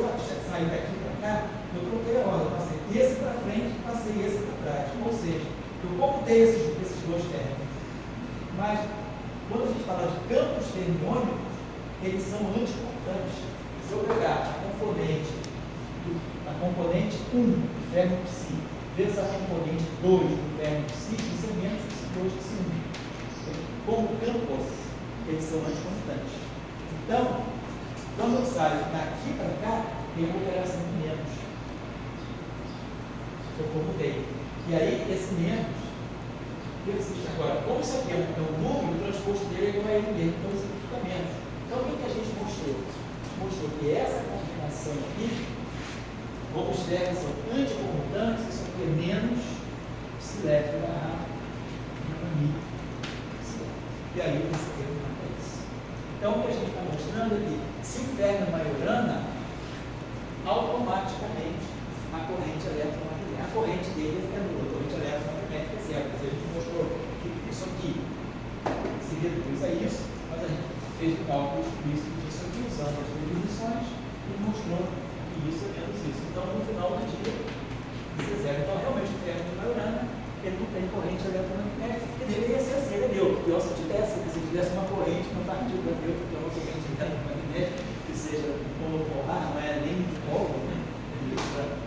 A: saí daqui para cá, eu troquei a ordem, passei esse para frente, passei esse para trás. Ou seja, eu computei esses dois termos. Mas, quando a gente fala de campos fermiônicos, eles são anticontantes. Se eu pegar a componente 1 do fermo psi vezes a componente 2 do fermo psi, isso é menos psi2 psi1. Como campos, eles são anticonstantes. Então, quando eu saio daqui para cá, tem uma operação de menos. Eu comutei. E aí, esse menos, existe agora. Como isso aqui é um número, o transposto dele é igual a ele mesmo, então isso aqui fica menos. Então, o que a gente mostrou? Mostrou que essa combinação aqui, como os termos são anticomutantes, isso aqui é menos psi-left barra mi. E aí, esse termo é isso. Então, o que a gente está mostrando é que, se o fermo é Majorana, automaticamente a corrente eletromagnética, a corrente dele é nula, a corrente eletromagnética é zero. Quer dizer, a gente mostrou que isso aqui se reduz a isso, mas a gente fez o cálculo explícito disso aqui, usando as definições, e mostrou que isso é menos isso. Então, no final do dia, isso é zero. Então, realmente, o fermo de Majorana, ele não tem corrente eletromagnética, que deveria ser assim, ele é neutro. Pior se tivesse uma corrente no partido da neutro, que é uma corrente eletromagnética, que seja como polar, não é nem de polo, né?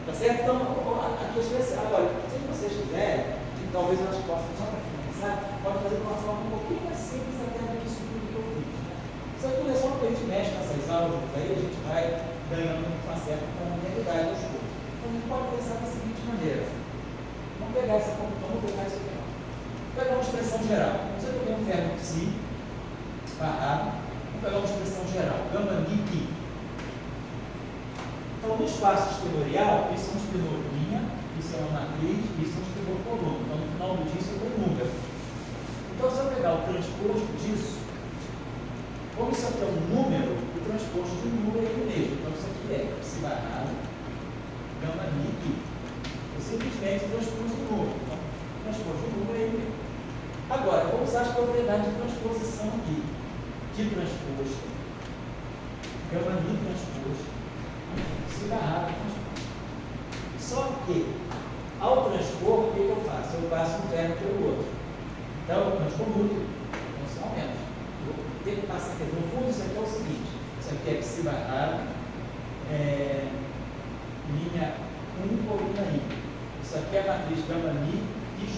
A: Tá certo? Então, a questão é essa. Agora, se vocês quiserem, talvez eu acho que possa, só para finalizar, pode fazer de uma forma um pouquinho mais simples até disso tudo que eu fiz. Né? Isso aqui é só que a gente mexe nessas aulas, aí a gente vai ganhando uma certa familiaridade aos poucos. Então, a gente pode pensar da seguinte maneira. Vamos pegar isso aqui. Vamos pegar uma expressão geral. Você tem um fermo psi, barrado. Vamos pegar uma expressão geral. Gama mi pi. Então, no espaço exteriorial, isso é um espinor linha, isso é uma matriz, isso é um espinor coluna. Então, no final do dia, isso é um número. Então, se eu pegar o transposto disso, como isso aqui é um número, o transposto de um número é ele mesmo. Então, isso aqui é psi barrado, gama mi pi. Eu simplesmente transposto do número. Então, transposto do número é ele mesmo. Agora, vamos usar as propriedades de transposição aqui. De transposto, gama mi transposto, psi barrado transposto. Só que, ao transpor, o que eu faço? Eu passo um verbo pelo outro. Então, eu transpor múltiplo, funcionalmente. Vou ter que passar aqui. No fundo, isso aqui é o seguinte: isso aqui é psi barrado, linha 1, coluna I. Isso aqui é a matriz gama mi e J.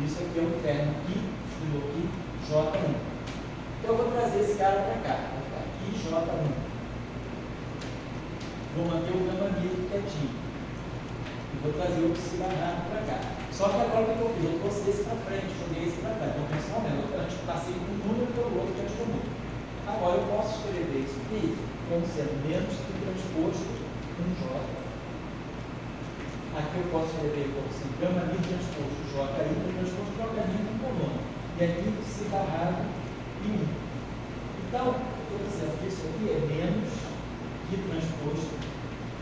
A: Isso aqui é um termo I, estilo aqui, J1. Então, eu vou trazer esse cara para cá. Vai ficar IJ1. Vou manter o gama mi quietinho. E vou trazer o psi barrado para cá. Só que agora o que eu fiz? Eu trouxe esse para frente, joguei esse para cá. Então, pessoalmente, eu passei um número pelo outro que é número. Agora, eu posso escrever isso aqui como sendo menos que transposto um J. Aqui eu posso escrever como assim, gama mi transposto JI, transposto trocaria com coluna. E aqui psi barrado e 1. Então, eu estou dizendo que isso aqui é menos que transposto,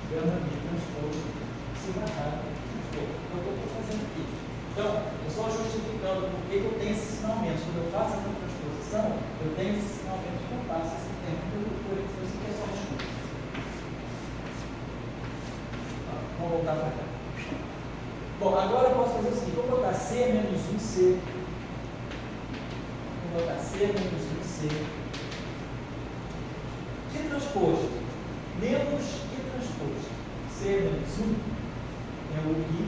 A: gama mi transposto, psi barrado transposto. Então, o que eu estou fazendo aqui? Então, eu só justificando por que eu tenho esse sinalmento. Quando eu faço essa transposição, eu tenho esse sinalmento que eu passo esse tempo por isso que é só escuta. Vamos voltar para cá. Bom, agora eu posso fazer o seguinte: vou botar C menos 1C. Vou botar C menos 1C. Que transposto? Menos que transposto? C menos 1 é o I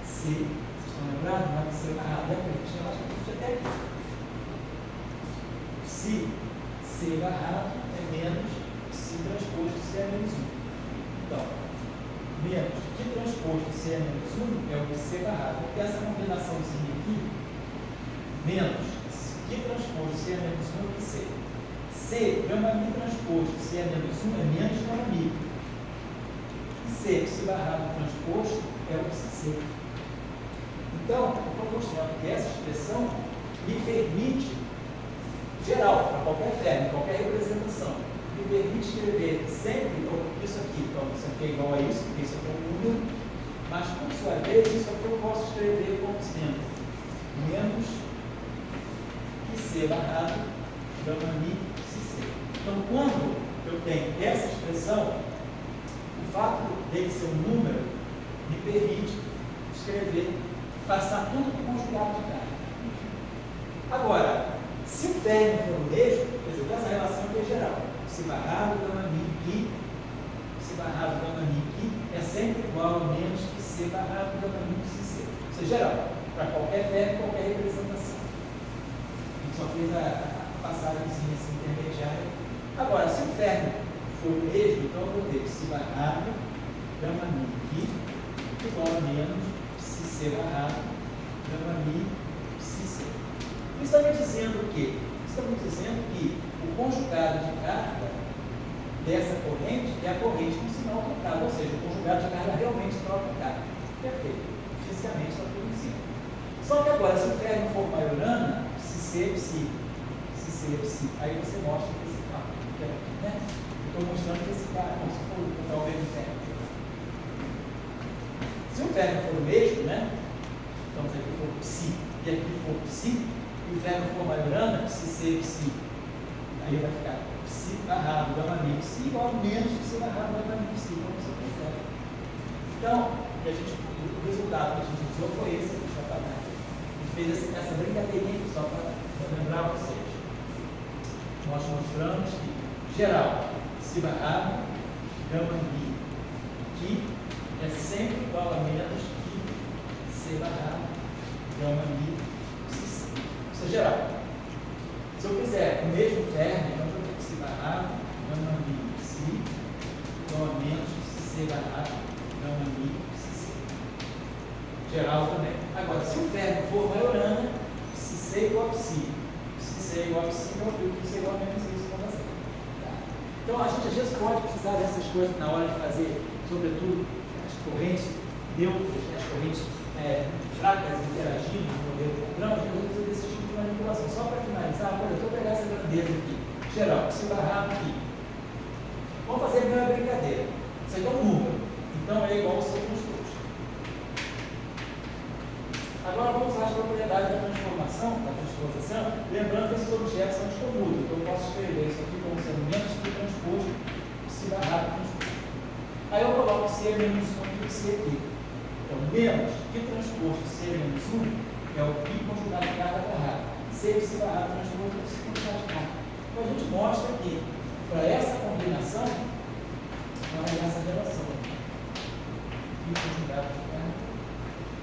A: C. Vocês estão lembrados? Não é que C barrado, né? A gente relaxa até aqui. Se C barrado é menos se transposto C é menos 1. Então, menos que transposto C é menos 1 é o C barrado. Porque essa combinaçãozinha aqui, menos que transposto C é menos 1 é que C. C, gama mi transposto C é menos 1 é menos gama mi. E C, psi barrado transposto é o psi C. Então, eu estou mostrando que essa expressão me permite, geral, para qualquer fermo, qualquer representação, me permite escrever sempre isso aqui. Então, isso aqui é igual a isso, porque isso aqui é um número, vezes isso aqui eu posso escrever como sendo menos que C barrado gama mi psi C. Então, quando eu tenho essa expressão, o fato dele ser um número me permite escrever, passar tudo para o conjugado de carga. Agora, se o término for o mesmo, quer dizer, essa relação aqui é geral. Psi barrado gama mi qui, psi barrado gama mi qui é sempre igual a menos que C barrado gama mi psi C. Isso é geral, para qualquer verbo, qualquer representação. A gente só fez a passagemzinha assim, intermediária. Agora, se o término for o mesmo, então eu vou ter psi barrado gama mi qui igual a menos psi C barrado gama mi psi C. Isso está me dizendo o quê? Isso está me dizendo que o conjugado de carga dessa corrente é a corrente com sinal trocado, ou seja, o conjugado de carga realmente troca a carga. Perfeito. Fisicamente está tudo em cima. Só que agora, se o término for maiorana, se C, psi, se C, psi, aí você mostra que esse carro, né? Estou mostrando que esse carro, como se for botar o mesmo término. Se o término for o mesmo, né? Então, se aqui for psi e aqui for psi, e o término for maiorana, psi, C, psi, aí vai ficar psi barrado gama mi psi igual a menos psi barrado gama mi psi, como você quiser. Então, o resultado que a gente usou foi esse aqui, a gente fez essa brincadeirinha aqui só para lembrar vocês. Nós mostramos que, geral, psi barrado gama mi que é sempre igual a menos que C barrado gama mi psi C. Isso é geral. Se eu quiser o mesmo término, então eu vou ter psi barrado gama mi psi igual a menos que C barrado gama mi psi C. Geral também. Agora, se o término for maiorana, psi C igual a psi C igual a psi, eu fico psi igual a menos isso para você. Tá? Então, a gente às vezes pode precisar dessas coisas na hora de fazer, sobretudo, as correntes neutras, as correntes fracas interagindo no modelo padrão, a gente precisa desse tipo de manipulação. Só para finalizar, olha, eu vou pegar essa grandeza aqui, geral, psi barrado aqui. Vamos fazer a primeira brincadeira. Isso aqui é um número, então é igual ao seu transposto. Agora vamos usar as propriedades da transformação, da transposição, lembrando que esses objetos são descomudos. Então eu posso escrever isso aqui como sendo menos que transposto, psi barrado transposto. Aí eu coloco C menos 1 aqui e C aqui. Então, menos que transposto C menos 1 é o que conjugado de carga barrado. C psi barrado transposto é o psi conjugado de carga. Então a gente mostra que, para essa combinação, vai essa relação. E conjugado de carga,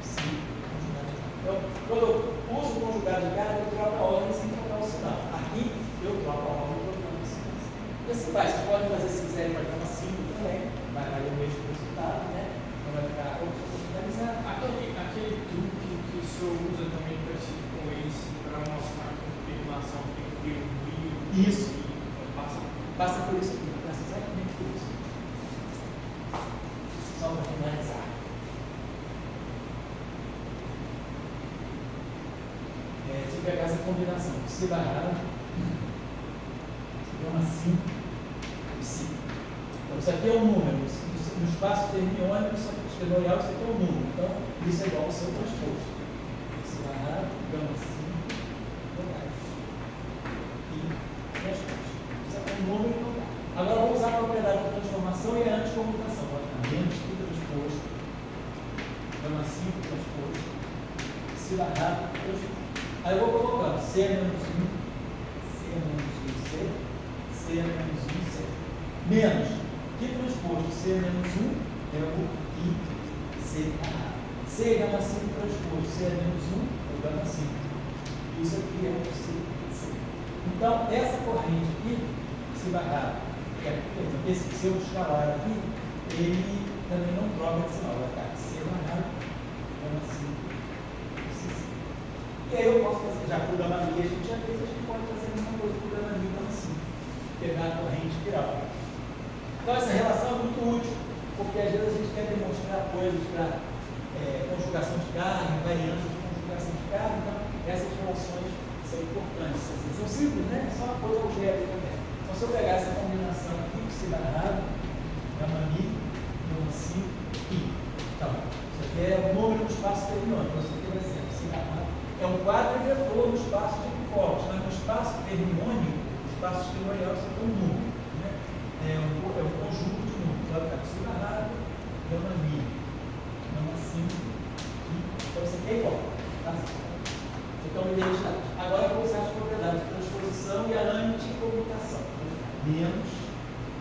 A: psi conjugado de carga. Então, quando eu uso o conjugado de carga, eu troco a ordem sem trocar o sinal. Aqui, eu troco a ordem trocando o sinal. E assim vai. Vocês podem fazer, se quiserem, para gama 5 também. Vai o mesmo resultado, né? Então vai ficar finalizado.
C: Aquele truque que o senhor usa também parecido com esse para mostrar a confirmação que tem o rio.
A: Isso.
C: Passa
A: por isso aqui. Passa exatamente por isso. Só para finalizar. Se eu pegar essa combinação, psi barrado, gama 5, psi. Então, isso aqui é um número. No espaço fermiônico, isso aqui é escrever isso aqui é um número. Então, isso é igual ao seu transposto. Psi barrado, gama 5, e transposto. Isso aqui é um número e não dá. Agora, eu vou usar a propriedade da transformação e a anticomutação. Menos que transposto, gama 5 transposto, psi barrado, transposto. Aí eu vou colocando C menos 1, C menos 1, C, C menos 1, C. Menos que transposto C menos 1 é o I, C barrado. C gama 5 transposto C menos 1 é o gama 5. Isso aqui é o C, C. Então, essa corrente aqui, C barrado, esse seu escalar aqui, ele também não troca de sinal. Vai ficar C barrado, gama 5. E aí eu posso fazer, já por gama mi a gente já fez, a gente pode fazer a mesma coisa por gama mi, então assim, pegar a corrente espiral. Então essa relação é muito útil, porque às vezes a gente quer demonstrar coisas para conjugação de carga, variantes de conjugação de carga, então essas relações são importantes. Assim, são simples, né? Só uma coisa algébrica também. Então se eu pegar essa combinação aqui, psi barrado, gama mi, gama 5, i. Então, isso aqui é o número espaço fermiônico. Nós temos exemplo, é um quadrivetor no espaço de epicortes, mas no espaço fermiônico, o espaço esquemorial é um número, né? É um conjunto de números. Vai ficar psi barrado, gama mi, gama 5, então isso aqui é igual. Tá? Então, agora eu vou usar as propriedades de transposição e a anticomutação. Menos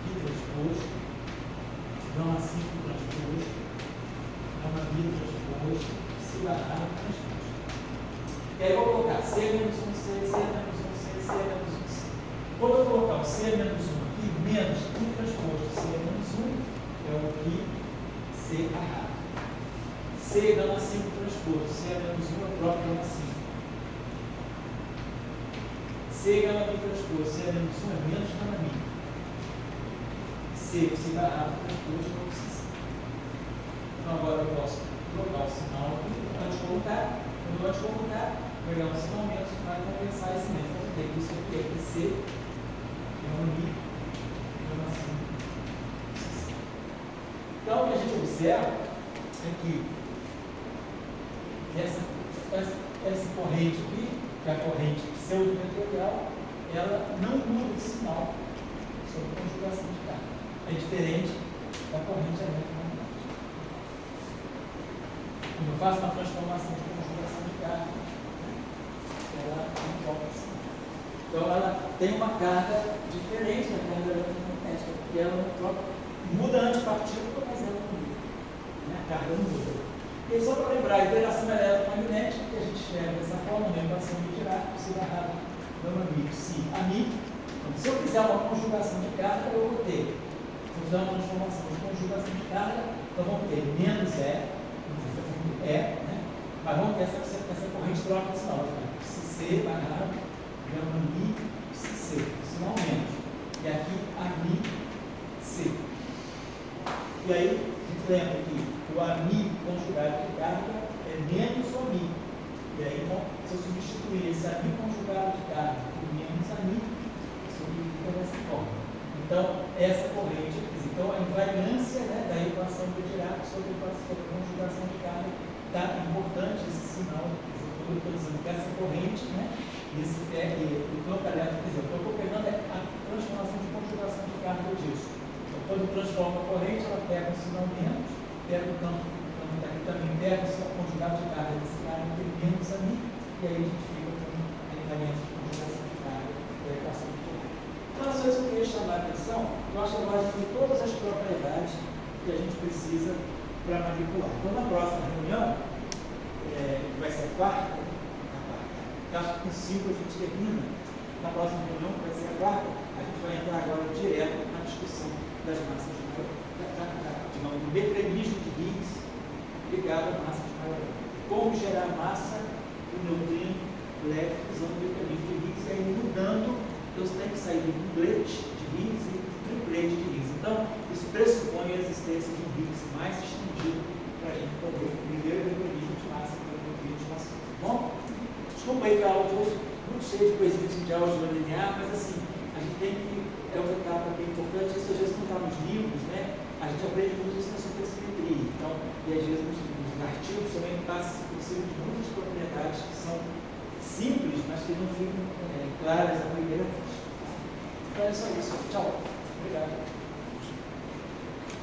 A: que transposto, gama 5 transposto, gama mi transposto, psi barrado transposto. E aí eu vou colocar C menos 1C, C menos 1C, C menos 1C. Quando eu colocar o C menos 1 aqui, menos que transposto C menos 1 é o que C barrado. C gama 5 transposto, C menos 1 é o próprio gama 5. C gama mi transposto, C menos 1 é menos gama mi. C barrado transposto é o C. Então agora eu posso trocar o sinal aqui, anticomputar. Quando eu anticomputar, pegar um sinal menos para compensar esse menos. Então tem isso aqui, é que C gama mi, gama 5. Então o que a gente observa é que essa corrente aqui, que é a corrente pseudo-vetorial, ela não muda de sinal sobre conjugação de carga. É diferente da corrente eletromagnética. Quando eu faço uma transformação de conjugação de carga, ela não toca assim. Então ela tem uma carga diferente da carga eletromagnética, porque ela não troca, muda a antipartícula, mas ela não muda. A carga não muda. E só para lembrar, a interação eletromagnética, que a gente escreve dessa forma, uma equação de Dirac, psi barrado, gama mi, psi a mi. Então, se eu fizer uma conjugação de carga, eu vou ter, se eu fizer uma transformação de conjugação de carga, então vamos ter menos né? Mas vamos ter essa corrente troca de sinal, vai ficar psi C barrado, gama mi, psi C, sinal menos. E aqui a mi, C. E aí, a gente lembra que o ami conjugado de carga é menos o ami. E aí, então, se eu substituir esse ami conjugado de carga por menos ami, significa dessa forma. Então, essa corrente, então a invariância, né, da equação de Dirac sobre a conjugação de carga, está importante esse sinal. Eu estou dizendo que essa corrente, né, o campo elétrico, quer dizer, eu estou pegando a transformação de conjugação de carga disso. Então, quando transforma a corrente, ela pega o sinal menos, pega o campo daqui também, pega o sinal conjugado de carga desse cara, tem menos ali, e aí a gente fica com a invariância de conjugação de carga da equação de Dirac. Então, às vezes eu queria chamar a atenção, eu acho que nós temos todas as propriedades que a gente precisa para manipular. Então, na próxima reunião, que vai ser a quarta, acho que com 5 a gente termina. Na próxima reunião, que vai ser a quarta, a gente vai entrar agora direto na discussão das massas do mecanismo de Higgs ligado à massa de maior. Como gerar massa do neutrino leve usando o mecanismo de Higgs e aí mudando, então você tem que sair do duplete de Higgs e do triplete de Higgs. Então, isso pressupõe a existência de um Higgs mais estendido para a gente poder primeiro mecanismo de massa e depois o mecanismo de massa. Bom, desculpa aí que a aula de hoje muito cheia de coisinhas de álgebra linear, mas assim, a gente tem que, é uma etapa que é importante, isso às vezes não está nos livros, né? A gente aprende muito isso na supersimetria, então, e às vezes nos artigos também passa por cima de muitas propriedades que são simples, mas que não ficam claras à primeira vista. Então é só isso. Tchau. Obrigado.